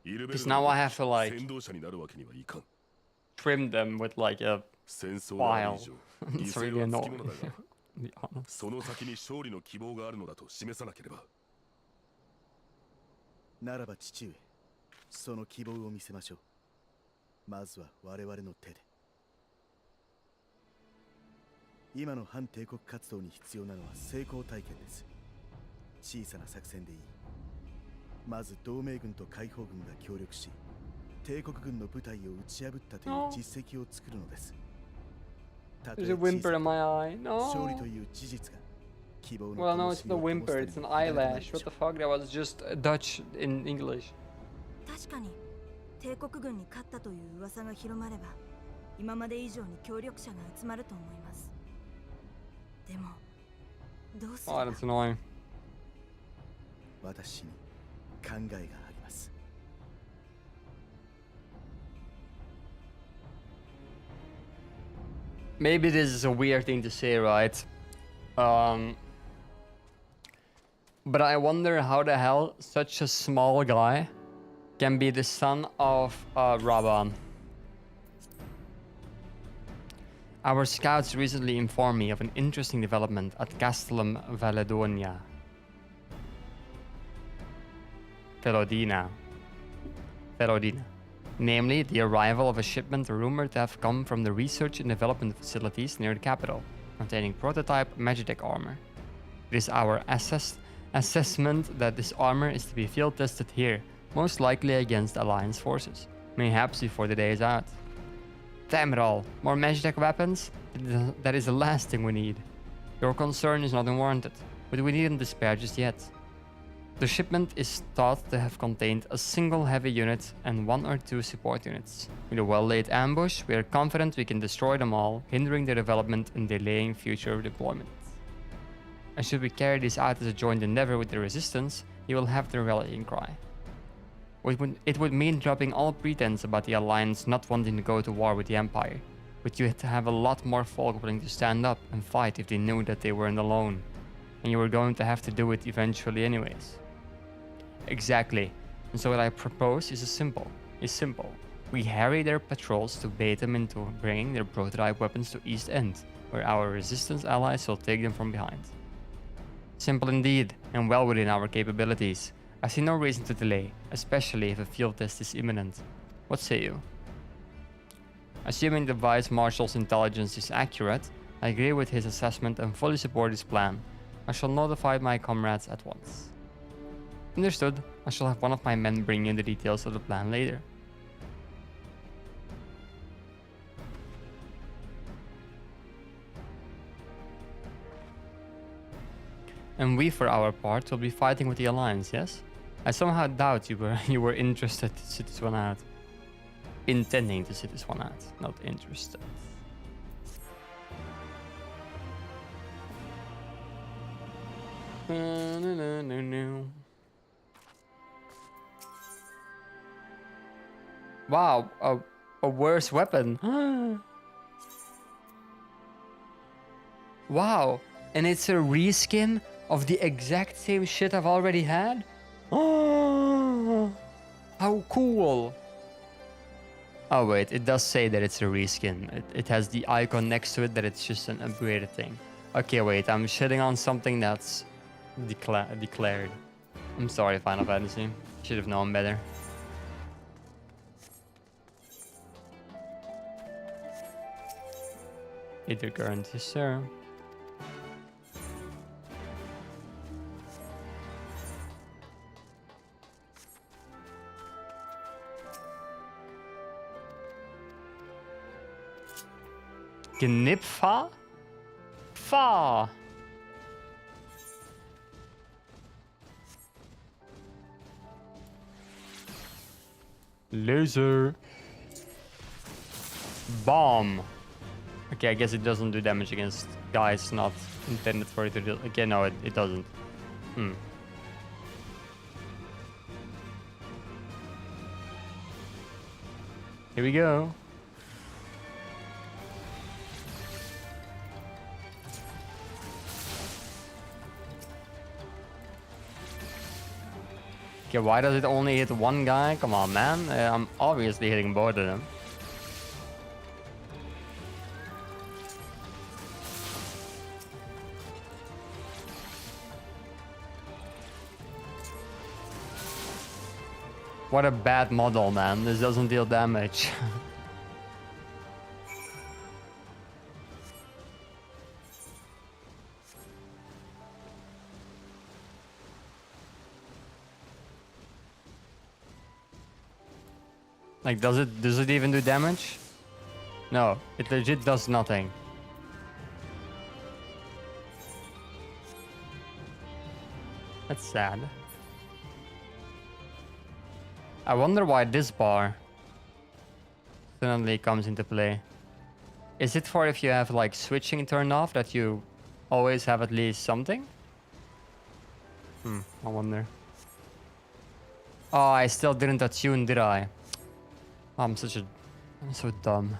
Because now I have to like. Trim them with like a file. It's really annoying. To be honest. その先に勝利の希望があるのだと示さなければ。ならば父上、その希望を見せましょう。まずは我々の手で。今の反帝国活動に必要なのは成功体験です。小さな作戦でいい。まず同盟軍と解放軍が協力し、帝国軍の部隊を打ち破ったという実績を作るのです。There's a whimper in my eye. 勝利 No. という事実が希望の Well, no, it's not a whimper. It's an eyelash. What the fuck? That was just Dutch in English. 確かに帝国軍に勝ったという噂が広まれば、今まで以上に協力者が集まると思います。でもどうする Oh, that's annoying. 私に考えがあります。Maybe this is a weird thing to say, right? But I wonder how the hell such a small guy can be the son of Raban. Our scouts recently informed me of an interesting development at Castellum Valedonia. Velodina. Namely, the arrival of a shipment rumored to have come from the research and development facilities near the capital, containing prototype Magitech armor. It is our assessment that this armor is to be field tested here, most likely against Alliance forces, mayhaps before the day is out. Damn it all, more Magitech weapons? That is the last thing we need. Your concern is not unwarranted, but we needn't despair just yet. The shipment is thought to have contained a single heavy unit and 1 or 2 support units. With a well-laid ambush, we are confident we can destroy them all, hindering their development and delaying future deployment. And should we carry this out as a joint endeavor with the resistance, you will have the rallying cry. It would mean dropping all pretense about the Alliance not wanting to go to war with the Empire, but you had to have a lot more folk willing to stand up and fight if they knew that they weren't alone, and you were going to have to do it eventually anyways. Exactly, and so what I propose is simple. We harry their patrols to bait them into bringing their prototype weapons to East End, where our resistance allies will take them from behind. Simple indeed, and well within our capabilities. I see no reason to delay, especially if a field test is imminent. What say you? Assuming the Vice Marshal's intelligence is accurate, I agree with his assessment and fully support his plan. I shall notify my comrades at once. Understood. I shall have one of my men bring you the details of the plan later. And we, for our part, will be fighting with the Alliance, yes? I somehow doubt you were interested to sit this one out. Intending to sit this one out, not interested. Wow, a worse weapon. Wow, and it's a reskin of the exact same shit I've already had? Oh, how cool. Oh wait, it does say that it's a reskin. It has the icon next to it that it's just an upgraded thing. Okay, wait, I'm shitting on something that's declared. I'm sorry, Final Fantasy. Should have known better. Either current, yes sir. Gnipfa? Fa. Laser. Bomb. Okay, I guess it doesn't do damage against guys not intended for it to do. Okay, no, it doesn't. Here we go. Okay, why does it only hit one guy? Come on, man. I'm obviously hitting both of them. What a bad model, man. This doesn't deal damage. Like, does it even do damage? No, it legit does nothing. That's sad. I wonder why this bar suddenly comes into play. Is it for if you have like switching turned off that you always have at least something? I wonder. Oh, I still didn't attune, did I? I'm so dumb.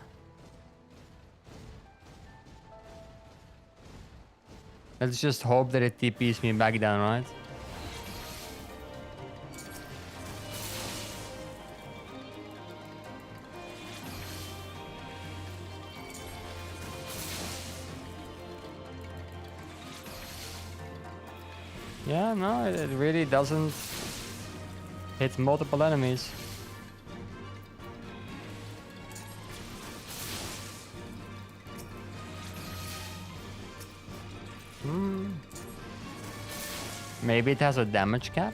Let's just hope that it TPs me back down, right? Yeah, no, it really doesn't hit multiple enemies. Maybe it has a damage cap?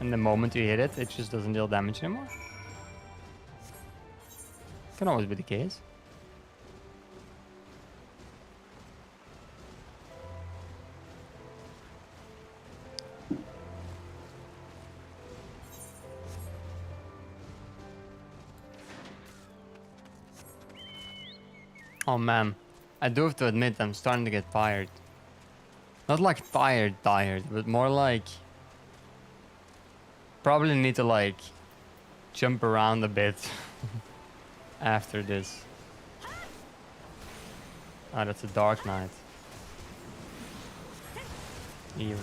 And the moment you hit it, it just doesn't deal damage anymore? Can always be the case. Oh man, I do have to admit I'm starting to get tired. Not like tired, but more like... Probably need to like jump around a bit after this. Ah, that's a Dark Knight. Ew.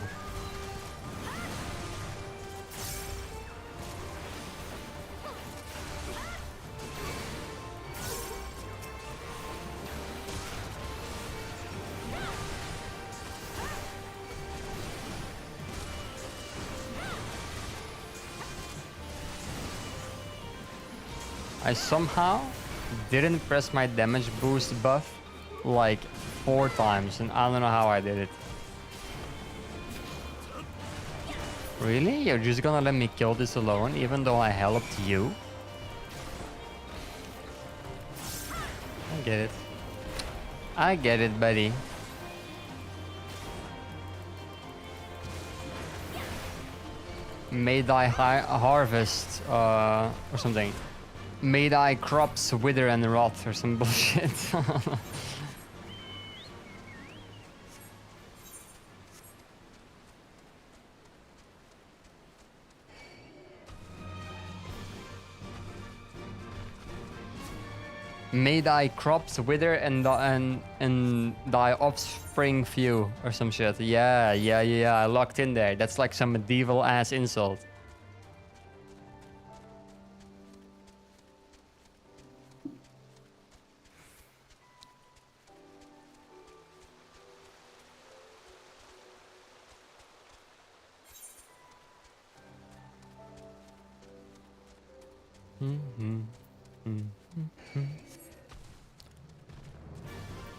I somehow didn't press my damage boost buff like 4 times, and I don't know how I did it. Really? You're just gonna let me kill this alone, even though I helped you? I get it. I get it, buddy. May thy harvest, or something. May thy crops wither and rot, or some bullshit. May thy crops wither and thy offspring few, or some shit. Yeah, I locked in there. That's like some medieval ass insult.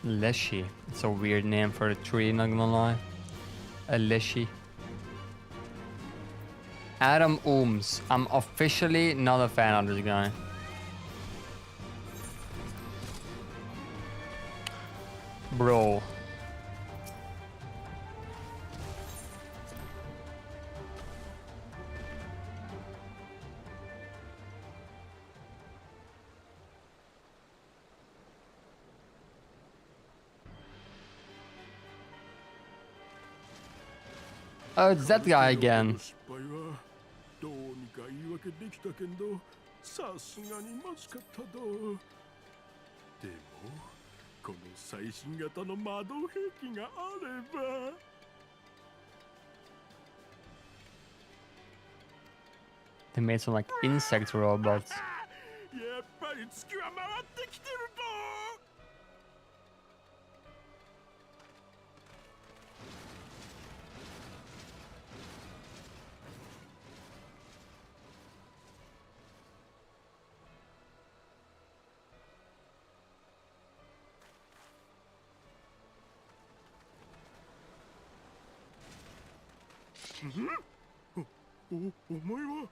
Leshy. It's a weird name for a tree, not gonna lie. A Leshy. Adam Ooms. I'm officially not a fan of this guy. Bro. Oh, it's that guy again. どうにか言い訳できたけど、さすがにまずかったど。でも、この最新型の窓兵器があれば。They made some like insect robots. やっぱり月は回ってきてるぞ。お前は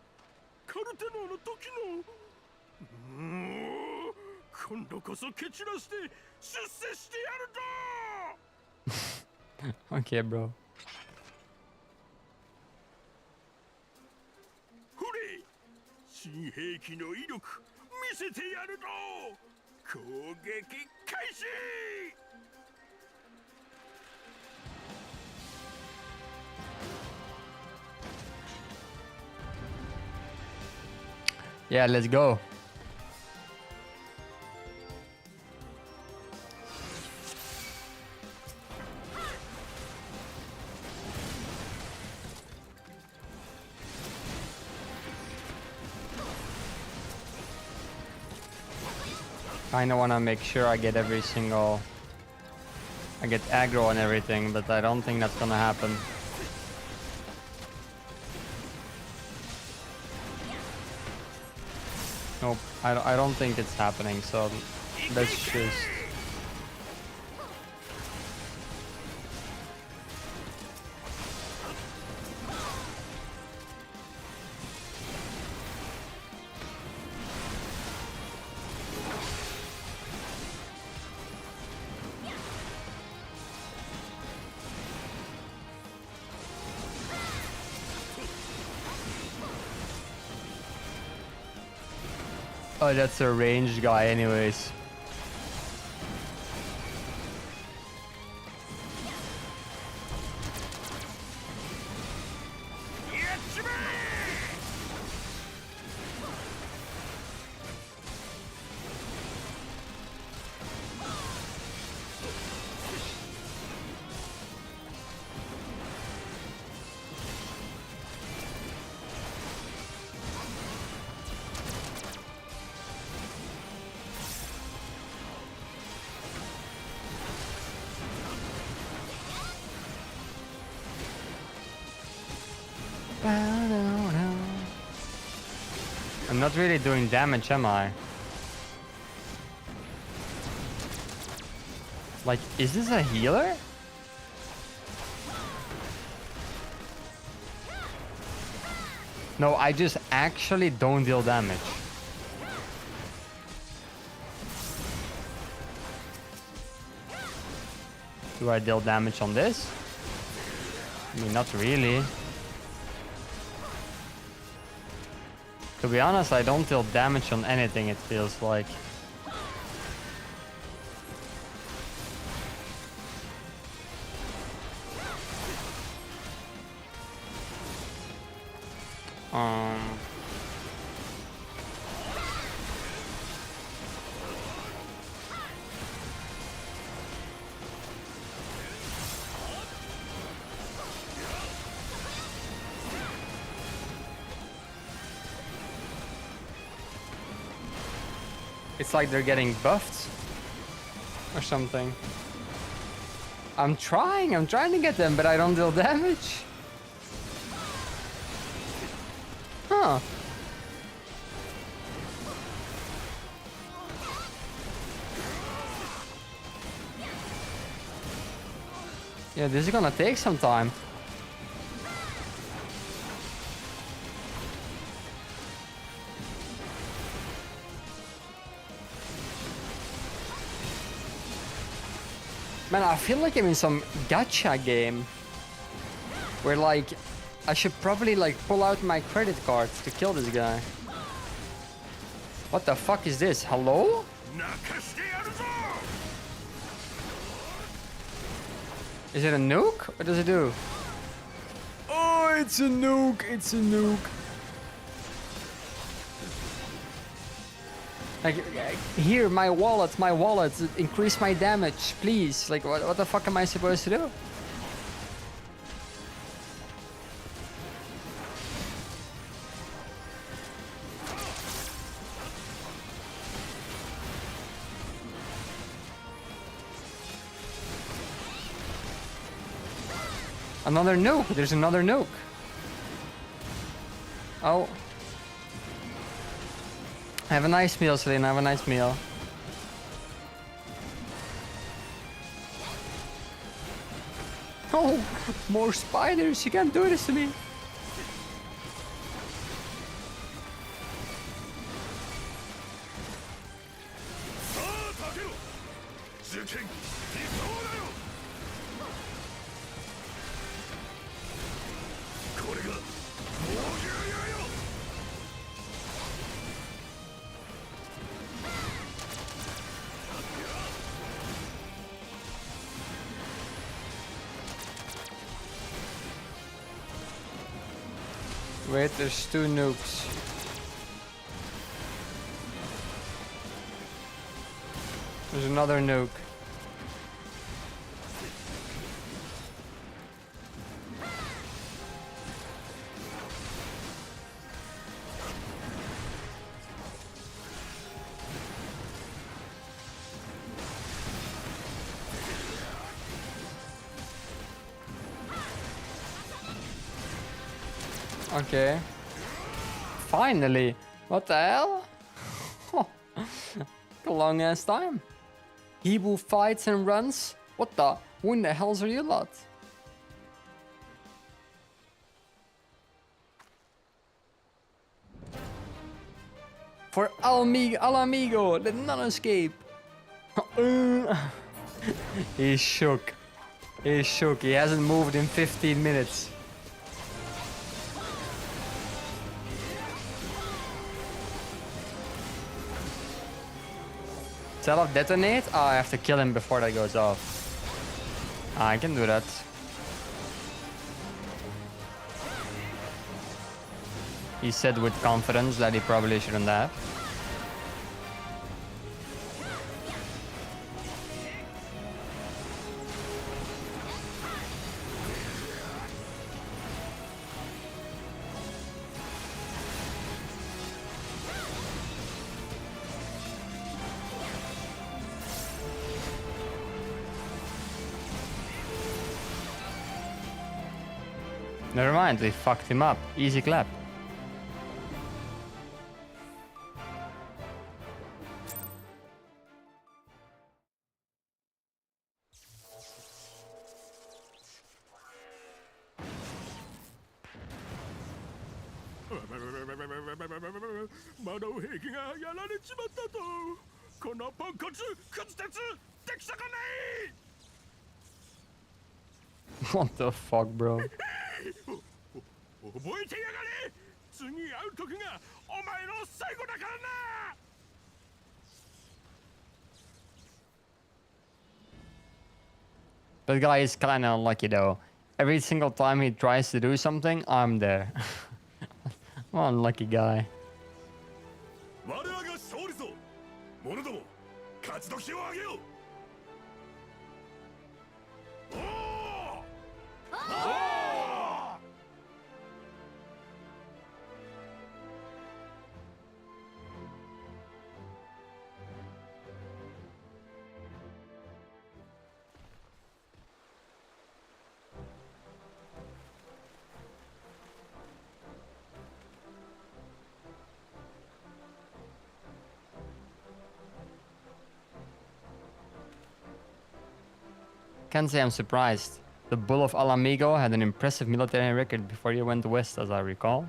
カルテノの時の今度こそ蹴散らして出世してやるぞ Okay, bro. ほれ新兵器の威力見せてやるぞ攻撃開始 Yeah, let's go. Kinda wanna make sure I get every single... I get aggro and everything, but I don't think that's gonna happen. Nope, I don't think it's happening, so let's just... Oh, that's a ranged guy anyways. I'm not really doing damage, am I? Like, is this a healer? No, I just actually don't deal damage. Do I deal damage on this? I mean, not really. To be honest, I don't deal damage on anything, it feels like. It's like they're getting buffed or something. I'm trying to get them, but I don't deal damage. Huh. Yeah, this is gonna take some time. Man, I feel like I'm in some gacha game where like I should probably like pull out my credit card to kill this guy. What the fuck is this? Hello? Is it a nuke? What does it do? Oh, it's a nuke. It's a nuke. Like, here, my wallet, increase my damage, please. Like, what the fuck am I supposed to do? Another nuke, there's another nuke. Oh. Have a nice meal, Selena. Have a nice meal. Oh, more spiders! You can't do this to me! Wait, there's 2 nukes. There's another nuke. Okay. Finally! What the hell? A long ass time. He who fights and runs? What the? Who in the hells are you lot? For Alamigo did not escape. He's shook. He's shook. He hasn't moved in 15 minutes. Self-detonate? Oh, I have to kill him before that goes off. I can do that. He said with confidence that he probably shouldn't have. Never mind, we fucked him up. Easy clap. What the fuck, bro? That guy is kinda unlucky though. Every single time he tries to do something, I'm there. What an unlucky guy. Can't say I'm surprised. The Bull of Alamigo had an impressive military record before he went west, as I recall.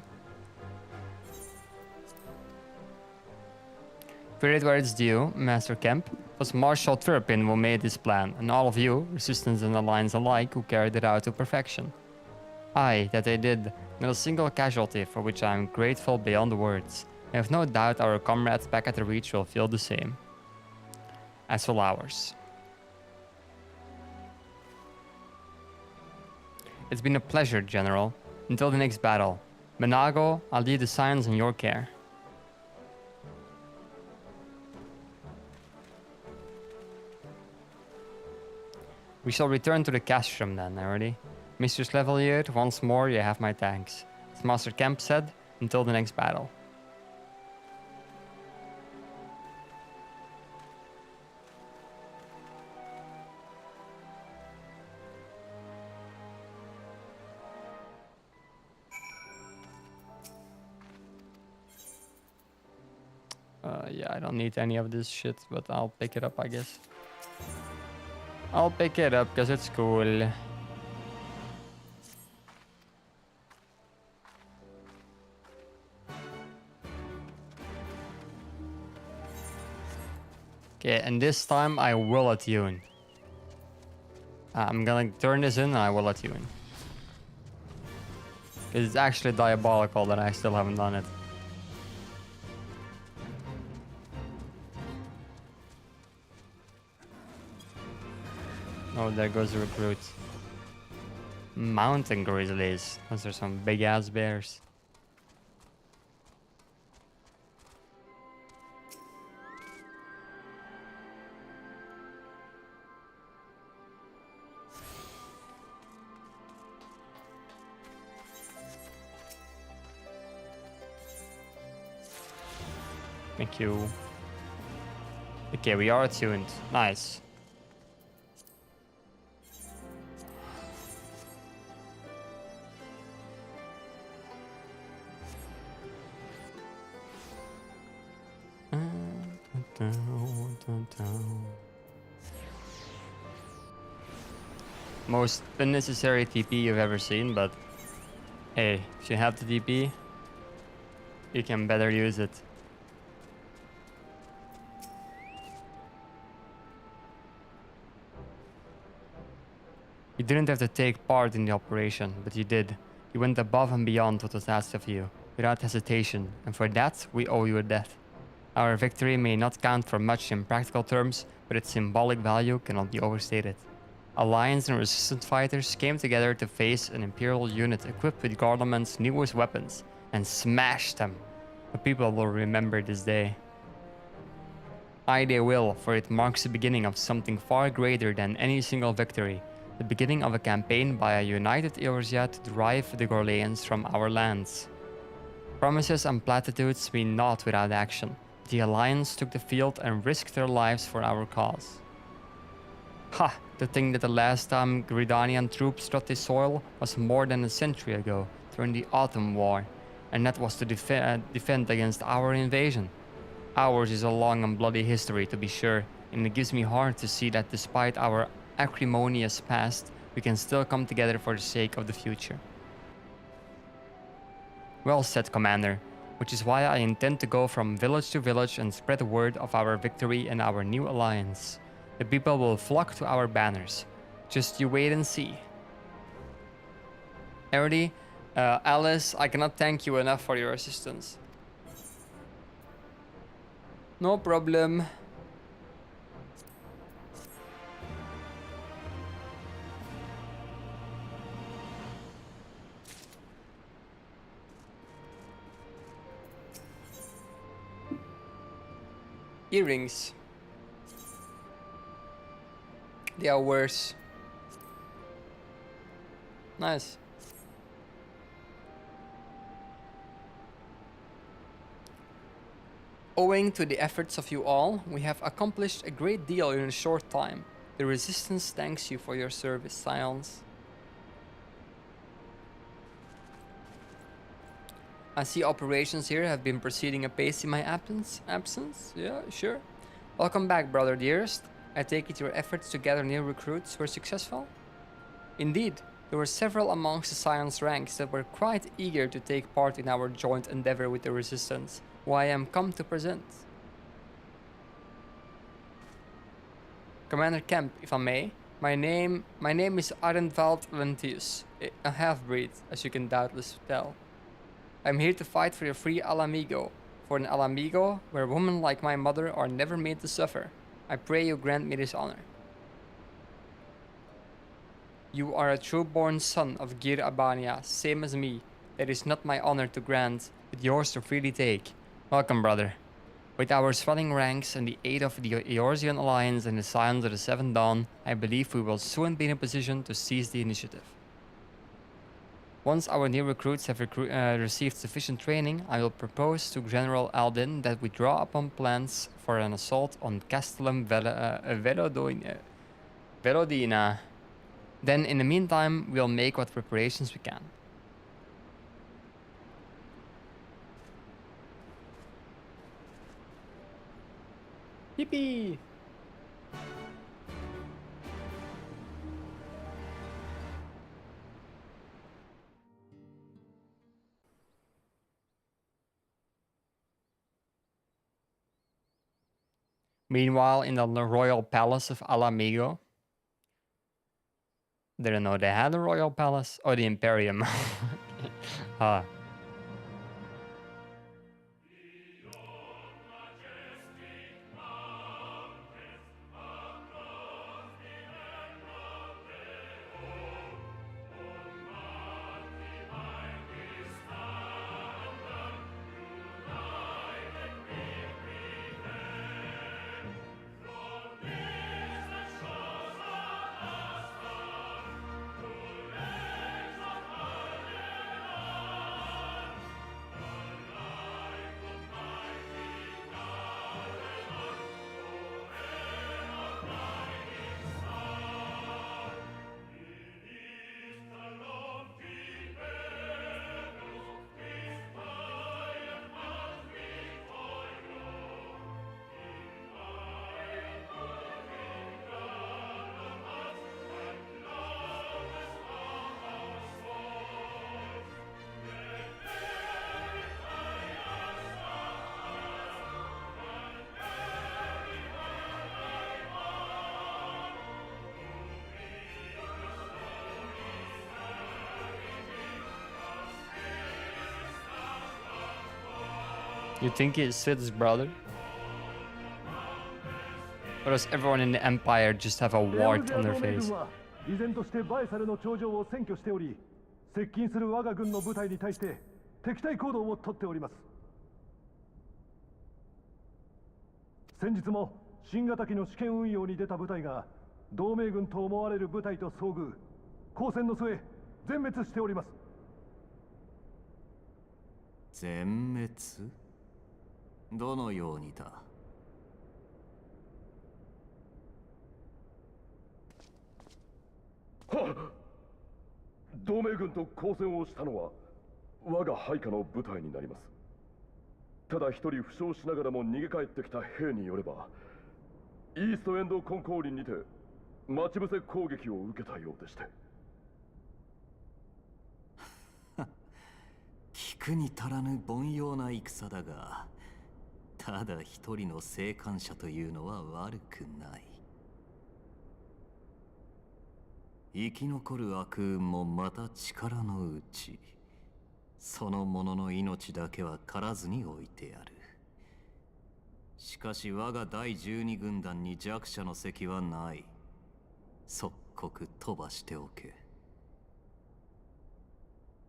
Credit where it's due, Master Kemp. It was Marshal Turpin who made this plan, and all of you, Resistance and Alliance alike, who carried it out to perfection. Aye, that they did. Not a single casualty, for which I am grateful beyond words. I have no doubt our comrades back at the Reach will feel the same. As will ours. It's been a pleasure, General. Until the next battle. Menago, I'll leave the Scions in your care. We shall return to the castrum then, already. Mistress Levelier, once more you have my thanks. As Master Kemp said, until the next battle. Yeah, I don't need any of this shit, but I'll pick it up, I guess. I'll pick it up because it's cool. Okay, and this time I will attune. I'm gonna turn this in and I will attune. It's actually diabolical that I still haven't done it. Oh, there goes the recruit. Mountain grizzlies. Those are some big ass bears. Thank you. Okay, we are attuned. Nice. Most unnecessary TP you've ever seen, but hey, if you have the TP, you can better use it. You didn't have to take part in the operation, but you did. You went above and beyond what was asked of you, without hesitation, and for that, we owe you a debt. Our victory may not count for much in practical terms, but its symbolic value cannot be overstated. Alliance and Resistance fighters came together to face an Imperial unit equipped with Garleman's newest weapons, and smashed them. The people will remember this day. Aye, they will, for it marks the beginning of something far greater than any single victory. The beginning of a campaign by a united Eorzea to drive the Gorleans from our lands. Promises and platitudes mean naught without action. The Alliance took the field and risked their lives for our cause. Ha! To think that the last time Gridanian troops trod this soil was more than a century ago, during the Autumn War, and that was to defend against our invasion. Ours is a long and bloody history, to be sure, and it gives me heart to see that despite our acrimonious past, we can still come together for the sake of the future. Well said, Commander, which is why I intend to go from village to village and spread the word of our victory and our new alliance. The people will flock to our banners. Just you wait and see. Erdi, Alice, I cannot thank you enough for your assistance. No problem. Earrings. They are worse. Nice. Owing to the efforts of you all, we have accomplished a great deal in a short time. The Resistance thanks you for your service, Scions. I see operations here have been proceeding apace in my absence? Yeah, sure. Welcome back, brother dearest. I take it your efforts to gather new recruits were successful? Indeed, there were several amongst the Science ranks that were quite eager to take part in our joint endeavor with the Resistance, who I am come to present. Commander Kemp, if I may, my name is Arenvald Lentius, a half-breed, as you can doubtless tell. I'm here to fight for a free Alamigo, for an Alamigo where women like my mother are never made to suffer. I pray you grant me this honor. You are a true-born son of Gir Abania, same as me. That is not my honor to grant, but yours to freely take. Welcome, brother. With our swelling ranks and the aid of the Eorzean Alliance and the Scions of the Seventh Dawn, I believe we will soon be in a position to seize the initiative. Once our new recruits have received sufficient training, I will propose to General Aldin that we draw upon plans for an assault on Castellum Velodina. Then, in the meantime, we'll make what preparations we can. Yippee! Meanwhile, in the royal palace of Alamigo, didn't know they had a royal palace or the Imperium. Ah. You think he's Sid's brother? Or does everyone in the Empire just have a wart on their face? 依然としてバエサルの頂上を占拠しており、接近する我が軍の部隊に対して敵対行動をとっております。先日も新型機の試験運用に出た部隊が同盟軍と思われる部隊と遭遇、交戦の末全滅しております。全滅？どのようにだ？同盟軍と交戦をしたのは我が配下の部隊になります。ただ一人負傷しながらも逃げ帰ってきた兵によれば、イーストエンドコンコーリンにて待ち伏せ攻撃を受けたようでして。聞くに足らぬ凡庸な戦だが、ただ一人の生還者というのは悪くない。生き残る悪運もまた力のうち、その者の命だけは狩らずに置いてある。しかし我が第12軍団に弱者の席はない。即刻飛ばしておけ。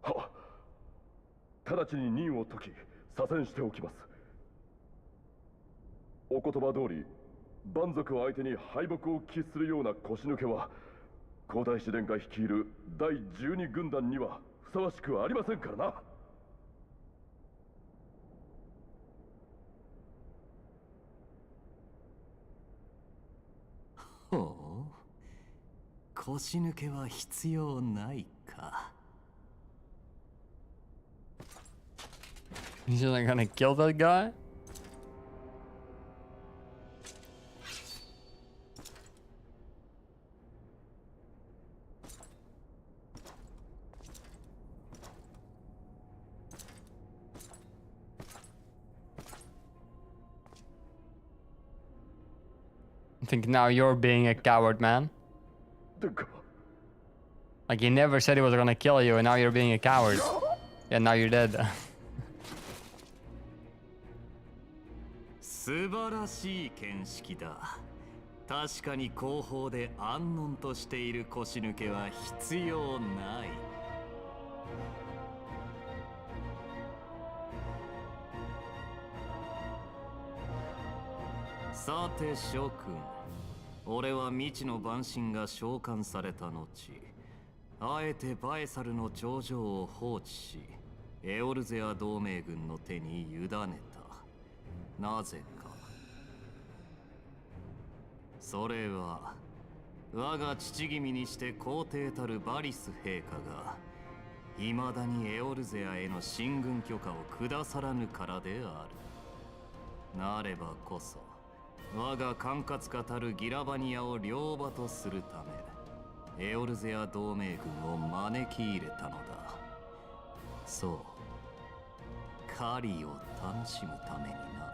はっ、直ちに任を解き左遷しておきます。お言葉通り、蛮族を相手に敗北を喫するような腰抜けは皇太子殿下率いる第12軍団にはふさわしくありませんからな。ほう、腰抜けは必要ないか。He's not gonna kill that guy? I think now you're being a coward, man. Like, he never said he was gonna kill you, and now you're being a coward. Yeah, now you're dead. 素晴らしい見識だ。確かに後方で安穏としている腰抜けは必要ない。さて諸君、俺は未知の蛮神が召喚された後、あえてバエサルの頂上を放置し、エオルゼア同盟軍の手に委ねた。なぜか。それは我が父君にして皇帝たるバリス陛下が未だにエオルゼアへの進軍許可を下さらぬからである。なればこそ我が管轄下たるギラバニアを両場とするためエオルゼア同盟軍を招き入れたのだ。そう、狩りを楽しむためにな。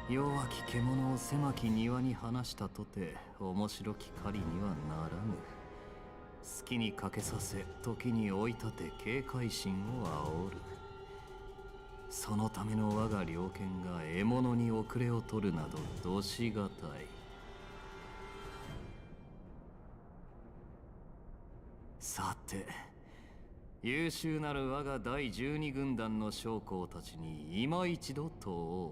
弱き獣を狭き庭に放したとて面白き狩りにはならぬ。好きにかけさせ時に追い立て警戒心を煽る。そのための我が猟犬が獲物に遅れを取るなどどしがたい。さて、優秀なる我が第12軍団の将校たちに今一度問おう。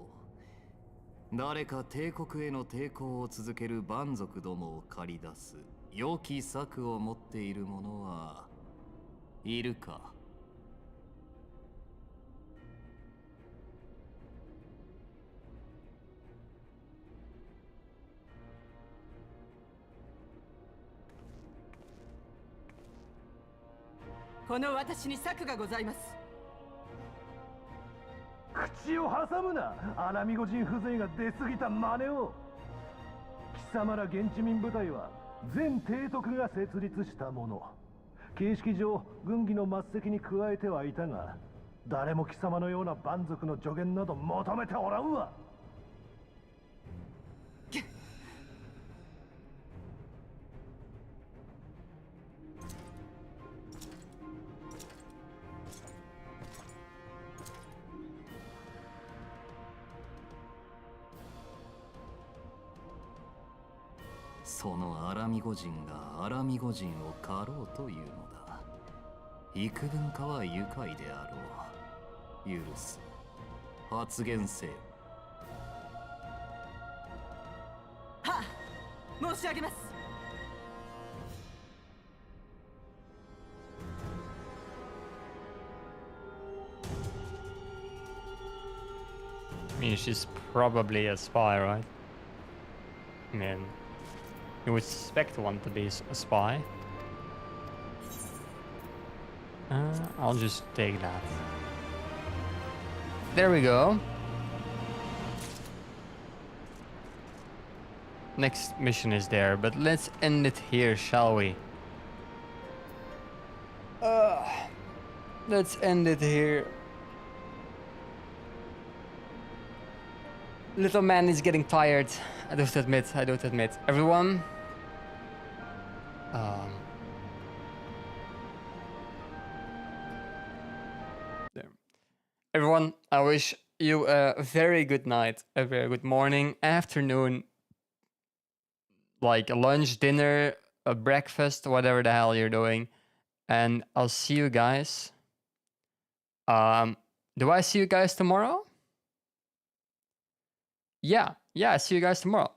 誰か帝国への抵抗を続ける蛮族どもを駆り出す良き策を持っている者はいるか？この私に策がございます。口を挟むな。アラミゴ人風情が出過ぎた真似を。貴様ら現地民部隊は全提督が設立したもの。形式上軍議の末席に加えてはいたが、誰も貴様のような蛮族の助言など求めておらんわ。そのアラミゴ人がアラミゴ人を狩ろうというのだ。幾分かは愉快であろう。許す。発言せよ。はっ、申し上げます。I mean, she's probably a spy, right? I mean, you would suspect one to be a spy. I'll just take that. There we go. Next mission is there, but let's end it here, shall we? Let's end it here. Little man is getting tired. I don't admit. Everyone. There. Everyone, I wish you a very good night, a very good morning, afternoon, like a lunch, dinner, a breakfast, whatever the hell you're doing. And I'll see you guys. Do I see you guys tomorrow? Yeah, see you guys tomorrow.